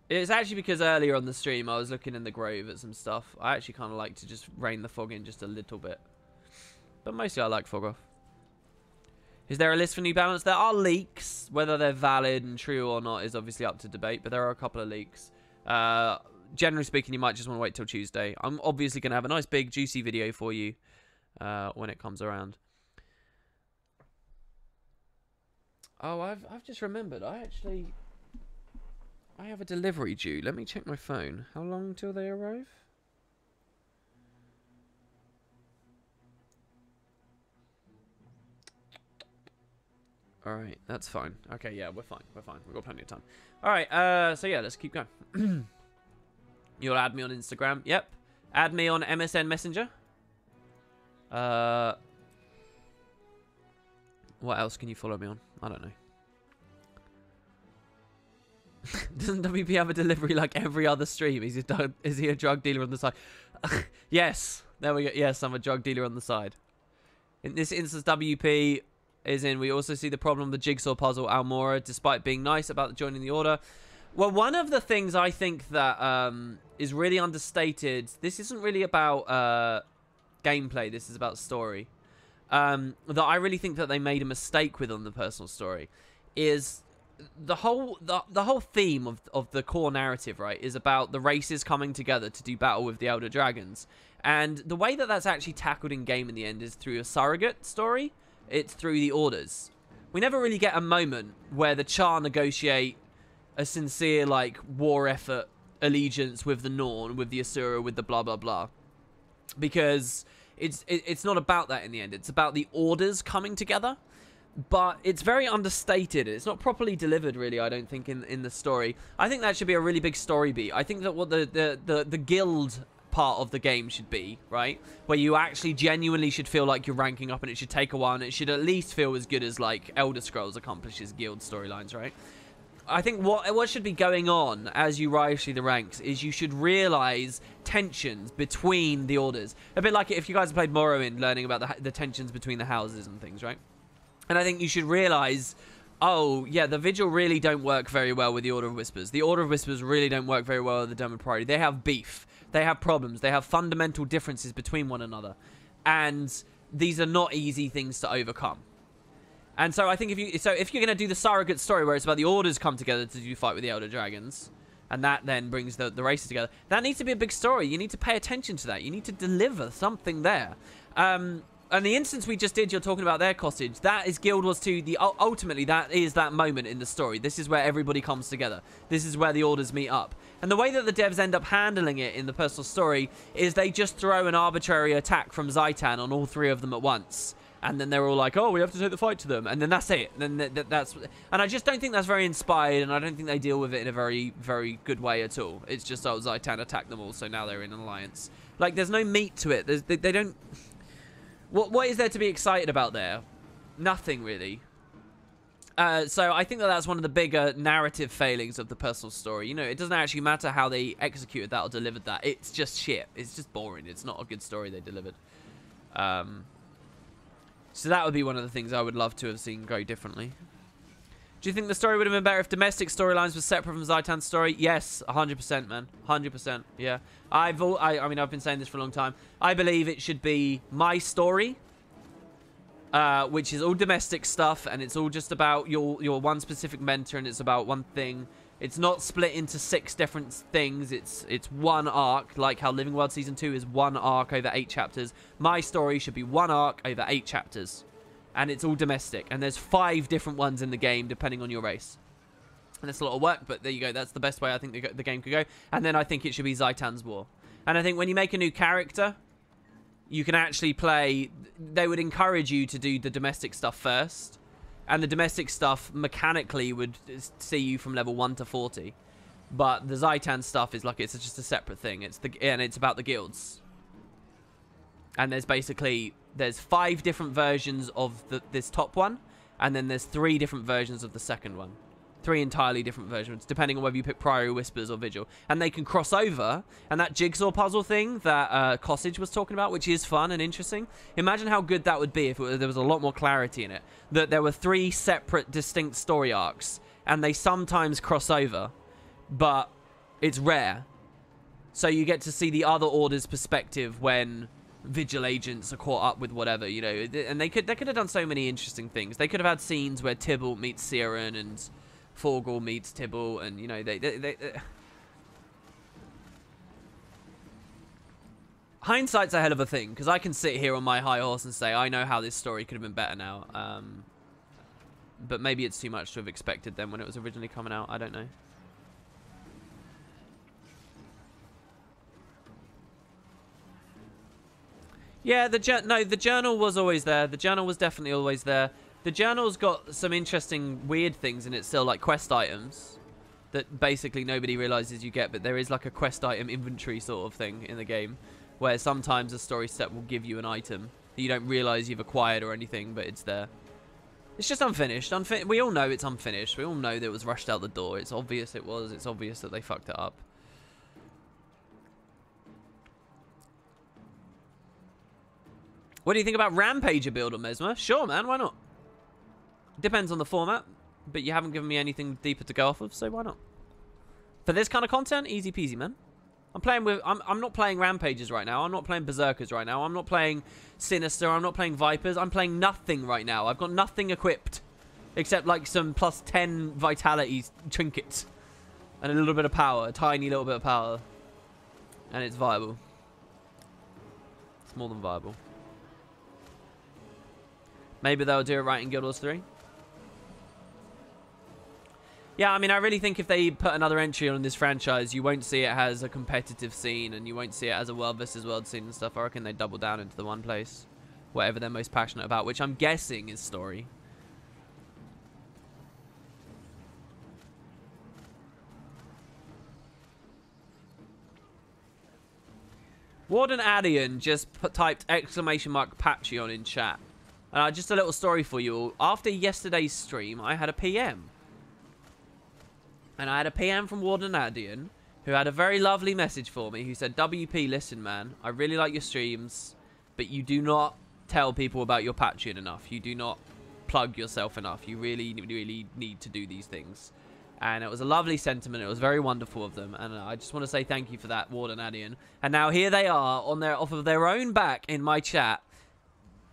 It's actually because earlier on the stream I was looking in the Grove at some stuff. I actually kind of like to just rein the fog in just a little bit. But mostly I like fog off. Is there a list for New Balance? There are leaks. Whether they're valid and true or not is obviously up to debate, but there are a couple of leaks. Generally speaking, you might just want to wait till Tuesday. I'm obviously going to have a nice big juicy video for you when it comes around. Oh, I've just remembered. I have a delivery due. Let me check my phone. How long till they arrive? Alright, that's fine. Okay, yeah, we're fine. We're fine. We've got plenty of time. Alright, so yeah, let's keep going. You'll add me on Instagram. Yep. Add me on MSN Messenger. What else can you follow me on? I don't know. Doesn't WP have a delivery like every other stream? Is he a drug dealer on the side? Yes. There we go. Yes, I'm a drug dealer on the side. In this instance, WP is in. We also see the problem of the jigsaw puzzle, Almora, despite being nice about joining the order. Well, one of the things I think that is really understated, this isn't really about gameplay, this is about story, that I really think that they made a mistake with on the personal story, is the whole theme of the core narrative, right, is about the races coming together to do battle with the Elder Dragons. And the way that that's actually tackled in game in the end is through a surrogate story. It's through the orders. We never really get a moment where the Char negotiate a sincere, like, war effort allegiance with the Norn, with the Asura, with the blah, blah, blah. Because it's not about that in the end. It's about the orders coming together. But it's very understated. It's not properly delivered, really, I don't think, in the story. I think that should be a really big story beat. I think that what the guild part of the game should be, right, where you actually genuinely should feel like you're ranking up, and it should take a while, and it should at least feel as good as, like, Elder Scrolls accomplishes guild storylines, right? I think what should be going on as you rise through the ranks is you should realize tensions between the orders. A bit like if you guys have played Morrowind, learning about the tensions between the houses and things, right? And I think you should realize, oh, yeah, the Vigil really don't work very well with the Order of Whispers. The Order of Whispers really don't work very well with the Dome of Priority. They have beef. They have problems. They have fundamental differences between one another. And these are not easy things to overcome. And so I think if you're going to do the surrogate story where it's about the orders come together to do fight with the Elder Dragons, and that then brings the races together, that needs to be a big story. You need to pay attention to that. You need to deliver something there. And the instance we just did, you're talking about their cottage, that is Guild Wars 2. Ultimately, that is that moment in the story. This is where everybody comes together. This is where the orders meet up. And the way that the devs end up handling it in the personal story is they just throw an arbitrary attack from Zaitan on all 3 of them at once. And then they're all like, oh, we have to take the fight to them. And then that's it. Then that's... And I just don't think that's very inspired, and I don't think they deal with it in a very, very good way at all. It's just, oh, Zaitan attacked them all, so now they're in an alliance. Like, there's no meat to it. They don't... What is there to be excited about there? Nothing, really. So I think that's one of the bigger narrative failings of the personal story. You know, it doesn't actually matter how they executed that or delivered that. It's just shit. It's just boring. It's not a good story they delivered. So that would be one of the things I would love to have seen go differently. Do you think the story would have been better if domestic storylines were separate from Zaitan's story? Yes, 100%, man. 100%, yeah. I mean, I've been saying this for a long time. I believe it should be my story, which is all domestic stuff, and it's all just about your one specific mentor, and it's about one thing. It's not split into 6 different things. It's one arc, like how Living World Season 2 is one arc over 8 chapters. My story should be one arc over 8 chapters. And it's all domestic. And there's 5 different ones in the game, depending on your race. And it's a lot of work, but there you go. That's the best way I think the game could go. And then I think it should be Zaitan's War. And I think when you make a new character, you can actually play... They would encourage you to do the domestic stuff first. And the domestic stuff mechanically would see you from level 1 to 40. But the Zaitan stuff is like, it's just a separate thing. And it's about the guilds. And there's 5 different versions of this top one. And then there's 3 different versions of the second one. 3 entirely different versions, depending on whether you pick Priory, Whispers, or Vigil. And they can cross over. And that jigsaw puzzle thing that Costage was talking about, which is fun and interesting. Imagine how good that would be if there was a lot more clarity in it. That there were 3 separate, distinct story arcs. And they sometimes cross over. But it's rare. So you get to see the other order's perspective when Vigil agents are caught up with whatever, you know. And they could have done so many interesting things. They could have had scenes where Tybalt meets Siren and Forgal meets Tybalt, and you know they hindsight's a hell of a thing, because I can sit here on my high horse and say I know how this story could have been better now, but maybe it's too much to have expected then when it was originally coming out. I don't know. Yeah, the journal was always there. The journal was definitely always there. The journal's got some interesting, weird things in it still, like quest items that basically nobody realizes you get, but there is like a quest item inventory sort of thing in the game, where sometimes a story set will give you an item that you don't realize you've acquired or anything, but it's there. It's just unfinished. We all know it's unfinished. We all know that it was rushed out the door. It's obvious it was. It's obvious that they fucked it up. What do you think about Rampager build on Mesmer? Sure, man. Why not? Depends on the format, but you haven't given me anything deeper to go off of, so why not? For this kind of content, easy peasy, man. I'm not playing Rampagers right now. I'm not playing Berserkers right now. I'm not playing Sinister. I'm not playing Vipers. I'm playing nothing right now. I've got nothing equipped except like some plus 10 vitality trinkets and a little bit of power, a tiny little bit of power, and it's viable. It's more than viable. Maybe they'll do it right in Guild Wars 3. Yeah, I mean, I really think if they put another entry on this franchise, you won't see it as a competitive scene, and you won't see it as a world versus world scene and stuff. I reckon they double down into the one place, whatever they're most passionate about, which I'm guessing is story. Warden Adian just typed !Patreon in chat. Just a little story for you all. After yesterday's stream, I had a PM. And I had a PM from Warden Adian, who had a very lovely message for me, who said, WP, listen, man, I really like your streams, but you do not tell people about your Patreon enough. You do not plug yourself enough. You really, really need to do these things. And it was a lovely sentiment. It was very wonderful of them. And I just want to say thank you for that, Warden Adian. And now here they are, off of their own back in my chat,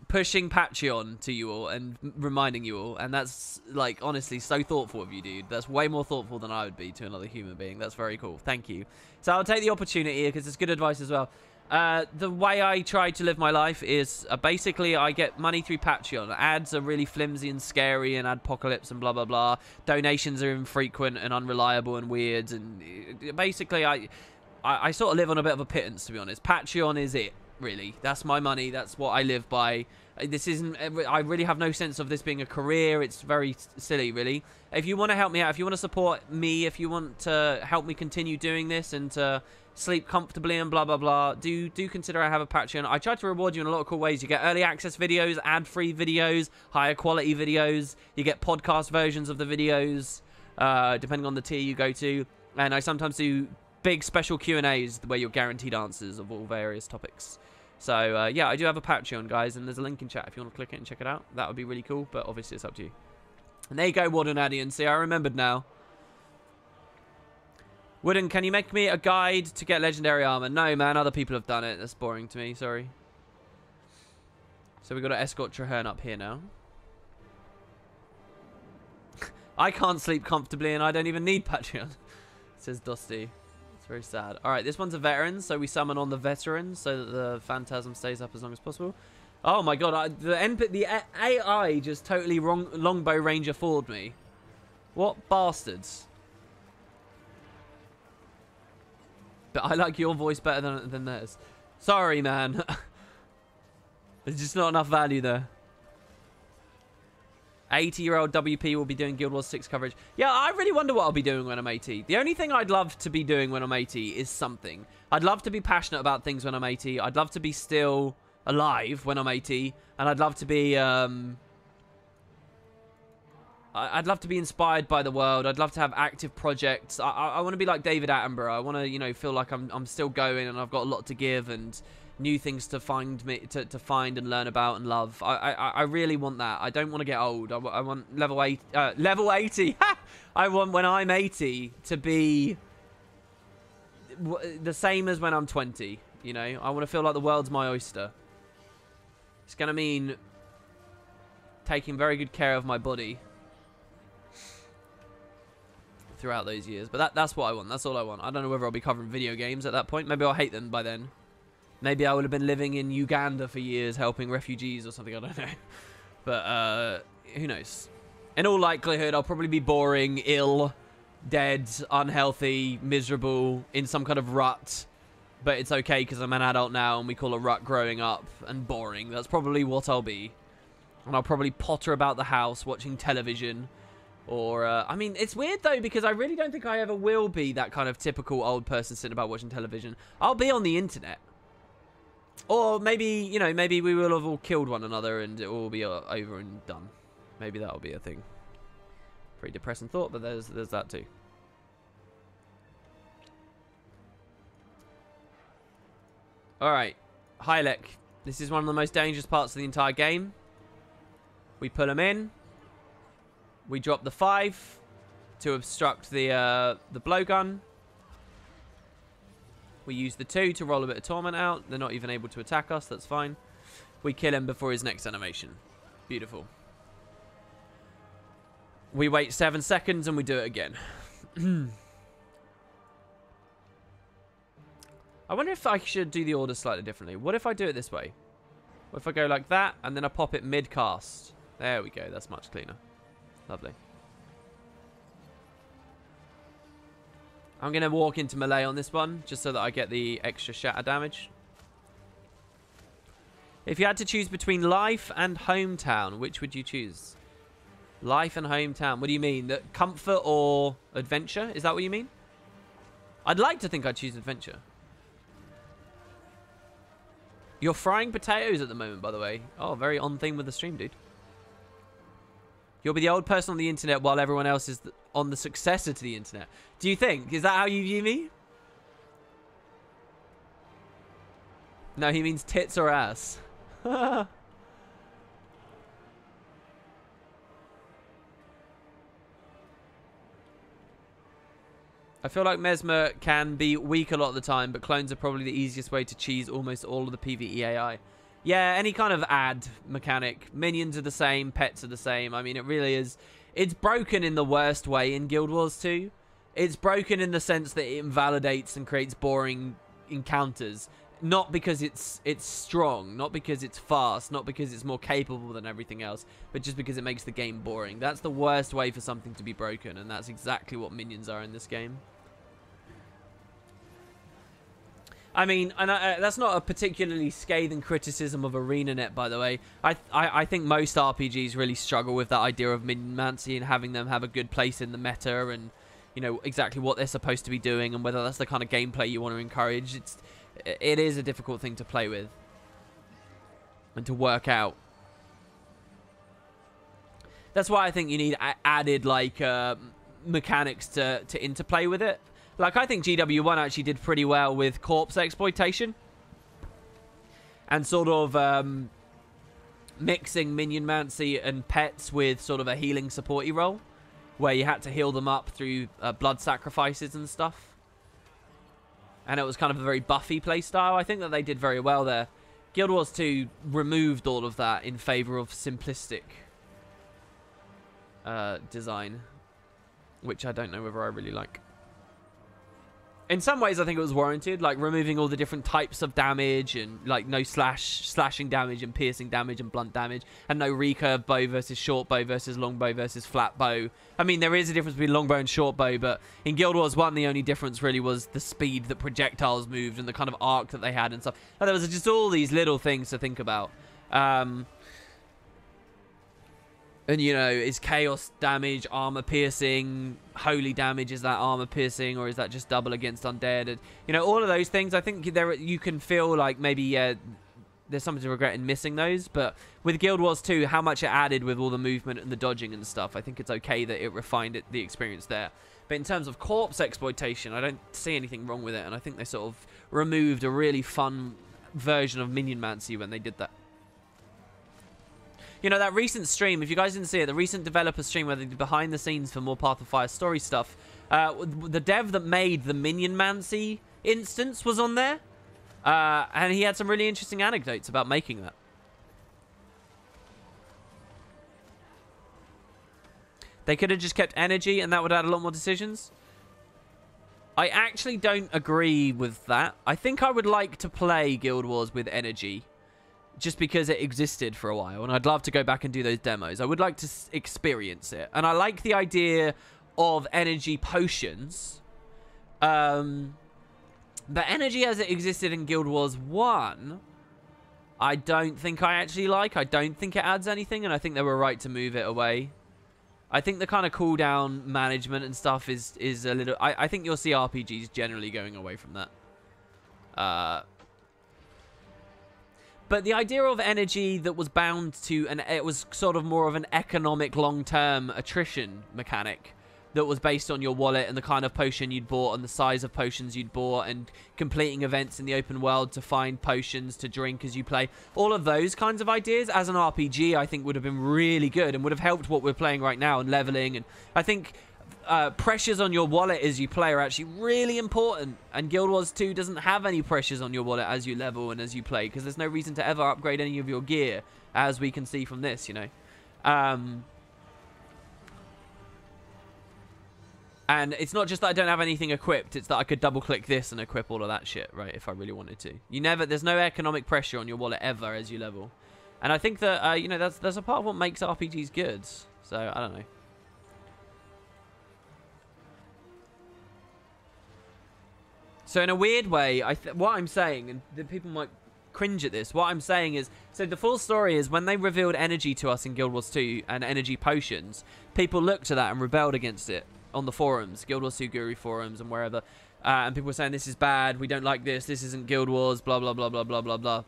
pushing Patreon to you all and reminding you all, and that's, like, honestly so thoughtful of you, dude. That's way more thoughtful than I would be to another human being. That's very cool. Thank you. So I'll take the opportunity because it's good advice as well. The way I try to live my life is basically I get money through Patreon. Ads are really flimsy and scary and adpocalypse and blah, blah, blah. Donations are infrequent and unreliable and weird. And basically I sort of live on a bit of a pittance, to be honest. Patreon is it, really. That's my money. That's what I live by. This isn't... I really have no sense of this being a career. It's very silly, really. If you want to help me out, if you want to support me, if you want to help me continue doing this and to sleep comfortably and blah, blah, blah, do consider I have a Patreon. I try to reward you in a lot of cool ways. You get early access videos, ad-free videos, higher quality videos. You get podcast versions of the videos, depending on the tier you go to. And I sometimes do big special Q&As where you're guaranteed answers of all various topics. So, yeah, I do have a Patreon, guys, and there's a link in chat if you want to click it and check it out. That would be really cool, but obviously it's up to you. And there you go, Warden Addian. See, I remembered now. Wooden, can you make me a guide to get legendary armor? No, man, other people have done it. That's boring to me, sorry. So we've got to escort Traherne up here now. I can't sleep comfortably and I don't even need Patreon, says Dusty. It's very sad. Alright, this one's a veteran, so we summon on the veteran so that the phantasm stays up as long as possible. Oh my god, the AI just totally longbow ranger forward me. What bastards. But I like your voice better than theirs. Sorry, man. There's just not enough value there. 80-year-old WP will be doing Guild Wars 6 coverage. Yeah, I really wonder what I'll be doing when I'm 80. The only thing I'd love to be doing when I'm 80 is something. I'd love to be passionate about things when I'm 80. I'd love to be still alive when I'm 80. And I'd love to be... I'd love to be inspired by the world. I'd love to have active projects. I want to be like David Attenborough. I want to, you know, feel like I'm still going and I've got a lot to give and new things to find and learn about and love. I really want that. I don't want to get old. I want level 80. Level 80. I want when I'm 80 to be the same as when I'm 20. You know, I want to feel like the world's my oyster. It's gonna mean taking very good care of my body throughout those years, but that's what I want. That's all I want. I don't know whether I'll be covering video games at that point. Maybe I'll hate them by then. Maybe I would have been living in Uganda for years helping refugees or something. I don't know. But who knows? In all likelihood, I'll probably be boring, ill, dead, unhealthy, miserable, in some kind of rut. But it's okay because I'm an adult now and we call a rut growing up and boring. That's probably what I'll be. And I'll probably potter about the house watching television. Or, I mean, it's weird, though, because I really don't think I ever will be that kind of typical old person sitting about watching television. I'll be on the internet. Or maybe, you know, maybe we will have all killed one another and it will all be over and done. Maybe that'll be a thing. Pretty depressing thought, but there's that too. Alright, Hylek. This is one of the most dangerous parts of the entire game. We put him in. We drop the 5 to obstruct the blowgun. We use the 2 to roll a bit of torment out. They're not even able to attack us. That's fine. We kill him before his next animation. Beautiful. We wait 7 seconds and we do it again. I wonder if I should do the order slightly differently. What if I do it this way? What if I go like that and then I pop it mid-cast? There we go. That's much cleaner. Lovely. I'm going to walk into melee on this one, just so that I get the extra shatter damage. If you had to choose between life and hometown, which would you choose? Life and hometown. What do you mean? That comfort or adventure? Is that what you mean? I'd like to think I'd choose adventure. You're frying potatoes at the moment, by the way. Oh, very on theme with the stream, dude. You'll be the old person on the internet while everyone else is on the successor to the internet. Do you think? Is that how you view me? No, he means tits or ass. I feel like Mesmer can be weak a lot of the time, but clones are probably the easiest way to cheese almost all of the PvE AI. Yeah, any kind of add mechanic. Minions are the same, pets are the same. I mean, it really is. It's broken in the worst way in Guild Wars 2. It's broken in the sense that it invalidates and creates boring encounters. Not because it's strong, not because it's fast, not because it's more capable than everything else, but just because it makes the game boring. That's the worst way for something to be broken, and that's exactly what minions are in this game. I mean, and that's not a particularly scathing criticism of ArenaNet, by the way. I think most RPGs really struggle with that idea of minionmancy and having them have a good place in the meta and, you know, exactly what they're supposed to be doing and whether that's the kind of gameplay you want to encourage. It is a difficult thing to play with and to work out. That's why I think you need added, like, mechanics to interplay with it. Like, I think GW1 actually did pretty well with corpse exploitation. And sort of mixing minionmancy and pets with sort of a healing supporty role. Where you had to heal them up through blood sacrifices and stuff. And it was kind of a very buffy playstyle. I think that they did very well there. Guild Wars 2 removed all of that in favor of simplistic design. Which I don't know whether I really like. In some ways, I think it was warranted, like removing all the different types of damage and like no slashing damage and piercing damage and blunt damage, and no recurve bow versus short bow versus long bow versus flat bow. I mean, there is a difference between long bow and short bow, but in Guild Wars 1, the only difference really was the speed that projectiles moved and the kind of arc that they had and stuff. And there was just all these little things to think about. And, you know, is chaos damage armor piercing? Holy damage, is that armor piercing? Or is that just double against undead? And, you know, all of those things, I think you can feel like maybe there's something to regret in missing those. But with Guild Wars 2, how much it added with all the movement and the dodging and stuff, I think it's okay that it refined the experience there. But in terms of corpse exploitation, I don't see anything wrong with it. And I think they sort of removed a really fun version of minionmancy when they did that. You know, that recent stream, if you guys didn't see it, the recent developer stream where they did behind the scenes for more Path of Fire story stuff, the dev that made the minionmancy instance was on there. And he had some really interesting anecdotes about making that. They could have just kept energy and that would add a lot more decisions. I actually don't agree with that. I think I would like to play Guild Wars with energy. Just because it existed for a while, and I'd love to go back and do those demos. I would like to experience it. And I like the idea of energy potions. But energy as it existed in Guild Wars 1, I don't think I actually like. I don't think it adds anything, and I think they were right to move it away. I think the kind of cooldown management and stuff is a little... I think you'll see RPGs generally going away from that. But the idea of energy that was bound to, and it was sort of more of an economic long-term attrition mechanic that was based on your wallet and the kind of potion you'd bought and the size of potions you'd bought and completing events in the open world to find potions to drink as you play. All of those kinds of ideas as an RPG, I think would have been really good and would have helped what we're playing right now and leveling. And I think pressures on your wallet as you play are actually really important, and Guild Wars 2 doesn't have any pressures on your wallet as you level and as you play, because there's no reason to ever upgrade any of your gear, as we can see from this, you know. And it's not just that I don't have anything equipped, it's that I could double click this and equip all of that shit, right, if I really wanted to. There's no economic pressure on your wallet ever as you level. And I think that, you know, that's a part of what makes RPGs good. So, I don't know. So in a weird way, what I'm saying, and the people might cringe at this, what I'm saying is, so the full story is when they revealed energy to us in Guild Wars 2 and energy potions, people looked at that and rebelled against it on the forums, Guild Wars 2 Guru forums and wherever, and people were saying this is bad, we don't like this isn't Guild Wars, blah, blah, blah, blah, blah, blah, blah.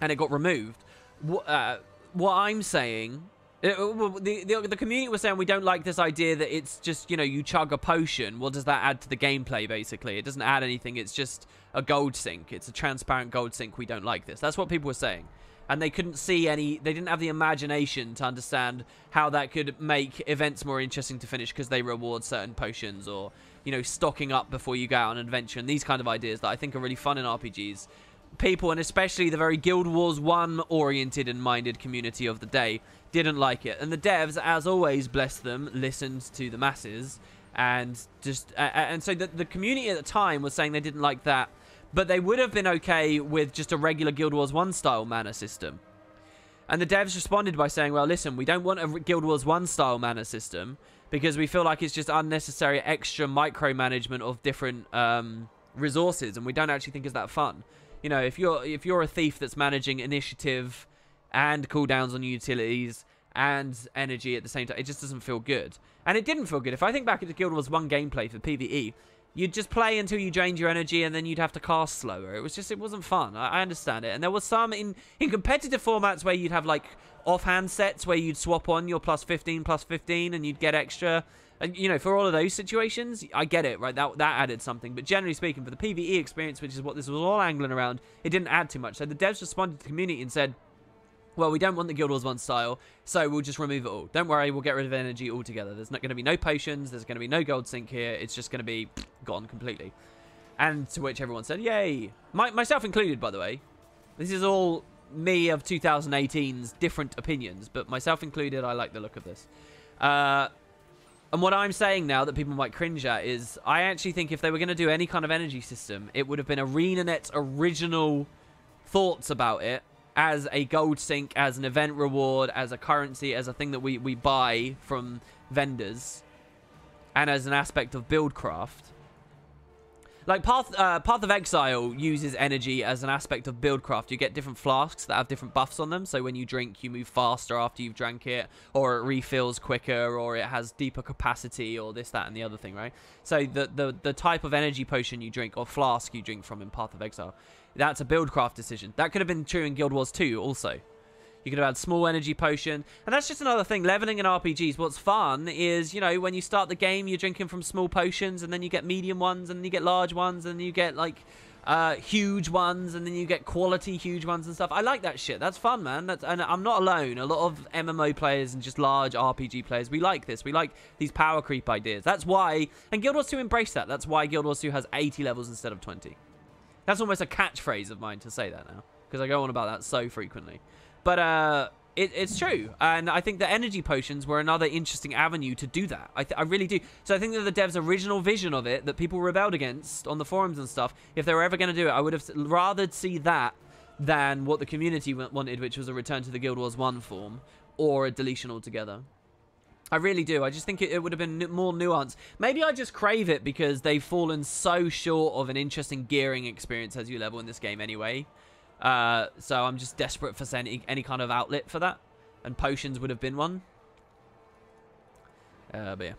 And it got removed. What I'm saying... The community was saying we don't like this idea that it's just, you know, you chug a potion. What does that add to the gameplay, basically? It doesn't add anything. It's just a gold sink. It's a transparent gold sink. We don't like this. That's what people were saying. And they couldn't see any... They didn't have the imagination to understand how that could make events more interesting to finish because they reward certain potions or, you know, stocking up before you go out on an adventure and these kind of ideas that I think are really fun in RPGs. people, and especially the very Guild Wars 1 oriented and minded community of the day, didn't like it. And the devs, as always, bless them, listened to the masses, and just and so the community at the time was saying they didn't like that, but they would have been okay with just a regular Guild Wars 1 style mana system. And the devs responded by saying, well, listen, we don't want a Guild Wars 1 style mana system because we feel like it's just unnecessary extra micromanagement of different resources, and we don't actually think it's that fun. You know, if you're a thief that's managing initiative and cooldowns on utilities and energy at the same time, it just doesn't feel good. And it didn't feel good. If I think back at the Guild Wars 1 gameplay for PvE, you'd just play until you drained your energy, and then you'd have to cast slower. It wasn't fun. I understand it. And there was some in competitive formats where you'd have, like, offhand sets where you'd swap on your +15/+15 and you'd get extra. And, you know, for all of those situations, I get it, right? That added something. But generally speaking, for the PvE experience, which is what this was all angling around, it didn't add too much. So the devs responded to the community and said, well, we don't want the Guild Wars 1 style, so we'll just remove it all. Don't worry, we'll get rid of energy altogether. There's not going to be no potions. There's going to be no gold sink here. It's just going to be gone completely. And to which everyone said, yay. Myself included, by the way. This is all me of 2018's different opinions, but myself included, I like the look of this. And what I'm saying now that people might cringe at is, I actually think if they were going to do any kind of energy system, it would have been ArenaNet's original thoughts about it, as a gold sink, as an event reward, as a currency, as a thing that we buy from vendors, and as an aspect of buildcraft. Like, Path of Exile uses energy as an aspect of buildcraft. You get different flasks that have different buffs on them, so when you drink, you move faster after you've drank it, or it refills quicker, or it has deeper capacity, or this, that, and the other thing, right? So the type of energy potion you drink, or flask you drink from in Path of Exile, that's a buildcraft decision. That could have been true in Guild Wars 2 also. You could have had small energy potion. And that's just another thing. Leveling in RPGs, what's fun is, you know, when you start the game, you're drinking from small potions, and then you get medium ones, and then you get large ones, and then you get, like, huge ones, and then you get quality huge ones and stuff. I like that shit. That's fun, man. And I'm not alone. A lot of MMO players and just large RPG players, we like this. We like these power creep ideas. That's why... And Guild Wars 2 embraced that. That's why Guild Wars 2 has 80 levels instead of 20. That's almost a catchphrase of mine to say that now, because I go on about that so frequently. But it's true, and I think the energy potions were another interesting avenue to do that. I really do. So I think that the devs' original vision of it, that people rebelled against on the forums and stuff, if they were ever going to do it, I would have rather see that than what the community wanted, which was a return to the Guild Wars 1 form, or a deletion altogether. I really do. I just think it would have been more nuanced. Maybe I just crave it because they've fallen so short of an interesting gearing experience as you level in this game anyway. So I'm just desperate for any kind of outlet for that. And potions would have been one. But yeah.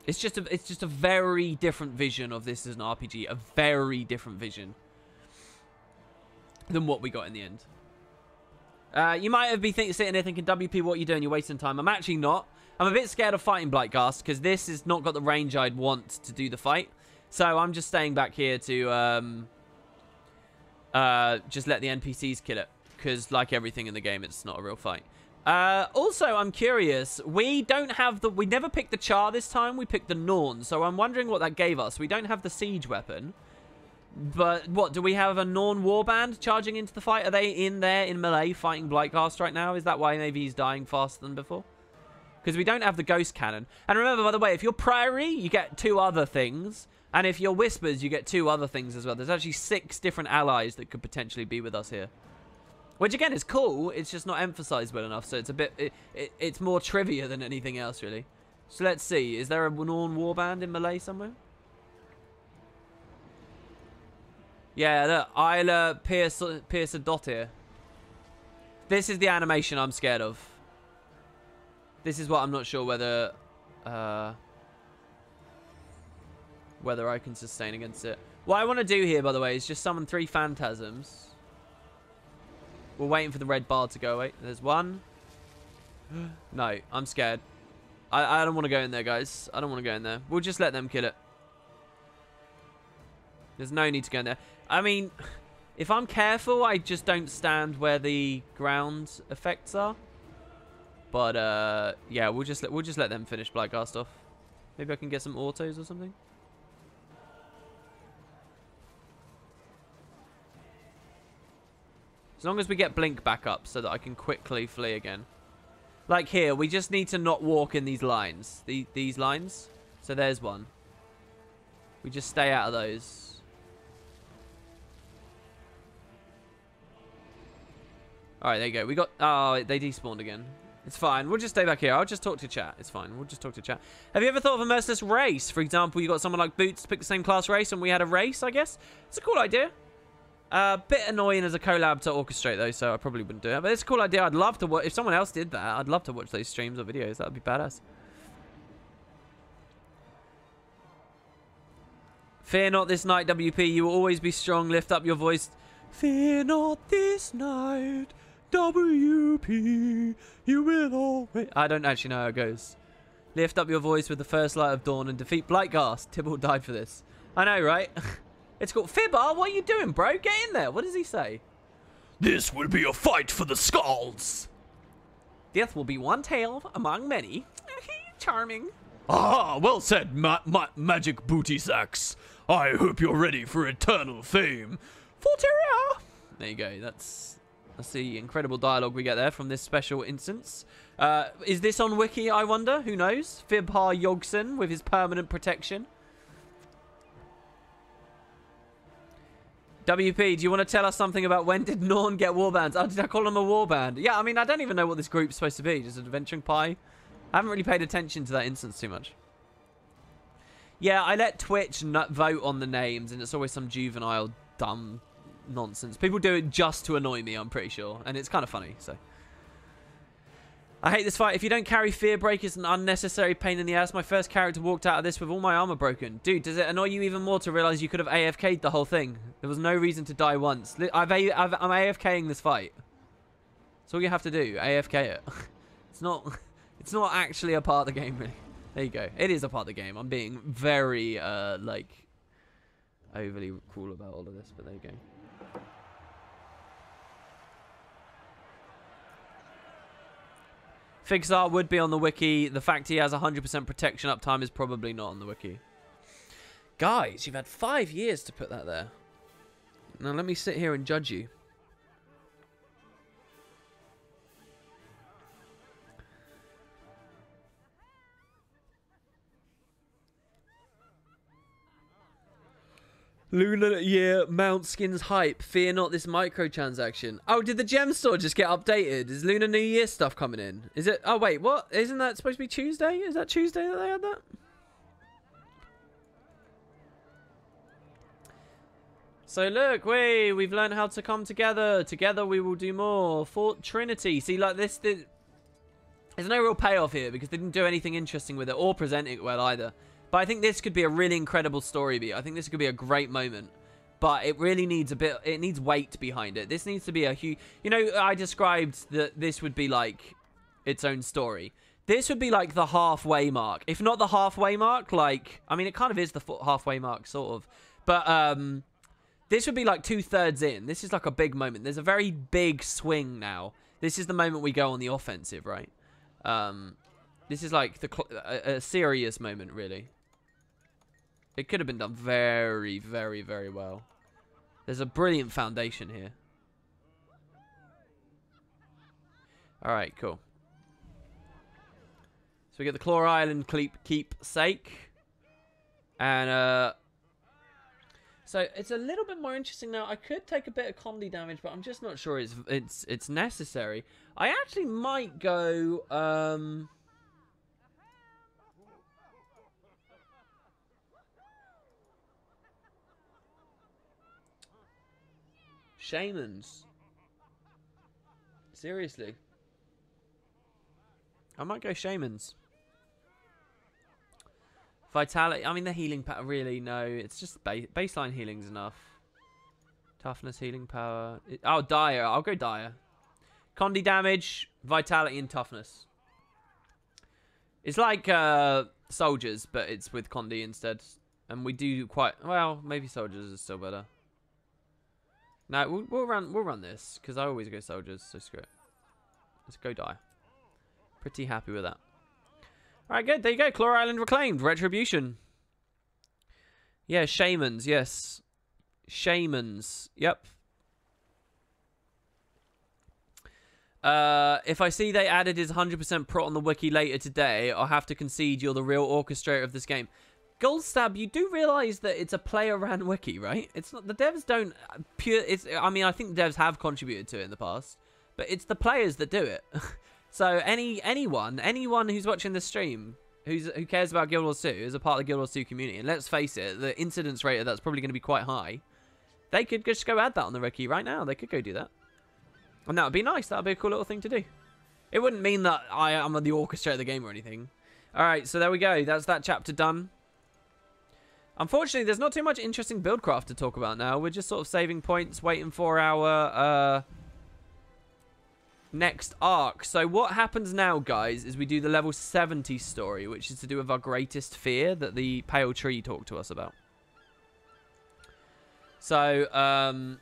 It's just a very different vision of this as an RPG. A very different vision than what we got in the end. You might have been sitting there thinking, WP, what are you doing? You're wasting time. I'm actually not. I'm a bit scared of fighting Blightghast because this has not got the range I'd want to do the fight. So I'm just staying back here to just let the NPCs kill it. Because like everything in the game, it's not a real fight. Also, I'm curious. We never picked the Char this time. We picked the Norn. So I'm wondering what that gave us. We don't have the siege weapon. But what, do we have a Norn warband charging into the fight? Are they in there in melee fighting Blightghast right now? Is that why maybe he's dying faster than before? Because we don't have the ghost cannon. And remember, by the way, if you're Prairie, you get 2 other things. And if you're Whispers, you get 2 other things as well. There's actually 6 different allies that could potentially be with us here. Which, again, is cool. It's just not emphasized well enough. So it's a bit... It's more trivia than anything else, really. So let's see. Is there a Norn warband in melee somewhere? Yeah, look. Isla Pierce-Dottir. This is the animation I'm scared of. This is what I'm not sure whether I can sustain against it. What I want to do here, by the way, is just summon 3 phantasms. We're waiting for the red bar to go away. There's 1. No, I'm scared. I don't want to go in there, guys. I don't want to go in there. We'll just let them kill it. There's no need to go in there. I mean, if I'm careful, I just don't stand where the ground effects are. But yeah, we'll just let them finish Blightghast off. Maybe I can get some autos or something. As long as we get blink back up so that I can quickly flee again. Like here, we just need to not walk in these lines. These lines. So there's one. We just stay out of those. Alright, there you go. We got... Oh, they despawned again. It's fine. We'll just stay back here. I'll just talk to chat. It's fine. We'll just talk to chat. Have you ever thought of a Merciless race? For example, you got someone like Boots to pick the same class race and we had a race, I guess. It's a cool idea. Bit annoying as a collab to orchestrate, though, so I probably wouldn't do it. But it's a cool idea. I'd love to watch... If someone else did that, I'd love to watch those streams or videos. That would be badass. Fear not this night, WP. You will always be strong. Lift up your voice. Fear not this night, WP. You will always... I don't actually know how it goes. Lift up your voice with the first light of dawn and defeat Blightghast. Tibble died for this. I know, right? It's called... Fibber, what are you doing, bro? Get in there. What does he say? This will be a fight for the skulls. Death will be one tail among many. Charming. Ah, well said, magic booty sacks. I hope you're ready for eternal fame. Forteria! There you go. That's the incredible dialogue we get there from this special instance. Is this on Wiki, I wonder? Who knows? Fibhar Yogson with his permanent protection. WP, do you want to tell us something about when did Norn get warbands? Oh, did I call him a warband? Yeah, I mean, I don't even know what this group's supposed to be. Just adventuring pie. I haven't really paid attention to that instance too much. Yeah, I let Twitch vote on the names, and it's always some juvenile, dumb nonsense. People do it just to annoy me, I'm pretty sure. And it's kind of funny, so. I hate this fight. If you don't carry Fear Break, it's an unnecessary pain in the ass. My first character walked out of this with all my armor broken. Dude, does it annoy you even more to realize you could have AFK'd the whole thing? There was no reason to die once. I'm AFKing this fight. That's all you have to do. AFK it. It's not actually a part of the game, really. There you go. It is a part of the game. I'm being very, like, overly cool about all of this, but there you go. Fixar would be on the wiki. The fact he has 100% protection uptime is probably not on the wiki. Guys, you've had 5 years to put that there. Now let me sit here and judge you. Lunar Year Mount Skins hype. Fear not this microtransaction. Oh, did the gem store just get updated? Is Lunar New Year stuff coming in? Is it? Oh, wait, what? Isn't that supposed to be Tuesday? Is that Tuesday that they had that? So look, we've learned how to come together. Together we will do more. Fort Trinity. See, like this, there's no real payoff here because they didn't do anything interesting with it or present it well either. But I think this could be a really incredible story beat. I think this could be a great moment. But it really needs it needs weight behind it. This needs to be a huge... You know, I described that this would be like its own story. This would be like the halfway mark. If not the halfway mark, like... I mean, it kind of is the halfway mark, sort of. But this would be like 2/3 in. This is like a big moment. There's a very big swing now. This is the moment we go on the offensive, right? This is like a serious moment, really. It could have been done very, very, very well. There's a brilliant foundation here. Alright, cool. So we get the Claw Island keepsake. And, so it's a little bit more interesting now. I could take a bit of comedy damage, but I'm just not sure it's necessary. I actually might go, Shamans. Seriously. I might go Shamans. Vitality. I mean, the healing power. Really, no. It's just baseline healing's enough. Toughness, healing power. Oh, Dire. I'll go Dire. Condi damage, Vitality, and Toughness. It's like Soldiers, but it's with Condi instead. And we do quite... Well, maybe Soldiers is still better. No, we'll run this because I always go Soldiers, so screw it. Let's go Die. Pretty happy with that. All right, good. There you go. Claw Island reclaimed. Retribution. Yeah, Shamans. Yes, Shamans. Yep. If I see they added his 100% prot on the wiki later today, I'll have to concede you're the real orchestrator of this game. Goldstab, you do realize that it's a player-ran wiki, right? It's not the devs don't I mean, I think the devs have contributed to it in the past, but it's the players that do it. So anyone who's watching this stream who cares about Guild Wars 2 is a part of the Guild Wars 2 community, and let's face it, the incidence rate of that's probably going to be quite high. They could just go add that on the wiki right now. They could go do that. And that would be nice. That would be a cool little thing to do. It wouldn't mean that I am the orchestrator of the game or anything. Alright, so there we go. That's that chapter done. Unfortunately, there's not too much interesting buildcraft to talk about now. We're just sort of saving points, waiting for our next arc. So what happens now, guys, is we do the level 70 story, which is to do with our greatest fear that the Pale Tree talked to us about. So,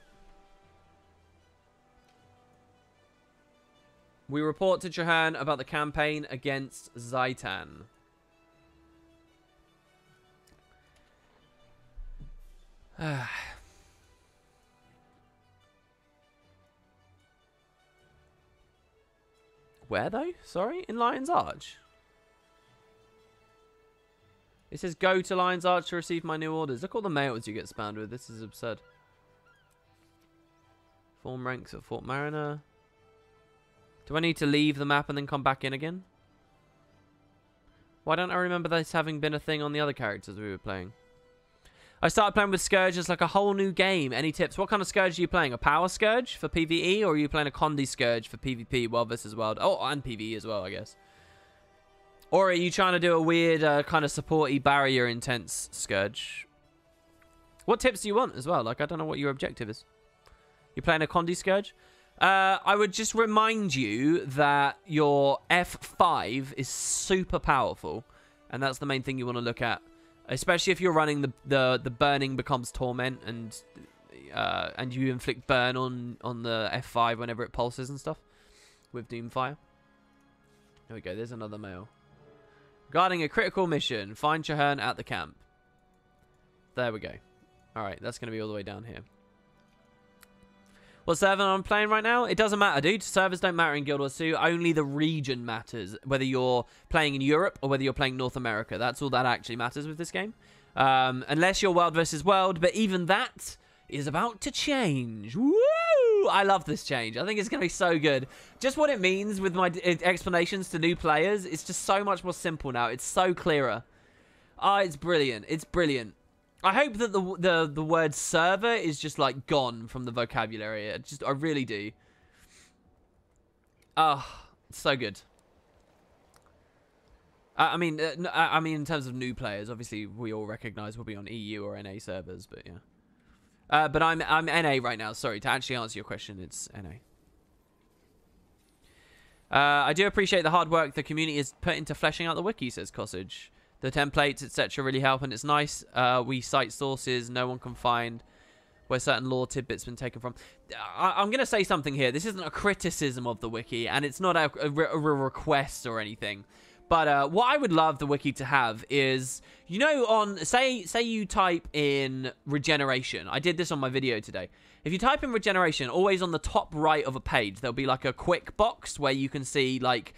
we report to Jahan about the campaign against Zaitan. Where, though? Sorry? In Lion's Arch? It says, go to Lion's Arch to receive my new orders. Look at all the mails you get spammed with. This is absurd. Form ranks at Fort Mariner. Do I need to leave the map and then come back in again? Why don't I remember this having been a thing on the other characters we were playing? I started playing with Scourge as like a whole new game. Any tips? What kind of Scourge are you playing? A Power Scourge for PvE? Or are you playing a Condi Scourge for PvP, Wild vs. Wild? Oh, and PvE as well, I guess. Or are you trying to do a weird kind of supporty barrier intense Scourge? What tips do you want as well? Like, I don't know what your objective is. You're playing a Condi Scourge? I would just remind you that your F5 is super powerful. And that's the main thing you want to look at. Especially if you're running the Burning Becomes Torment and you inflict burn on the F5 whenever it pulses and stuff. With Doomfire. There we go, there's another mail. Regarding a critical mission, find Chahern at the camp. There we go. Alright, that's going to be all the way down here. What server I'm playing right now? It doesn't matter, dude. Servers don't matter in Guild Wars 2. Only the region matters. Whether you're playing in Europe or whether you're playing North America. That's all that actually matters with this game. Unless you're World versus World. But even that is about to change. Woo! I love this change. I think it's going to be so good. Just what it means with my explanations to new players. It's just so much more simple now. It's so clearer. Ah, it's brilliant. It's brilliant. I hope that the word server is just like gone from the vocabulary. I really do. Ah, so good. I mean, in terms of new players, obviously we all recognise we'll be on EU or NA servers, but yeah. But I'm NA right now. Sorry, to actually answer your question, it's NA. I do appreciate the hard work the community has put into fleshing out the wiki, says Cossage. The templates, etc. really help, and it's nice. We cite sources no one can find where certain lore tidbits been taken from. I'm going to say something here. This isn't a criticism of the wiki, and it's not a request or anything. But what I would love the wiki to have is, you know, on say you type in regeneration. I did this on my video today. If you type in regeneration, always on the top right of a page, there'll be like a quick box where you can see like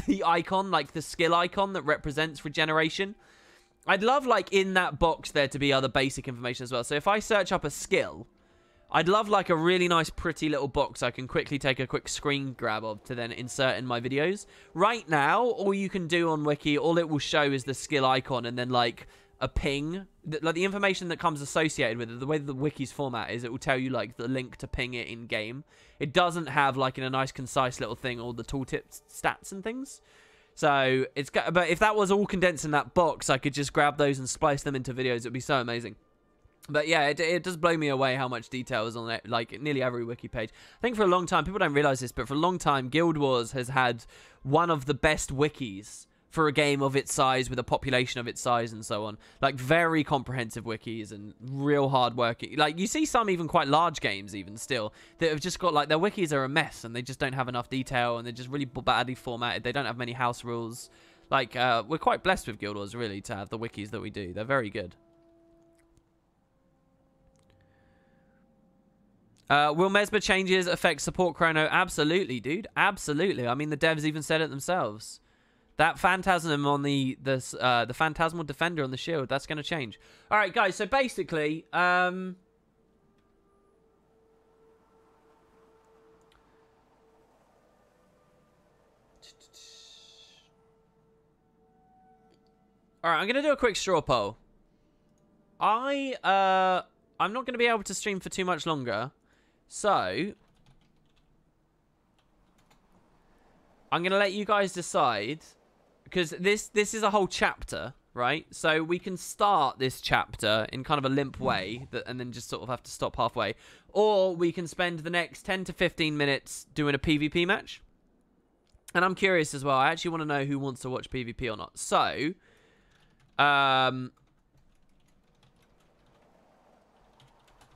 the icon, like the skill icon that represents regeneration. I'd love, like, in that box there to be other basic information as well. So if I search up a skill, I'd love, like, a really nice, pretty little box I can quickly take a quick screen grab of to then insert in my videos. Right now, all you can do on Wiki, all it will show is the skill icon and then, like, a ping. Like, the information that comes associated with it, the way that the Wiki's format is, it will tell you, like, the link to ping it in-game. It doesn't have, like, in a nice, concise little thing, all the tooltip stats and things. So, it's got, but if that was all condensed in that box, I could just grab those and splice them into videos. It would be so amazing. But yeah, it does blow me away how much detail is on it, like nearly every wiki page. I think for a long time, people don't realize this, but for a long time, Guild Wars has had one of the best wikis for a game of its size, with a population of its size and so on. Like, very comprehensive wikis and real hard working. Like, you see some even quite large games even still that have just got, like, their wikis are a mess and they just don't have enough detail and they're just really badly formatted. They don't have many house rules. Like, we're quite blessed with Guild Wars, really, to have the wikis that we do. They're very good. Will Mesmer changes affect support chrono? Absolutely, dude. Absolutely. I mean, the devs even said it themselves. That phantasm on the phantasmal defender on the shield, that's going to change. All right, guys. So basically, all right, I'm going to do a quick straw poll. I'm not going to be able to stream for too much longer. So, I'm going to let you guys decide, because this is a whole chapter, right? So, we can start this chapter in kind of a limp way, and then just sort of have to stop halfway. Or we can spend the next 10 to 15 minutes doing a PvP match. And I'm curious as well. I actually want to know who wants to watch PvP or not. So,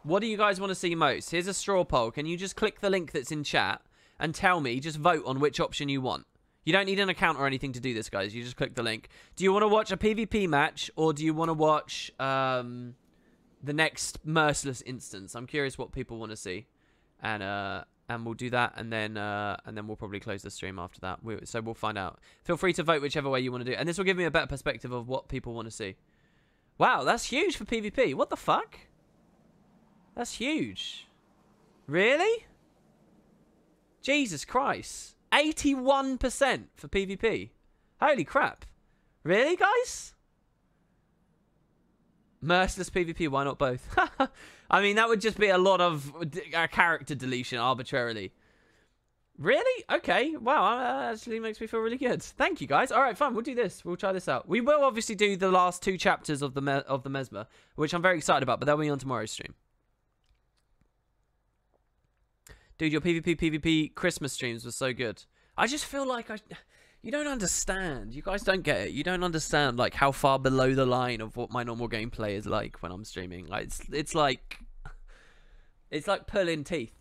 what do you guys want to see most? Here's a straw poll. Can you just click the link that's in chat and tell me, just vote on which option you want. You don't need an account or anything to do this, guys. You just click the link. Do you want to watch a PvP match, or do you want to watch the next Merciless instance? I'm curious what people want to see. And we'll do that, and then we'll probably close the stream after that. So we'll find out. Feel free to vote whichever way you want to do it. And this will give me a better perspective of what people want to see. Wow, that's huge for PvP. What the fuck? That's huge. Really? Jesus Christ. 81% for PvP. Holy crap. Really, guys? Merciless PvP, why not both? I mean, that would just be a lot of character deletion arbitrarily. Really? Okay. Wow, that actually makes me feel really good. Thank you, guys. All right, fine. We'll do this. We'll try this out. We will obviously do the last 2 chapters of the Mesmer, which I'm very excited about, but that'll be on tomorrow's stream. Dude, your PvP Christmas streams were so good. I just feel like you don't understand. You guys don't get it. You don't understand like how far below the line of what my normal gameplay is like when I'm streaming. Like it's like pulling teeth.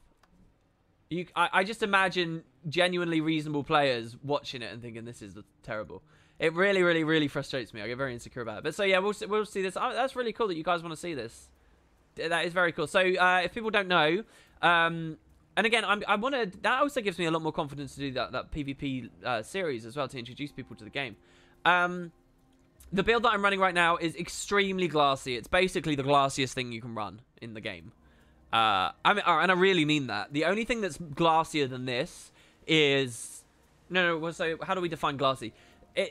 I just imagine genuinely reasonable players watching it and thinking this is terrible. It really, really, really frustrates me. I get very insecure about it. But so yeah, we'll see this. Oh, that's really cool that you guys want to see this. That is very cool. So if people don't know, and again, I want to. That also gives me a lot more confidence to do that PvP series as well, to introduce people to the game. The build that I'm running right now is extremely glassy. It's basically the glassiest thing you can run in the game. And I really mean that. The only thing that's glassier than this is no. So how do we define glassy?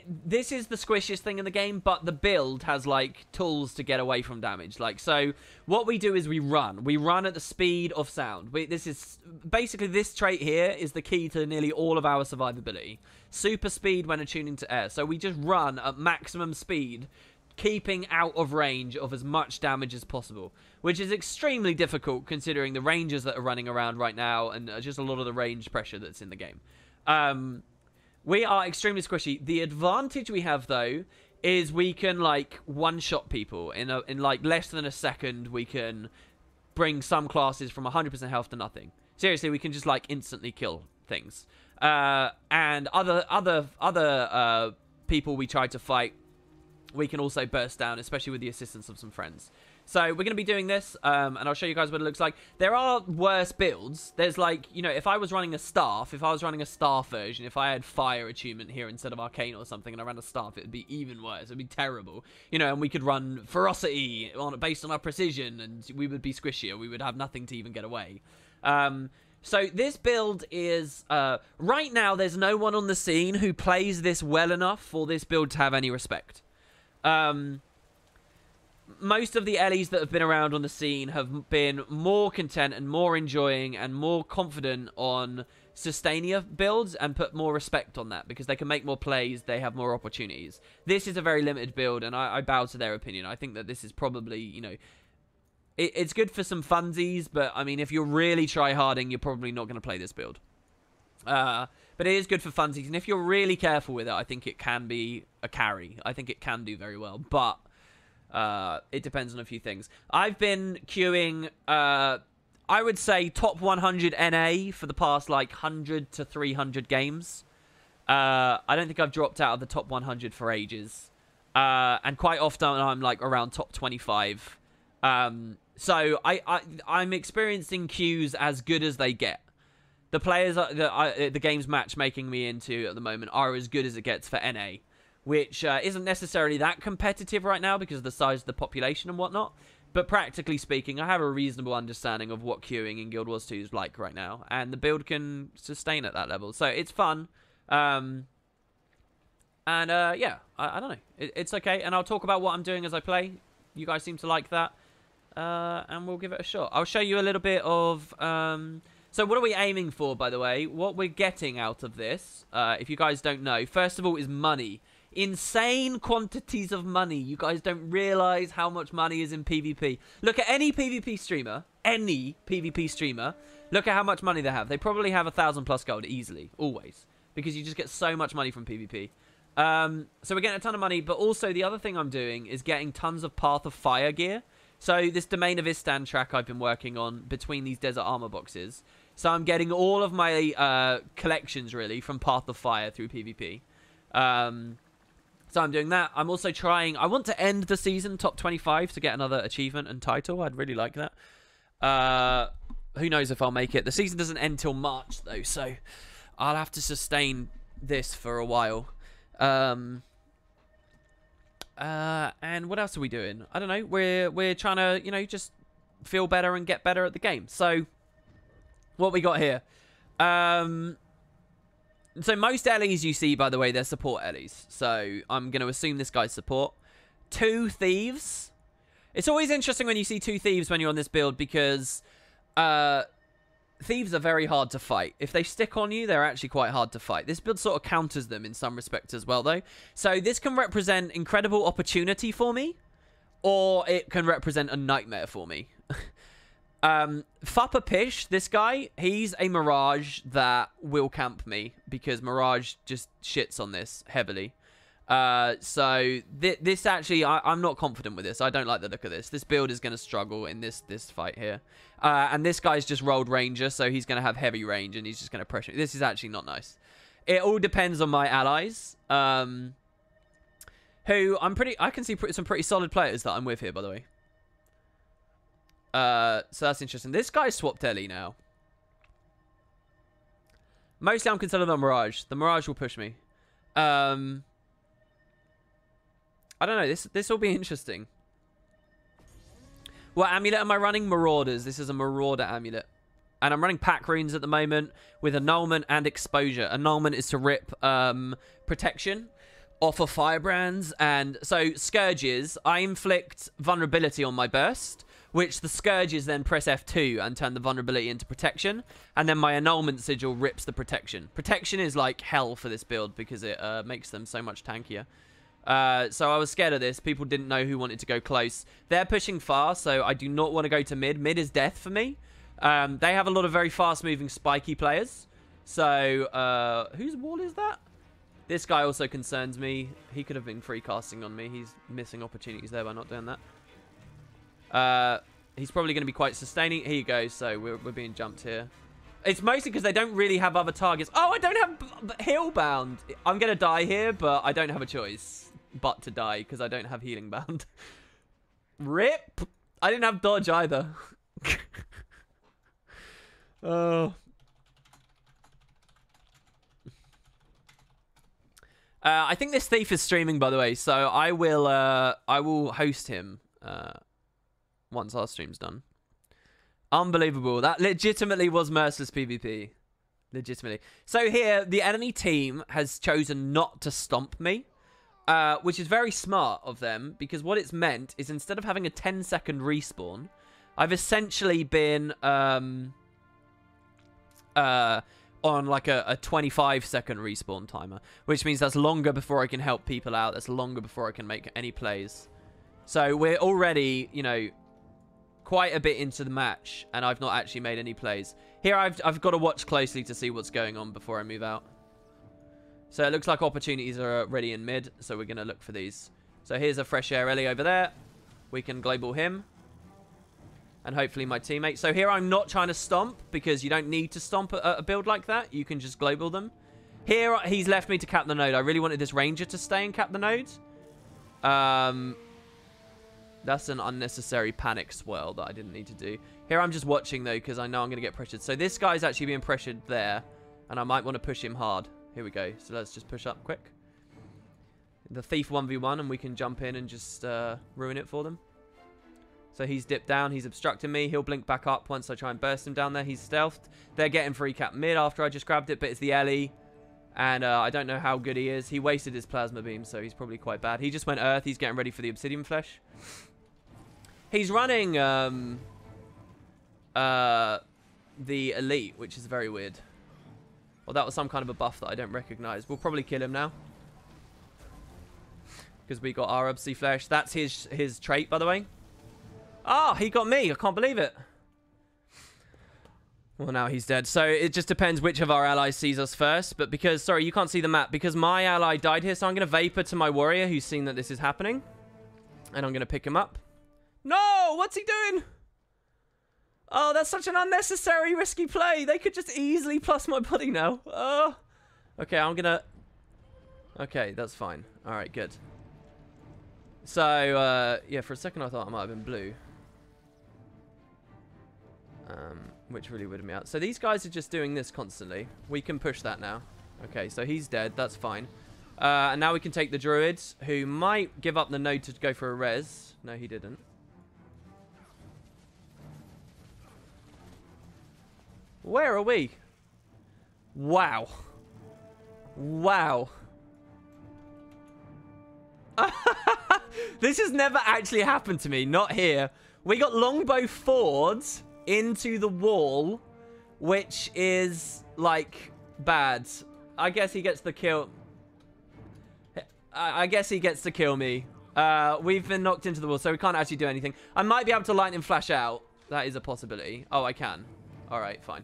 This is the squishiest thing in the game, but the build has like tools to get away from damage. Like, so what we do is we run at the speed of sound. This is basically, this trait here is the key to nearly all of our survivability. Super speed when attuning to air. So we just run at maximum speed, keeping out of range of as much damage as possible, which is extremely difficult considering the ranges that are running around right now and just a lot of the range pressure that's in the game. We are extremely squishy. The advantage we have, though, is we can, like, one-shot people. In like, less than a second, we can bring some classes from 100% health to nothing. Seriously, we can just, like, instantly kill things. And other people we try to fight, we can also burst down, especially with the assistance of some friends. So we're going to be doing this, and I'll show you guys what it looks like. There are worse builds. There's like, you know, if I was running a staff version, if I had fire attunement here instead of arcane or something, and I ran a staff, it would be even worse. It would be terrible. You know, and we could run ferocity based on our precision, and we would be squishier. We would have nothing to even get away. So this build is, right now, there's no one on the scene who plays this well enough for this build to have any respect. Most of the Ellies that have been around on the scene have been more content and more enjoying and more confident on Sustainia builds and put more respect on that because they can make more plays, they have more opportunities. This is a very limited build, and I bow to their opinion. I think that this is probably, you know, it's good for some funsies, but I mean, if you're really try-harding, you're probably not going to play this build. But it is good for funsies, and if you're really careful with it, I think it can be a carry. I think it can do very well, but it depends on a few things. I've been queuing, I would say top 100 NA for the past like 100 to 300 games. I don't think I've dropped out of the top 100 for ages. And quite often I'm like around top 25. So I'm experiencing queues as good as they get. The players that the game's matchmaking me into at the moment are as good as it gets for NA, which isn't necessarily that competitive right now because of the size of the population and whatnot. But practically speaking, I have a reasonable understanding of what queuing in Guild Wars 2 is like right now, and the build can sustain at that level. So it's fun. Yeah, I don't know. It's okay, and I'll talk about what I'm doing as I play. You guys seem to like that, and we'll give it a shot. I'll show you a little bit of... So what are we aiming for, by the way? What we're getting out of this, if you guys don't know, first of all, is money. Insane quantities of money. You guys don't realize how much money is in PvP. Look at any PvP streamer. Look at how much money they have. They probably have 1,000+ gold easily, always, because you just get so much money from PvP. So we're getting a ton of money, but also the other thing I'm doing is getting tons of Path of Fire gear. So this Domain of Istan track I've been working on between these Desert Armor boxes. So I'm getting all of my collections, really, from Path of Fire through PvP. So I'm doing that. I'm also trying... I want to end the season top 25 to get another achievement and title. I'd really like that. Who knows if I'll make it. The season doesn't end till March, though, so I'll have to sustain this for a while. And what else are we doing? I don't know. We're trying to, you know, just feel better and get better at the game. So what we got here? So most Ellies you see, by the way, they're support Ellies. So I'm going to assume this guy's support. 2 thieves. It's always interesting when you see 2 thieves when you're on this build because thieves are very hard to fight. If they stick on you, they're actually quite hard to fight. This build sort of counters them in some respects as well, though. So this can represent incredible opportunity for me, or it can represent a nightmare for me. Fuppa Pish, this guy, he's a Mirage that will camp me because Mirage just shits on this heavily. So this actually, I'm not confident with this. I don't like the look of this. This build is going to struggle in this fight here. And this guy's just rolled Ranger, so he's going to have heavy range and he's just going to pressure. This is actually not nice. It all depends on my allies. Who I can see some pretty solid players that I'm with here, by the way. So that's interesting. This guy's swapped Ellie now. Mostly I'm concerned with the Mirage. The Mirage will push me. I don't know. This will be interesting. What amulet am I running? Marauders. This is a Marauder amulet. And I'm running pack runes at the moment with annulment and exposure. Annulment is to rip protection off of firebrands. And so scourges, I inflict vulnerability on my burst, which the scourges then press F2 and turn the vulnerability into protection. And then my annulment sigil rips the protection. Protection is like hell for this build because it makes them so much tankier. So I was scared of this. People didn't know who wanted to go close. They're pushing fast, so I do not want to go to mid. Mid is death for me. They have a lot of very fast-moving, spiky players. So, whose wall is that? This guy also concerns me. He could have been free casting on me. He's missing opportunities there by not doing that. He's probably going to be quite sustaining. Here you go. So we're being jumped here. It's mostly because they don't really have other targets. Oh, I don't have heal bound. I'm going to die here, but I don't have a choice but to die because I don't have healing bound. Rip. I didn't have dodge either. Oh. I think this thief is streaming, by the way, so I will host him once our stream's done. Unbelievable. That legitimately was Merciless PvP. Legitimately. So here, the enemy team has chosen not to stomp me, which is very smart of them, because what it's meant is instead of having a 10-second respawn, I've essentially been on like a 25-second respawn timer, which means that's longer before I can help people out. That's longer before I can make any plays. So we're already, you know, quite a bit into the match, and I've not actually made any plays. Here, I've got to watch closely to see what's going on before I move out. So it looks like opportunities are ready in mid, so we're going to look for these. So here's a fresh air Ellie over there. We can global him. And hopefully my teammate. So here I'm not trying to stomp, because you don't need to stomp a build like that. You can just global them. Here, he's left me to cap the node. I really wanted this ranger to stay and cap the node. That's an unnecessary panic swirl that I didn't need to do. Here I'm just watching, though, because I know I'm going to get pressured. So this guy's actually being pressured there, and I might want to push him hard. Here we go. So let's just push up quick. The thief 1v1, and we can jump in and just ruin it for them. So he's dipped down. He's obstructing me. He'll blink back up once I try and burst him down there. He's stealthed. They're getting free cap mid after I just grabbed it, but it's the Ellie. And I don't know how good he is. He wasted his plasma beam, so he's probably quite bad. He just went earth. He's getting ready for the obsidian flesh. He's running the elite, which is very weird. Well, that was some kind of a buff that I don't recognize. We'll probably kill him now. Because we got our obsi flesh. That's his trait, by the way. Oh, he got me. I can't believe it. Well, now he's dead. So it just depends which of our allies sees us first. But because, sorry, you can't see the map. Because my ally died here, so I'm going to vapor to my warrior who's seen that this is happening. And I'm going to pick him up. No! What's he doing? Oh, that's such an unnecessary risky play. They could just easily plus my body now. Oh. Okay, I'm going to... Okay, that's fine. All right, good. So, yeah, for a second I thought I might have been blue. Which really weirded me out. So these guys are just doing this constantly. We can push that now. Okay, so he's dead. That's fine. And now we can take the druids, who might give up the node to go for a res. No, he didn't. Where are we? Wow. Wow. This has never actually happened to me. Not here. We got longbow forwards into the wall, which is, like, bad. I guess he gets the kill. I guess he gets to kill me. We've been knocked into the wall, so we can't actually do anything. I might be able to lightning flash out. That is a possibility. Oh, I can. All right, fine.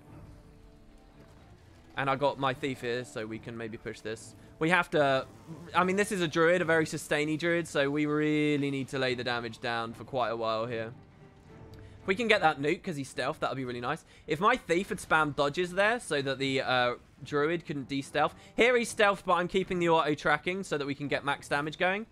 And I got my thief here, so we can maybe push this. We have to... I mean, this is a druid, a very sustainy druid, so we really need to lay the damage down for quite a while here. If we can get that nuke, because he's stealth, that would be really nice. If my thief had spammed dodges there, so that the druid couldn't de-stealth. Here he's stealth, but I'm keeping the auto-tracking, so that we can get max damage going.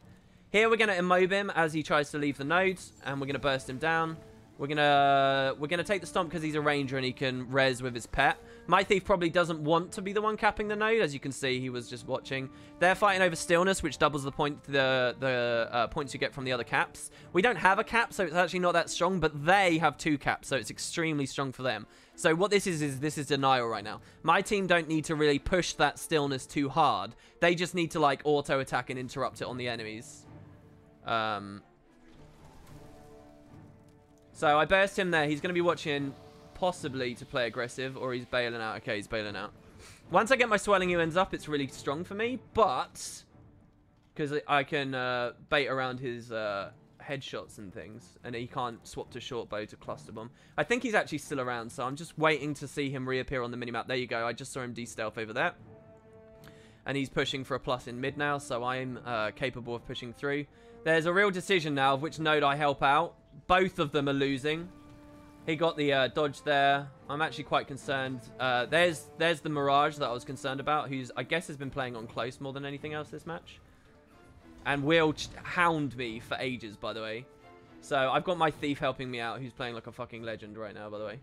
Here we're going to immob him as he tries to leave the nodes, and we're going to burst him down. We're gonna take the stomp because he's a ranger and he can res with his pet. My thief probably doesn't want to be the one capping the node. As you can see, he was just watching. They're fighting over stillness, which doubles the point the points you get from the other caps. We don't have a cap, so it's actually not that strong, but they have 2 caps, so it's extremely strong for them. So what this is this is denial right now. My team don't need to really push that stillness too hard. They just need to, like, auto attack and interrupt it on the enemies. So I burst him there. He's going to be watching possibly to play aggressive, or he's bailing out. Okay, he's bailing out. Once I get my swelling ends up, it's really strong for me, but because I can bait around his headshots and things, and he can't swap to short bow to cluster bomb. I think he's actually still around, so I'm just waiting to see him reappear on the minimap. There you go. I just saw him de-stealth over there. And he's pushing for a plus in mid now, so I'm capable of pushing through. There's a real decision now of which node I help out. Both of them are losing. He got the dodge there. I'm actually quite concerned. There's the Mirage that I was concerned about, who's, I guess, has been playing on close more than anything else this match. And will hound me for ages, by the way. So I've got my thief helping me out, who's playing like a fucking legend right now, by the way.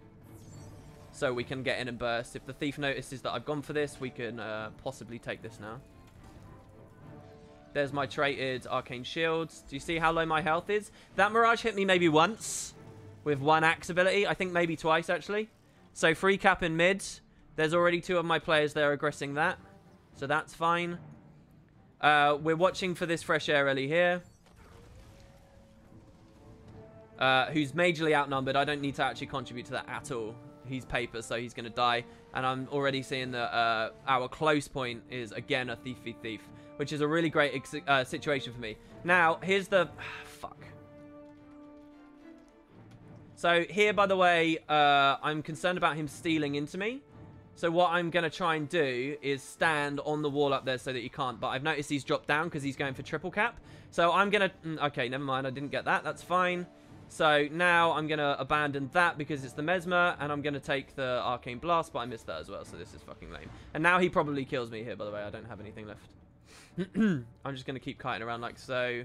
So we can get in and burst. If the thief notices that I've gone for this, we can possibly take this now. There's my traded arcane shields. Do you see how low my health is? That Mirage hit me maybe once with 1 axe ability. I think maybe twice, actually. So free cap in mid. There's already 2 of my players there aggressing that. So that's fine. We're watching for this fresh air Ellie here. Who's majorly outnumbered. I don't need to actually contribute to that at all. He's paper, so he's going to die. And I'm already seeing that our close point is, again, a thiefy thief. Which is a really great situation for me. Now, here's the... fuck. So, here, by the way, I'm concerned about him stealing into me. So, what I'm going to try and do is stand on the wall up there so that he can't. But I've noticed he's dropped down because he's going for triple cap. So, I'm going to... okay, never mind. I didn't get that. That's fine. So, now I'm going to abandon that because it's the Mesmer. And I'm going to take the Arcane Blast, but I missed that as well. So, this is fucking lame. And now he probably kills me here, by the way. I don't have anything left. I'm just going to keep kiting around like so.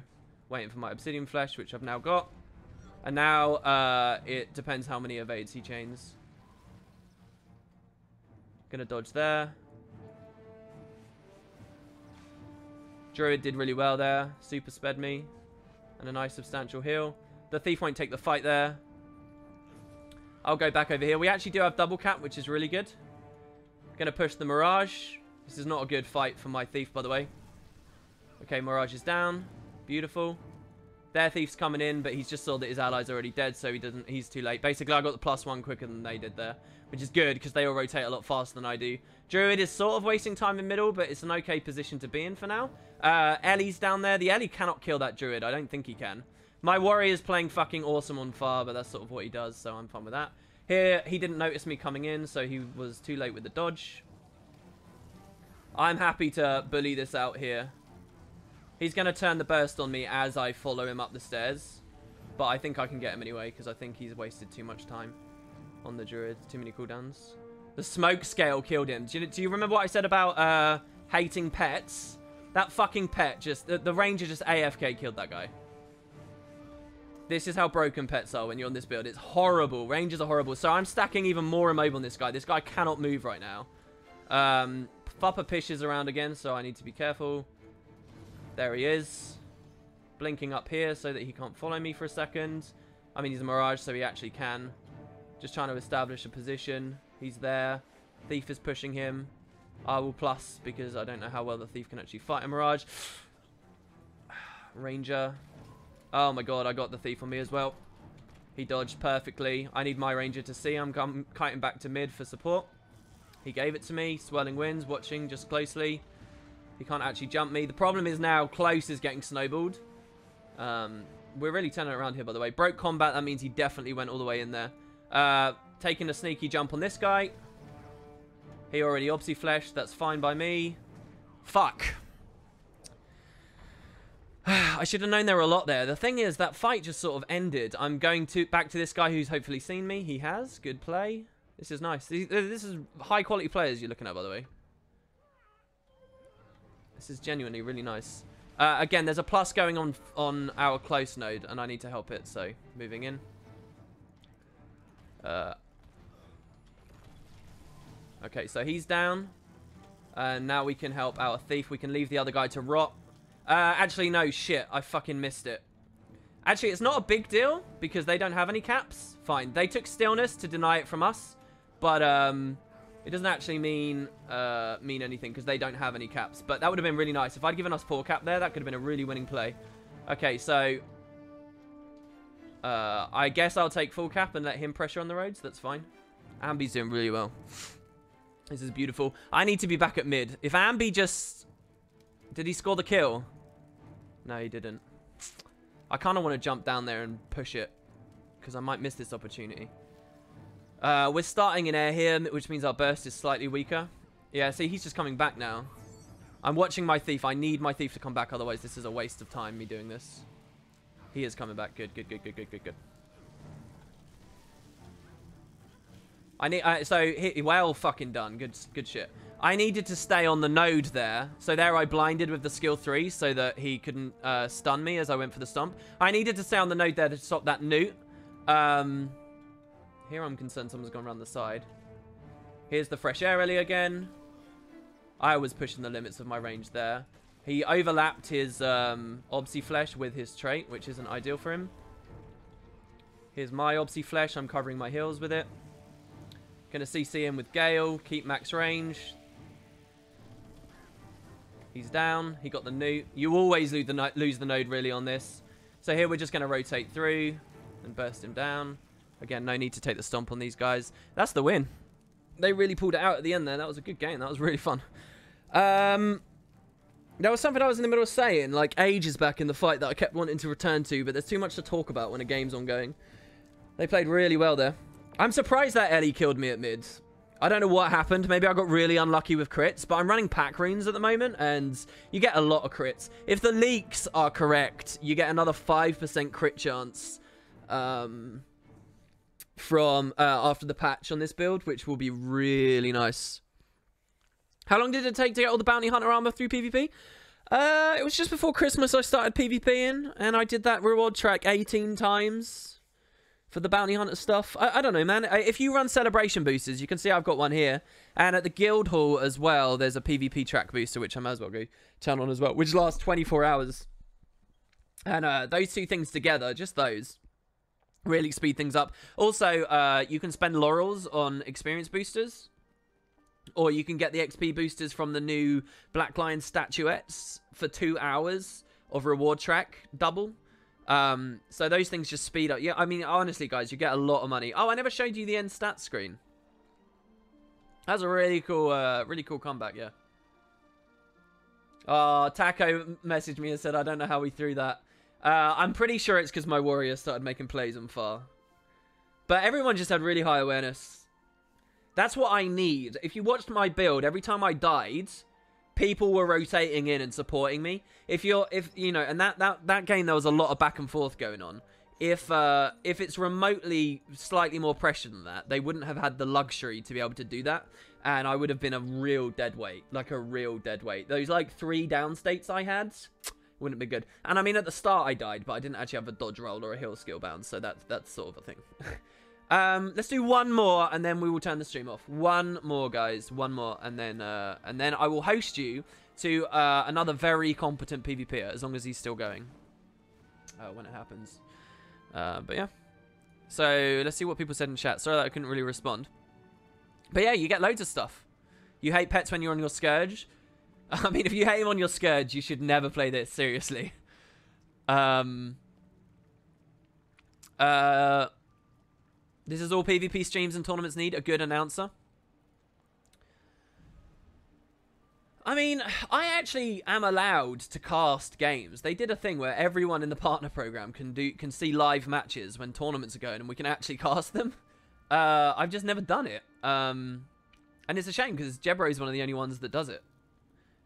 Waiting for my obsidian flesh, which I've now got. And now it depends how many evades he chains. Gonna dodge there. Druid did really well there. Super sped me. And a nice substantial heal. The Thief won't take the fight there. I'll go back over here. We actually do have double cap, which is really good. Gonna push the Mirage. This is not a good fight for my Thief, by the way. Okay, Mirage is down. Beautiful. Their Thief's coming in, but he's just saw that his ally's already dead, so he's too late. Basically, I got the +1 quicker than they did there, which is good, because they all rotate a lot faster than I do. Druid is sort of wasting time in middle, but it's an okay position to be in for now. Ellie's down there. The Ellie cannot kill that Druid. I don't think he can. My Warrior's playing fucking awesome on far, but that's sort of what he does, so I'm fine with that. Here, he didn't notice me coming in, so he was too late with the dodge. I'm happy to bully this out here. He's going to turn the burst on me as I follow him up the stairs. But I think I can get him anyway, because I think he's wasted too much time on the Druid. Too many cooldowns. The smoke scale killed him. Do you remember what I said about hating pets? That fucking pet just... The Ranger just AFK killed that guy. This is how broken pets are when you're on this build. It's horrible. Rangers are horrible. So I'm stacking even more immobile on this guy. This guy cannot move right now. Fupper pishes around again, so I need to be careful. There he is. Blinking up here so that he can't follow me for a second. I mean, he's a Mirage, so he actually can. Just trying to establish a position. He's there. Thief is pushing him. I will plus because I don't know how well the Thief can actually fight a Mirage. Ranger. Oh my god, I got the Thief on me as well. He dodged perfectly. I need my Ranger to see. I'm kiting back to mid for support. He gave it to me. Swirling Winds, watching just closely. He can't actually jump me. The problem is now Close is getting snowballed. We're really turning it around here, by the way. Broke combat. That means he definitely went all the way in there. Taking a sneaky jump on this guy. He already obviously fleshed. That's fine by me. Fuck. I should have known there were a lot there. The thing is, that fight just sort of ended. I'm going back to this guy who's hopefully seen me. He has. Good play. This is nice. This is high quality players you're looking at, by the way. This is genuinely really nice. Again, there's a plus going on our close node, and I need to help it, so moving in. Okay, so he's down. And now we can help our Thief. We can leave the other guy to rot. Actually, no, shit. I fucking missed it. Actually, it's not a big deal, because they don't have any caps. Fine. They took stillness to deny it from us. But, it doesn't actually mean anything because they don't have any caps. But that would have been really nice. If I'd given us 4 cap there, that could have been a really winning play. Okay, so... I guess I'll take full cap and let him pressure on the roads. That's fine. Ambi's doing really well. This is beautiful. I need to be back at mid. If Ambi just... Did he score the kill? No, he didn't. I kind of want to jump down there and push it. Because I might miss this opportunity. We're starting in air here, which means our burst is slightly weaker. Yeah, see, he's just coming back now. I'm watching my Thief. I need my Thief to come back, otherwise this is a waste of time, me doing this. He is coming back. Good, good, good, good, good, good, good. I need... well fucking done. Good shit. I needed to stay on the node there. So there I blinded with the skill 3 so that he couldn't stun me as I went for the stomp. I needed to stay on the node there to stop that newt. Here I'm concerned someone's gone around the side. Here's the fresh air Ellie again. I was pushing the limits of my range there. He overlapped his Obsy Flesh with his trait, which isn't ideal for him. Here's my Obsy Flesh. I'm covering my heals with it. Gonna CC him with Gale. Keep max range. He's down. He got the newt. You always lose the node really on this. So here we're just gonna rotate through and burst him down. Again, no need to take the stomp on these guys. That's the win. They really pulled it out at the end there. That was a good game. That was really fun. There was something I was in the middle of saying, like ages back in the fight that I kept wanting to return to, but there's too much to talk about when a game's ongoing. They played really well there. I'm surprised that Ellie killed me at mid. I don't know what happened. Maybe I got really unlucky with crits, but I'm running pack runes at the moment, and you get a lot of crits. If the leaks are correct, you get another 5% crit chance from after the patch on this build, which will be really nice. How long did it take to get all the bounty hunter armor through PvP? It was just before Christmas I started PvPing, and I did that reward track 18 times. for the bounty hunter stuff. I don't know, man. If you run celebration boosters, you can see I've got one here. And at the guild hall as well, there's a PvP track booster, which I might as well go turn on as well, which lasts 24 hours. And those two things together, just those, really speed things up. Also, you can spend laurels on experience boosters. Or you can get the XP boosters from the new Black Lion statuettes for 2 hours of reward track double. So those things just speed up. Yeah, I mean, honestly, guys, you get a lot of money. Oh, I never showed you the end stats screen. That's a really cool comeback, yeah. Oh, Taco messaged me and said, I don't know how we threw that. I'm pretty sure it's because my warrior started making plays on far. But everyone just had really high awareness. That's what I need. If you watched my build, every time I died, people were rotating in and supporting me. If you know, and that game, there was a lot of back and forth going on. If it's remotely slightly more pressure than that, they wouldn't have had the luxury to be able to do that, and I would have been a real dead weight, like a real dead weight. Those like 3 down states I had wouldn't be good. And I mean, at the start I died, but I didn't actually have a dodge roll or a heal skill bound, so that's sort of a thing. Let's do one more, and then we will turn the stream off. One more, guys. One more, and then I will host you to another very competent PvPer, as long as he's still going. When it happens. But yeah. So, let's see what people said in chat. Sorry that I couldn't really respond. But yeah, you get loads of stuff. You hate pets when you're on your Scourge. I mean, if you hate him on your Scourge, you should never play this, seriously. This is all PvP streams and tournaments need, a good announcer. I mean, I actually am allowed to cast games. They did a thing where everyone in the partner program can see live matches when tournaments are going, and we can actually cast them. I've just never done it. And it's a shame, because Jebro is one of the only ones that does it.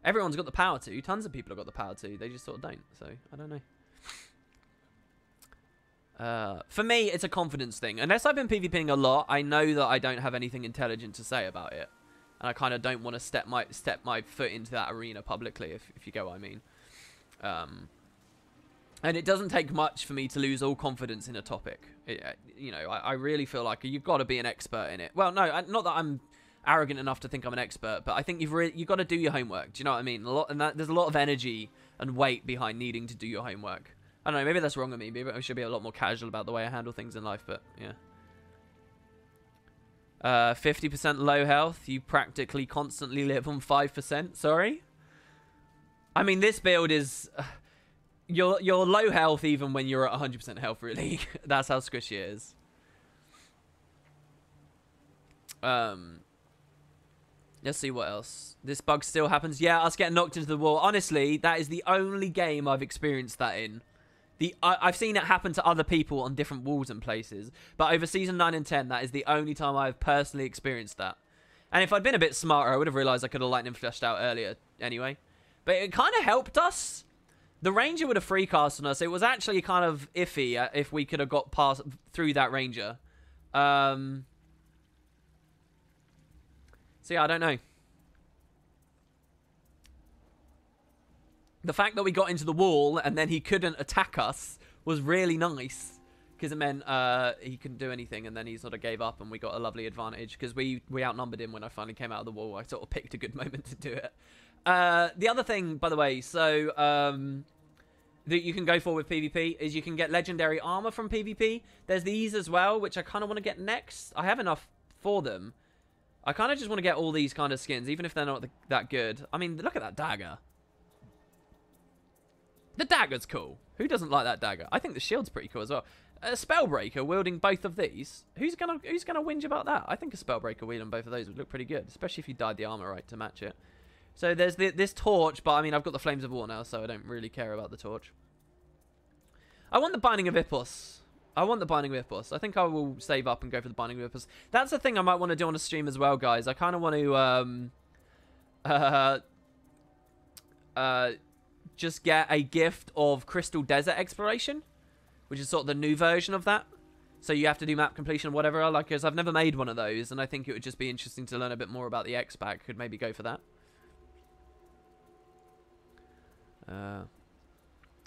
Everyone's got the power to. Tons of people have got the power to. They just sort of don't. So, I don't know. For me, it's a confidence thing. Unless I've been PvPing a lot, I know that I don't have anything intelligent to say about it. And I kind of don't want to step my foot into that arena publicly, if you get what I mean. And it doesn't take much for me to lose all confidence in a topic. You know, I really feel like you've got to be an expert in it. Well, no, not that I'm arrogant enough to think I'm an expert, but I think you've got to do your homework. Do you know what I mean? There's a lot of energy and weight behind needing to do your homework. I don't know, maybe that's wrong of me. Maybe I should be a lot more casual about the way I handle things in life, but yeah. 50% low health. You practically constantly live on 5%. Sorry? I mean, this build is... You're low health even when you're at 100% health, really. That's how squishy it is. Let's see what else. This bug still happens. Yeah, us getting knocked into the wall. Honestly, that is the only game I've experienced that in. I've seen it happen to other people on different walls and places, but over Season 9 and 10, that is the only time I've personally experienced that. And if I'd been a bit smarter, I would have realised I could have lightning flashed out earlier anyway. But it kind of helped us. The Ranger would have free cast on us. It was actually kind of iffy if we could have got past through that Ranger. So yeah, I don't know. The fact that we got into the wall and then he couldn't attack us was really nice. Because it meant he couldn't do anything, and then he sort of gave up and we got a lovely advantage. Because we outnumbered him when I finally came out of the wall. I sort of picked a good moment to do it. The other thing, by the way, so that you can go for with PvP is you can get legendary armor from PvP. There's these as well, which I kind of want to get next. I have enough for them. I kind of just want to get all these kind of skins, even if they're not that good. I mean, look at that dagger. The dagger's cool. Who doesn't like that dagger? I think the shield's pretty cool as well. A Spellbreaker wielding both of these. Who's gonna whinge about that? I think a Spellbreaker wielding both of those would look pretty good, especially if you dyed the armor right to match it. So there's this torch, but I mean I've got the Flames of War now, so I don't really care about the torch. I want the Binding of Ipos. I want the Binding of Ipos. I think I will save up and go for the Binding of Ipos. That's the thing I might want to do on a stream as well, guys. I kind of want to just get a gift of Crystal Desert Exploration, which is sort of the new version of that. So you have to do map completion or whatever. Like, because I've never made one of those, and I think it would just be interesting to learn a bit more about the X-Pack. Could maybe go for that.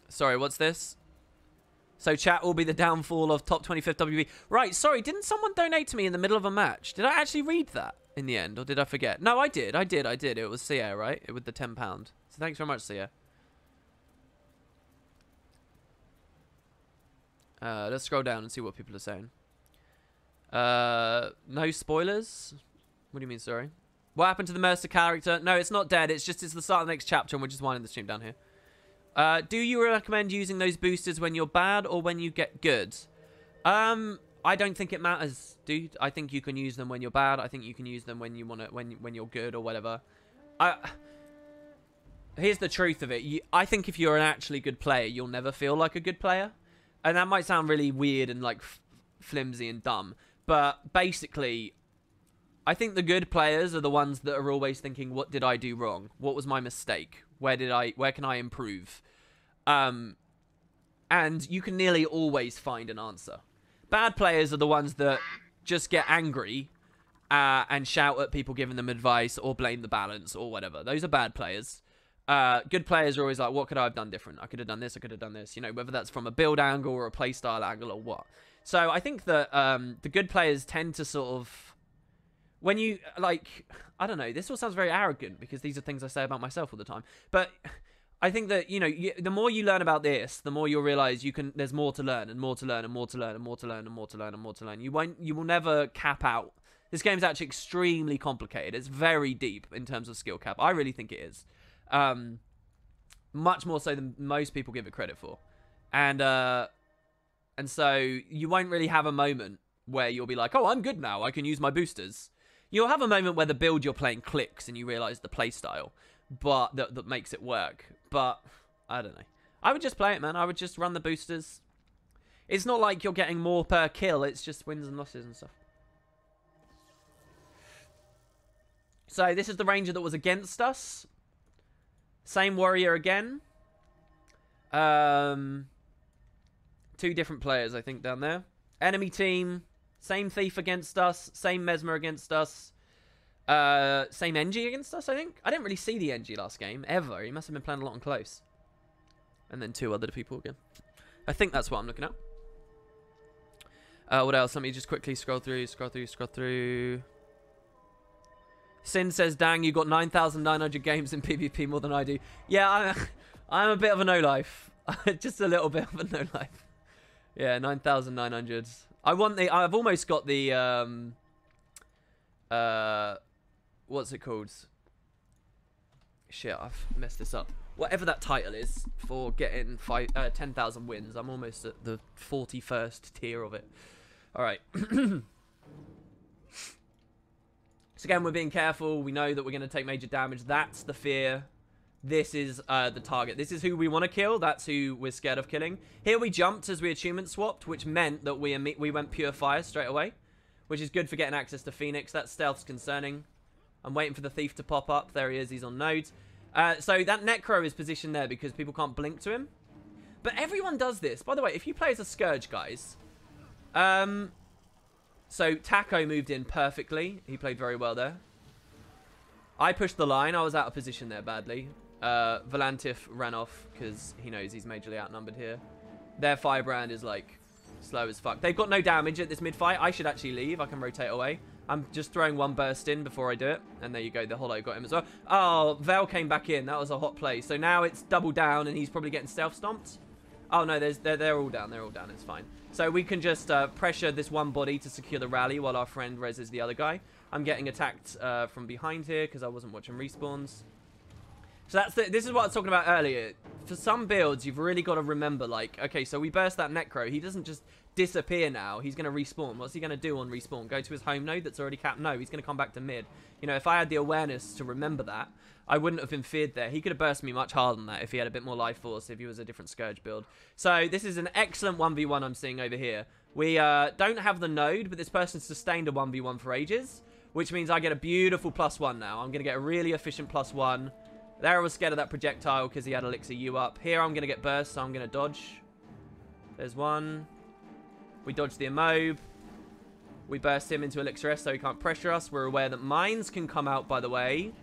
Sorry, what's this? So chat will be the downfall of top 25th WB. Right, sorry, didn't someone donate to me in the middle of a match? Did I actually read that in the end, or did I forget? No, I did. It was Sia, right? With the £10. So thanks very much, Sia. Let's scroll down and see what people are saying. No spoilers? What do you mean, sorry? What happened to the Mercer character? No, it's not dead. It's just it's the start of the next chapter, and we're just winding the stream down here. Do you recommend using those boosters when you're bad or when you get good? I don't think it matters, dude. I think you can use them when you're bad. I think you can use them when you want to, when you're good or whatever. Here's the truth of it. I think if you're an actually good player, you'll never feel like a good player. And that might sound really weird and like flimsy and dumb, but basically, I think the good players are the ones that are always thinking, what did I do wrong? What was my mistake? Where can I improve? And you can nearly always find an answer. Bad players are the ones that just get angry and shout at people giving them advice or blame the balance or whatever. Those are bad players. Good players are always like, what could I have done different? I could have done this, I could have done this. You know, whether that's from a build angle or a playstyle angle or what. So I think that the good players tend to sort of... When you, like... I don't know, this all sounds very arrogant because these are things I say about myself all the time. But I think that, you know, the more you learn about this, the more you'll realize there's more to learn and more to learn and more to learn and more to learn and more to learn and more to learn. You will never cap out. This game's actually extremely complicated. It's very deep in terms of skill cap. I really think it is. Much more so than most people give it credit for. And so you won't really have a moment where you'll be like, oh, I'm good now. I can use my boosters. You'll have a moment where the build you're playing clicks and you realize the playstyle, but that makes it work. But I don't know. I would just play it, man. I would just run the boosters. It's not like you're getting more per kill. It's just wins and losses and stuff. So this is the ranger that was against us. Same warrior again. 2 different players, I think, down there. Enemy team. Same thief against us. Same Mesmer against us. Same NG against us, I think. I didn't really see the NG last game, ever. He must have been playing a lot on close. And then 2 other people again. I think that's what I'm looking at. What else? Let me just quickly scroll through. Sin says, dang, you got 9,900 games in PvP more than I do. Yeah, I'm a bit of a no-life. Just a little bit of a no-life. Yeah, 9,900. I've almost got the, what's it called? Shit, I've messed this up. Whatever that title is for getting 10,000 wins. I'm almost at the 41st tier of it. All right. So again, we're being careful. We know that we're going to take major damage. That's the fear. This is the target. This is who we want to kill. That's who we're scared of killing. Here we jumped as we achievement swapped, which meant that we went pure fire straight away, which is good for getting access to Phoenix. That stealth's concerning. I'm waiting for the thief to pop up. There he is. He's on node. So that Necro is positioned there because people can't blink to him. But everyone does this. By the way, if you play as a Scourge, guys... So Taco moved in perfectly. He played very well there. I pushed the line. I was out of position there badly. Volantif ran off because he knows he's majorly outnumbered here. Their Firebrand is like slow as fuck. They've got no damage at this mid-fight. I should actually leave. I can rotate away. I'm just throwing 1 burst in before I do it. And there you go. The Hollow got him as well. Oh, Vel came back in. That was a hot play. So now it's double down and he's probably getting stealth stomped. Oh, no, they're all down. They're all down. It's fine. So we can just pressure this one body to secure the rally while our friend reses the other guy. I'm getting attacked from behind here because I wasn't watching respawns. So this is what I was talking about earlier. For some builds, you've really got to remember, like, okay, so we burst that Necro. He doesn't just disappear now. He's going to respawn. What's he going to do on respawn? Go to his home node that's already capped? No, he's going to come back to mid. You know, if I had the awareness to remember that, I wouldn't have been feared there. He could have burst me much harder than that if he had a bit more life force, if he was a different Scourge build. So this is an excellent 1v1 I'm seeing over here. We don't have the node, but this person's sustained a 1v1 for ages, which means I get a beautiful +1 now. I'm going to get a really efficient +1. There I was scared of that projectile because he had Elixir U up. Here I'm going to get burst, so I'm going to dodge. There's one. We dodge the immob. We burst him into Elixir S so he can't pressure us. We're aware that mines can come out, by the way.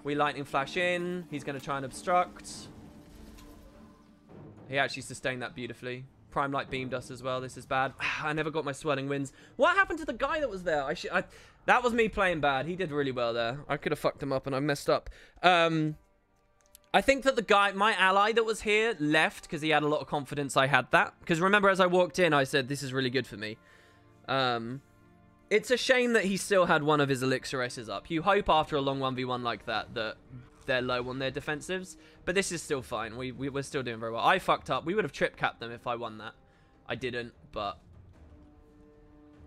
We lightning flash in. He's going to try and obstruct. He actually sustained that beautifully. Prime Light beamed us as well. This is bad. I never got my Swirling Winds. What happened to the guy that was there? That was me playing bad. He did really well there. I could have fucked him up and I messed up. I think that the guy, my ally that was here, left because he had a lot of confidence I had that. Because remember, as I walked in, I said, this is really good for me. It's a shame that he still had one of his Elixir S's up. You hope after a long 1v1 like that, that they're low on their defensives. But this is still fine. We're still doing very well. I fucked up. We would have trip capped them if I won that. I didn't, but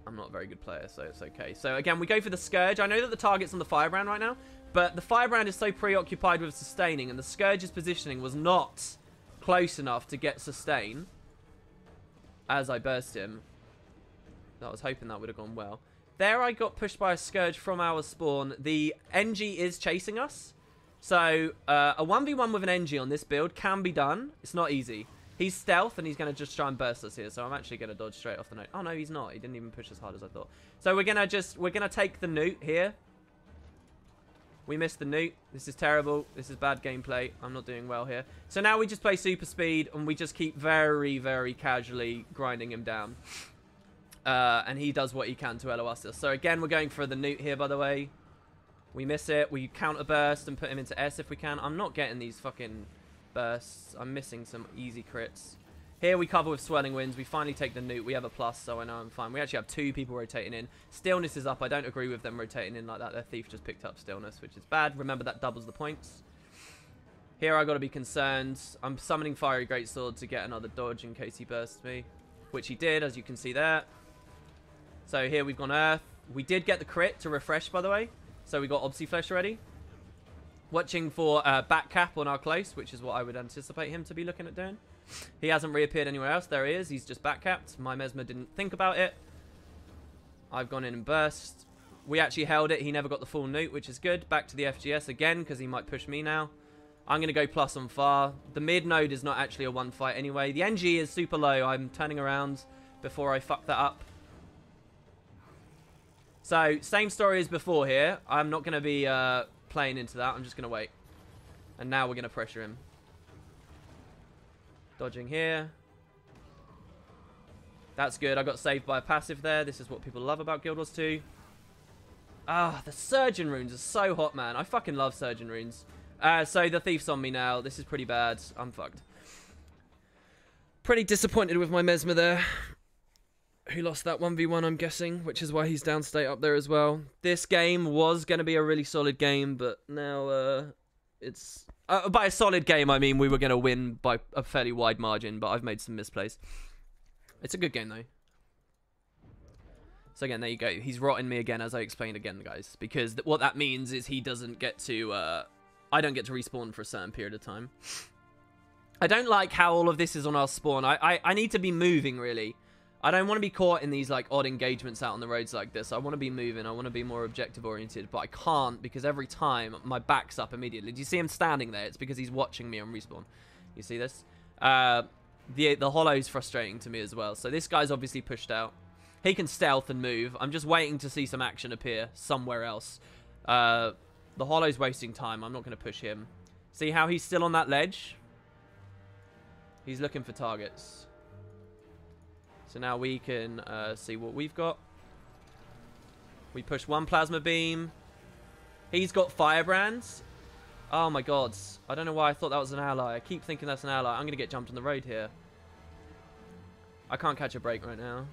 I'm not a very good player, so it's okay. So again, we go for the Scourge. I know that the target's on the Firebrand right now, but the Firebrand is so preoccupied with sustaining, and the Scourge's positioning was not close enough to get sustain as I burst him. I was hoping that would have gone well. There I got pushed by a Scourge from our spawn. The NG is chasing us. So a 1v1 with an NG on this build can be done. It's not easy. He's stealth, and he's going to just try and burst us here. So I'm actually going to dodge straight off the note. Oh, no, he's not. He didn't even push as hard as I thought. So we're going to take the newt here. We missed the newt. This is terrible. This is bad gameplay. I'm not doing well here. So now we just play super speed, and we just keep very, very casually grinding him down. And he does what he can to LOS us. So again, we're going for the newt here, by the way. We miss it. We counter burst and put him into S if we can. I'm not getting these fucking bursts. I'm missing some easy crits. Here we cover with Swirling Winds. We finally take the newt. We have a plus, so I know I'm fine. We actually have 2 people rotating in. Stillness is up. I don't agree with them rotating in like that. Their thief just picked up Stillness, which is bad. Remember, that doubles the points. Here I got to be concerned. I'm summoning Fiery Greatsword to get another dodge in case he bursts me, which he did, as you can see there. So here we've gone Earth. We did get the crit to refresh, by the way. So we got Obsiflesh already. Watching for back cap on our close, which is what I would anticipate him to be looking at doing. He hasn't reappeared anywhere else. There he is. He's just back capped. My Mesmer didn't think about it. I've gone in and burst. We actually held it. He never got the full newt, which is good. Back to the FGS again, because he might push me now. I'm going to go plus on far. The mid node is not actually a one fight anyway. The NG is super low. I'm turning around before I fuck that up. So, same story as before here. I'm not going to be playing into that. I'm just going to wait. And now we're going to pressure him. Dodging here. That's good. I got saved by a passive there. This is what people love about Guild Wars 2. Ah, the Surgeon runes are so hot, man. I fucking love Surgeon runes. So, the thief's on me now. This is pretty bad. I'm fucked. Pretty disappointed with my Mesmer there. Who lost that 1v1, I'm guessing, which is why he's downstate up there as well. This game was going to be a really solid game, but now it's... by a solid game, I mean we were going to win by a fairly wide margin, but I've made some misplays. It's a good game, though. So again, there you go. He's rotting me again, as I explained again, guys. Because what that means is he doesn't get to... I don't get to respawn for a certain period of time. I don't like how all of this is on our spawn. I need to be moving, really. I don't want to be caught in these like odd engagements out on the roads like this. I want to be moving. I want to be more objective oriented, but I can't because every time my back's up immediately. Do you see him standing there? It's because he's watching me on respawn. You see this? The hollow's frustrating to me as well. So this guy's obviously pushed out. He can stealth and move. I'm just waiting to see some action appear somewhere else. The hollow's wasting time. I'm not going to push him. See how he's still on that ledge? He's looking for targets. So now we can see what we've got. We push one plasma beam. He's got firebrands. Oh my god. I don't know why I thought that was an ally. I keep thinking that's an ally. I'm going to get jumped on the road here. I can't catch a break right now.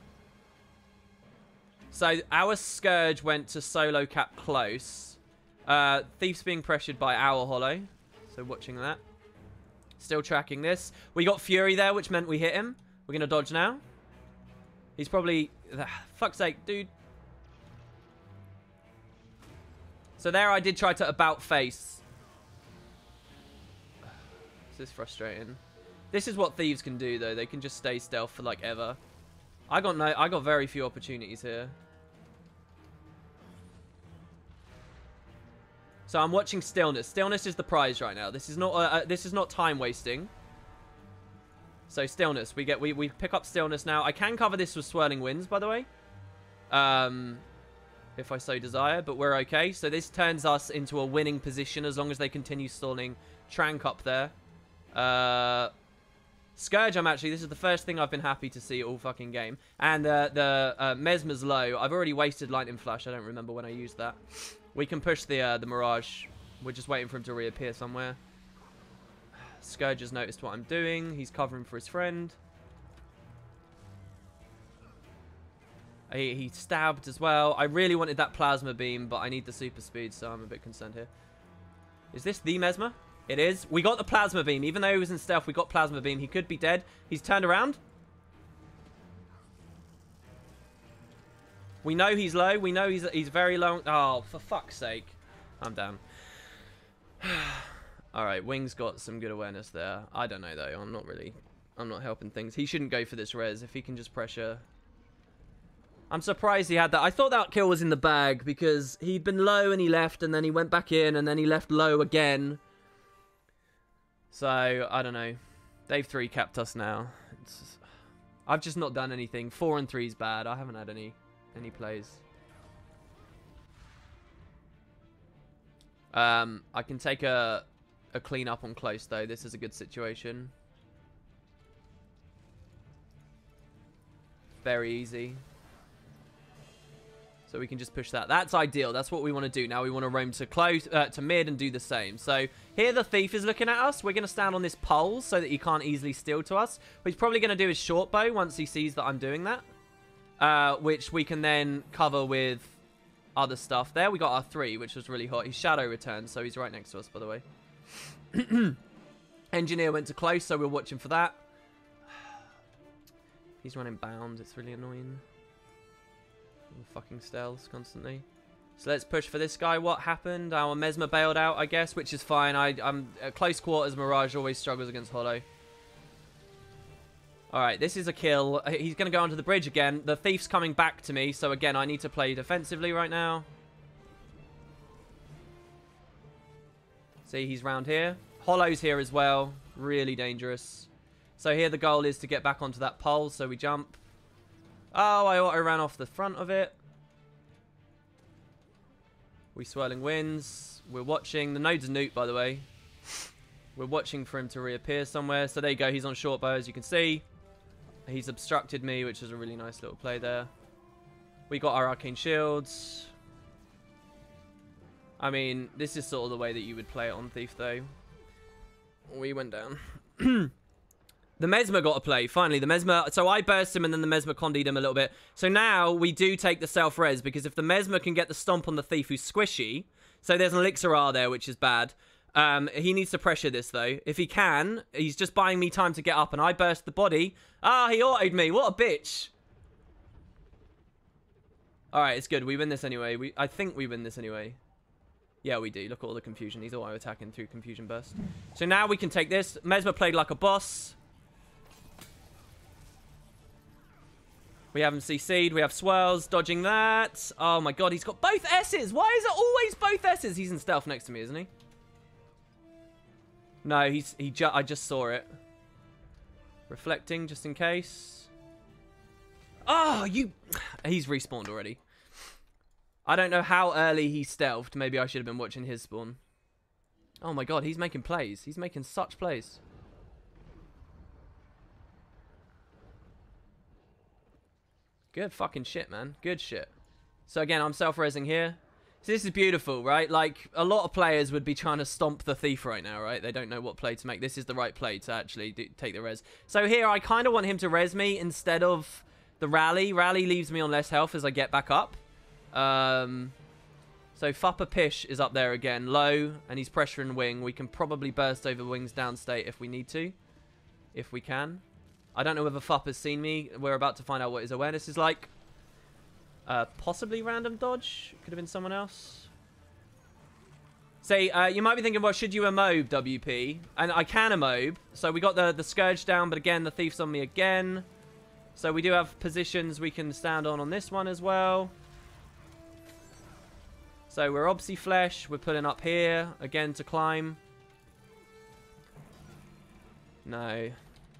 So our Scourge went to solo cap close. Thief's being pressured by our hollow. So watching that. Still tracking this. We got Fury there, which meant we hit him. We're going to dodge now. He's probably... fuck's sake, dude. So there I did try to about face. This is frustrating. This is what thieves can do, though. They can just stay stealth for, like, ever. I got very few opportunities here. So I'm watching Stillness. Stillness is the prize right now. This is not time wasting. So Stillness, we pick up Stillness now. I can cover this with Swirling Winds, by the way, if I so desire, but we're okay. So this turns us into a winning position as long as they continue stalling Trank up there. Scourge, this is the first thing I've been happy to see all fucking game. And the Mesmer's low. I've already wasted Lightning Flash. I don't remember when I used that. We can push the Mirage. We're just waiting for him to reappear somewhere. Scourge has noticed what I'm doing. He's covering for his friend. He stabbed as well. I really wanted that plasma beam, but I need the super speed, so I'm a bit concerned here. Is this the Mesmer? It is. We got the plasma beam. Even though he was in stealth, we got plasma beam. He could be dead. He's turned around. We know he's low. We know he's very low. Oh, for fuck's sake. I'm down. Alright, Wing's got some good awareness there. I don't know, though. I'm not helping things. He shouldn't go for this res if he can just pressure. I'm surprised he had that. I thought that kill was in the bag because he'd been low and he left and then he went back in and then he left low again. So, I don't know. They've 3 capped us now. I've just not done anything. 4 and 3 is bad. I haven't had any plays. I can take a clean up on close, though. This is a good situation. Very easy. So we can just push that. That's ideal. That's what we want to do. Now we want to roam to close, to mid and do the same. So here the thief is looking at us. We're going to stand on this pole so that he can't easily steal to us. What he's probably going to do is short bow once he sees that I'm doing that. Which we can then cover with other stuff. There we got our 3, which was really hot. He's shadow returned, so he's right next to us, by the way. Engineer went to close, so we're watching for that. He's running bound. It's really annoying. Fucking stealths constantly. So let's push for this guy. What happened? Our Mesmer bailed out, I guess, which is fine. I'm at close quarters. Mirage always struggles against Hollow. Alright, this is a kill. He's going to go onto the bridge again. The thief's coming back to me, so again, I need to play defensively right now. See, he's round here. Hollow's here as well. Really dangerous. So here the goal is to get back onto that pole, so we jump. Oh, I auto ran off the front of it. We swirling winds. We're watching. The node's a nuke, by the way. We're watching for him to reappear somewhere. So there you go. He's on short bow, as you can see. He's obstructed me, which is a really nice little play there. We got our arcane shields. I mean, this is sort of the way that you would play it on Thief, though. We went down. The Mesmer got a play. Finally, the Mesmer... So I burst him and then the Mesmer condied him a little bit. So now we do take the self-res because if the Mesmer can get the stomp on the Thief who's squishy... So there's an Elixir R there, which is bad. He needs to pressure this, though. If he can, he's just buying me time to get up and I burst the body. Ah, he auto'd me. What a bitch. Alright, it's good. We win this anyway. I think we win this anyway. Yeah, we do. Look at all the confusion. He's auto-attacking through Confusion Burst. So now we can take this. Mesmer played like a boss. We have him CC'd. We have Swirls dodging that. Oh my god, he's got both S's. Why is it always both S's? He's in stealth next to me, isn't he? No, I just saw it. Reflecting, just in case. Oh, he's respawned already. I don't know how early he stealthed. Maybe I should have been watching his spawn. Oh my god, he's making plays. He's making such plays. Good fucking shit, man. Good shit. So again, I'm self-resing here. So this is beautiful, right? Like, a lot of players would be trying to stomp the Thief right now, right? They don't know what play to make. This is the right play to actually take the res. So here, I kind of want him to res me instead of the Rally. Rally leaves me on less health as I get back up. So Fupper Pish is up there again, low, and he's pressuring Wing. We can probably burst over Wing's downstate if we need to. If we can. I don't know whether Fupp has seen me. We're about to find out what his awareness is like. Possibly random dodge. Could have been someone else. Say, you might be thinking, well, should you emobe, WP? And I can emobe. So we got the Scourge down, but again, the Thief's on me again. So we do have positions we can stand on this one as well. So we're Obsy Flesh. We're pulling up here again to climb. No.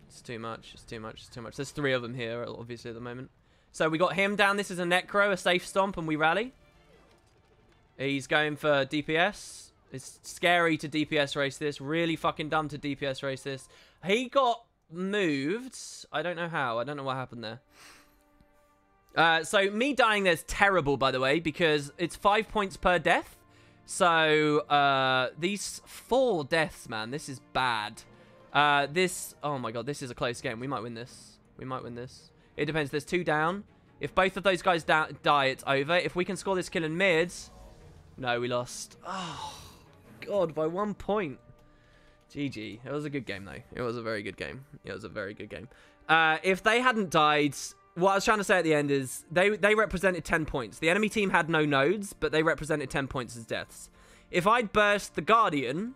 It's too much. It's too much. It's too much. There's 3 of them here, obviously, at the moment. So we got him down. This is a Necro, a safe stomp, and we rally. He's going for DPS. It's scary to DPS race this. Really fucking dumb to DPS race this. He got moved. I don't know how. I don't know what happened there. So me dying there's terrible, by the way, because it's 5 points per death. So these 4 deaths, man, this is bad. Oh my god, this is a close game. We might win this. We might win this. It depends. There's 2 down. If both of those guys die, it's over. If we can score this kill in mids... No, we lost. Oh, God, by 1 point. GG. It was a good game, though. It was a very good game. It was a very good game. If they hadn't died... What I was trying to say at the end is they represented 10 points. The enemy team had no nodes, but they represented 10 points as deaths. If I'd burst the Guardian,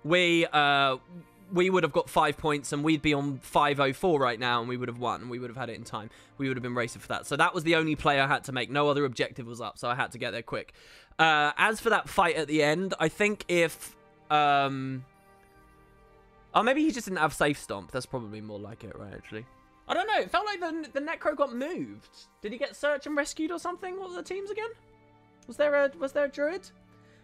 we would have got 5 points, and we'd be on 504 right now, and we would have won. We would have had it in time. We would have been racing for that. So that was the only play I had to make. No other objective was up, so I had to get there quick. As for that fight at the end, I think if... Oh, maybe he just didn't have safe stomp. That's probably more like it, right, actually? I don't know. It felt like the Necro got moved. Did he get search and rescued or something? What were the teams again? Was there a Druid?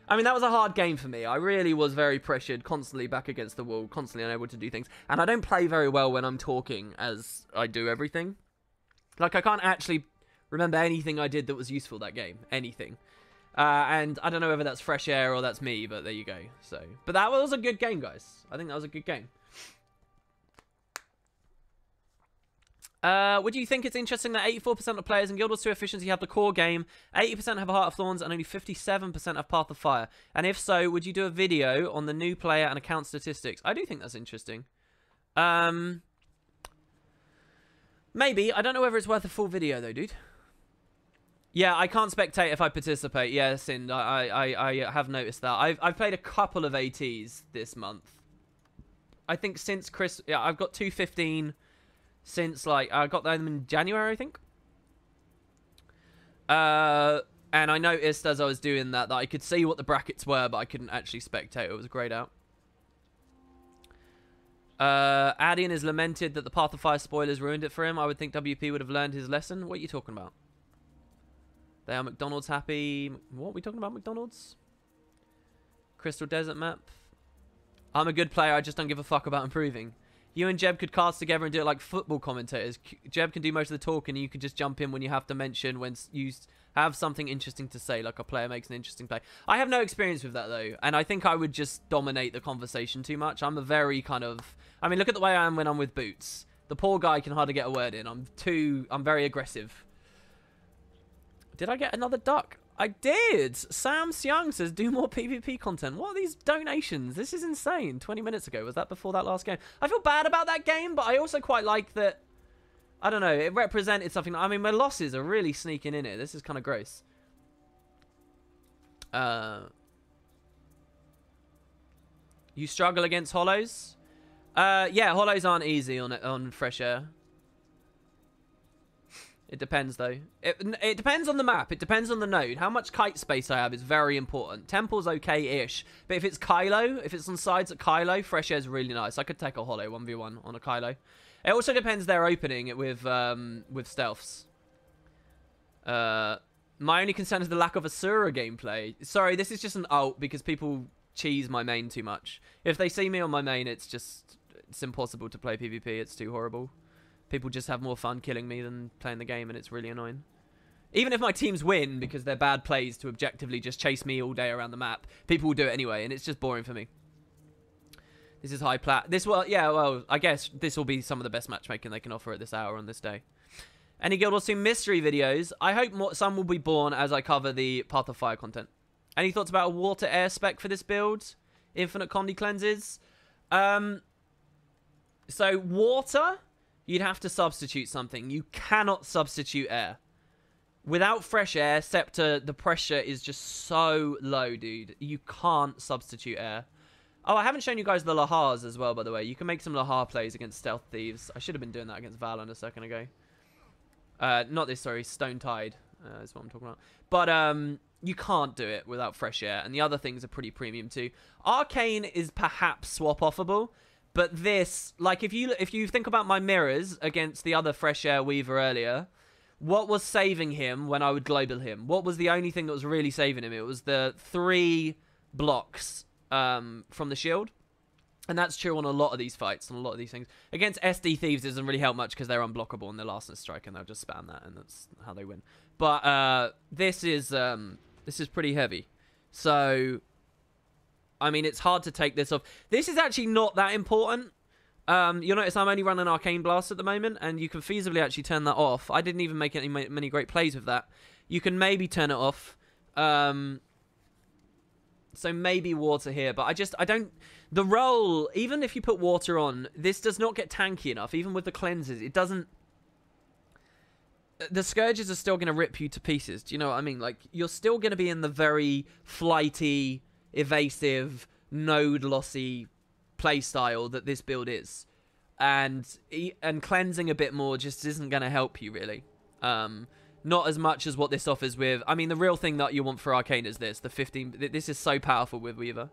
I mean, that was a hard game for me. I really was very pressured, constantly back against the wall, constantly unable to do things. And I don't play very well when I'm talking as I do everything. Like, I can't actually remember anything I did that was useful that game. Anything. And I don't know whether that's fresh air or that's me, but there you go. So, but that was a good game, guys. I think that was a good game. Would you think it's interesting that 84% of players in Guild Wars 2 Efficiency have the core game, 80% have a Heart of Thorns, and only 57% have Path of Fire? And if so, would you do a video on the new player and account statistics? I do think that's interesting. Maybe. I don't know whether it's worth a full video, though, dude. Yeah, I can't spectate if I participate. Yeah, Sind, I have noticed that. I've played a couple of ATs this month. I think since Chris... Yeah, I've got 215... Since, like, I got them in January, I think. And I noticed as I was doing that I could see what the brackets were, but I couldn't actually spectate. It was grayed out. Adian is lamented that the Path of Fire spoilers ruined it for him. I would think WP would have learned his lesson. What are you talking about? They are McDonald's happy. What are we talking about, McDonald's? Crystal Desert map. I'm a good player. I just don't give a fuck about improving. You and Jeb could cast together and do it like football commentators. Jeb can do most of the talking, and you can just jump in when you have to mention when you have something interesting to say, like a player makes an interesting play. I have no experience with that, though, and I think I would just dominate the conversation too much. I'm a very kind of... I mean, look at the way I am when I'm with Boots. The poor guy can hardly get a word in. I'm very aggressive. Did I get another duck? I did! Sam Young says, do more PvP content. What are these donations? This is insane. 20 minutes ago. Was that before that last game? I feel bad about that game, but I also quite like that... I don't know. It represented something... I mean, my losses are really sneaking in here. This is kind of gross. You struggle against hollows? Yeah, hollows aren't easy on Fresh Air. It depends, though. It depends on the map. It depends on the node. How much kite space I have is very important. Temple's okay-ish. But if it's Kylo, if it's on sides at Kylo, Fresh Air's really nice. I could take a hollow 1v1 on a Kylo. It also depends their opening with stealths. My only concern is the lack of Asura gameplay. Sorry, this is just an ult because people cheese my main too much. If they see me on my main, it's impossible to play PvP. It's too horrible. People just have more fun killing me than playing the game, and it's really annoying. Even if my teams win because they're bad plays to objectively just chase me all day around the map, people will do it anyway, and it's just boring for me. This is high plat. Well, I guess this will be some of the best matchmaking they can offer at this hour on this day. Any Guild Wars 2 mystery videos? I hope some will be born as I cover the Path of Fire content. Any thoughts about a water air spec for this build? Infinite Condi cleanses? So, water... You'd have to substitute something. You cannot substitute air. Without fresh air, Scepter, the pressure is just so low, dude. You can't substitute air. Oh, I haven't shown you guys the Lahars as well, by the way. You can make some Lahar plays against Stealth Thieves. I should have been doing that against Valon a second ago. Not this, sorry. Stone Tide is what I'm talking about. But you can't do it without fresh air. And the other things are pretty premium too. Arcane is perhaps swap-offable. But this, like, if you think about my mirrors against the other Fresh Air Weaver earlier, what was saving him when I would global him? What was the only thing that was really saving him? It was the 3 blocks from the shield. And that's true on a lot of these fights, on a lot of these things. Against SD Thieves, it doesn't really help much because they're unblockable and they're last in strike, and they'll just spam that, and that's how they win. But this is pretty heavy. So, I mean, it's hard to take this off. This is actually not that important. You'll notice I'm only running Arcane Blast at the moment, and you can feasibly actually turn that off. I didn't even make many great plays with that. You can maybe turn it off. So maybe water here, but I don't... The roll, even if you put water on, this does not get tanky enough. Even with the cleanses, it doesn't... The Scourges are still going to rip you to pieces. Do you know what I mean? Like, you're still going to be in the very flighty, evasive, node-lossy playstyle that this build is. And cleansing a bit more just isn't going to help you, really. Not as much as what this offers with... I mean, the real thing that you want for Arcane is this. The 15... This is so powerful with Weaver.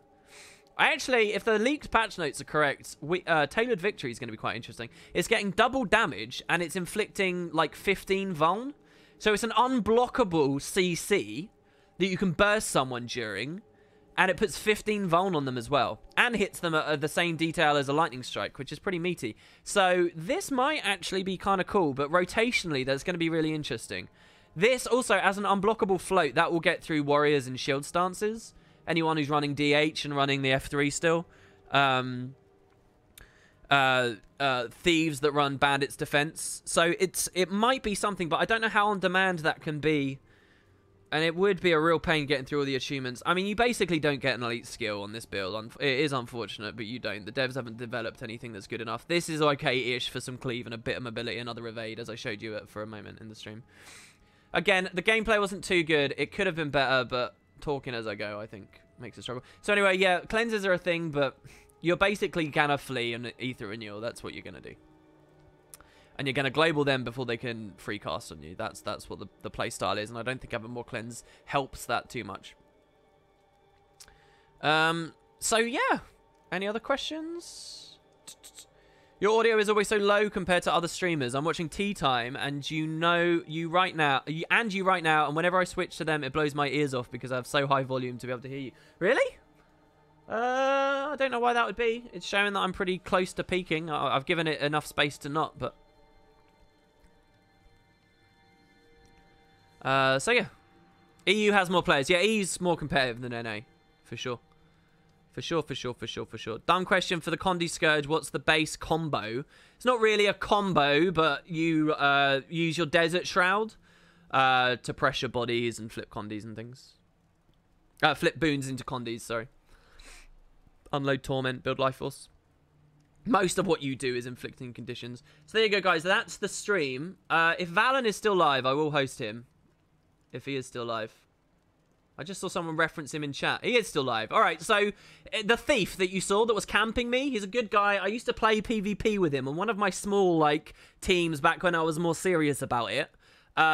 If the leaked patch notes are correct, Tailored Victory is going to be quite interesting. It's getting double damage, and it's inflicting, like, 15 vuln. So it's an unblockable CC that you can burst someone during, and it puts 15 vuln on them as well. And hits them at the same detail as a Lightning Strike, which is pretty meaty. So this might actually be kind of cool, but rotationally, that's going to be really interesting. This also, as an unblockable float, that will get through Warriors and Shield stances. Anyone who's running DH and running the F3 still. Thieves that run Bandits Defense. So it might be something, but I don't know how on demand that can be. And it would be a real pain getting through all the achievements. I mean, you basically don't get an elite skill on this build. It is unfortunate, but you don't. The devs haven't developed anything that's good enough. This is okay-ish for some cleave and a bit of mobility and other evade, as I showed you for a moment in the stream. Again, the gameplay wasn't too good. It could have been better, but... talking as I go, I think, makes it struggle. So anyway, yeah, cleanses are a thing, but you're basically gonna flee and ether renewal. That's what you're gonna do. And you're gonna global them before they can free cast on you. That's what the play style is, and I don't think having more cleanse helps that too much. So yeah. Any other questions? Your audio is always so low compared to other streamers. I'm watching Tea Time, and you right now, and whenever I switch to them, it blows my ears off because I have so high volume to be able to hear you. Really? I don't know why that would be. It's showing that I'm pretty close to peaking. I've given it enough space to not, but... so yeah. EU has more players. Yeah, EU's more competitive than NA, for sure. For sure. Dumb question for the Condi Scourge. What's the base combo? It's not really a combo, but you use your Desert Shroud to pressure bodies and flip Condis and things. Flip boons into Condis, sorry. Unload Torment, build Life Force. Most of what you do is inflicting conditions. So there you go, guys. That's the stream. If Valen is still live, I will host him. If he is still live. I just saw someone reference him in chat. He is still live. All right, so the thief that you saw that was camping me, he's a good guy. I used to play PvP with him on one of my small, like, teams back when I was more serious about it.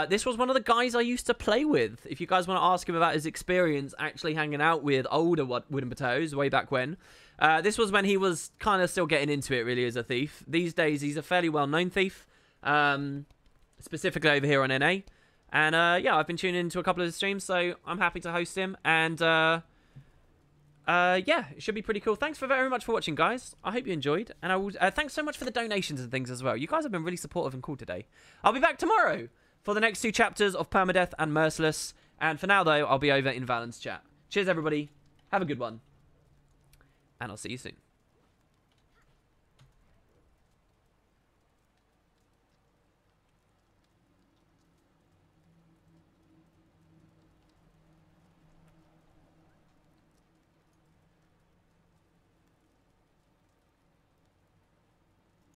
This was one of the guys I used to play with. If you guys want to ask him about his experience actually hanging out with older Wooden Potatoes way back when. This was when he was kind of still getting into it, really, as a thief. These days, he's a fairly well-known thief. Specifically over here on NA. And, yeah, I've been tuning into a couple of his streams, so I'm happy to host him. And, yeah, it should be pretty cool. Thanks very much for watching, guys. I hope you enjoyed. And I will, thanks so much for the donations and things as well. You guys have been really supportive and cool today. I'll be back tomorrow for the next 2 chapters of Permadeath and Merciless. And for now, though, I'll be over in Valen's chat. Cheers, everybody. Have a good one. And I'll see you soon.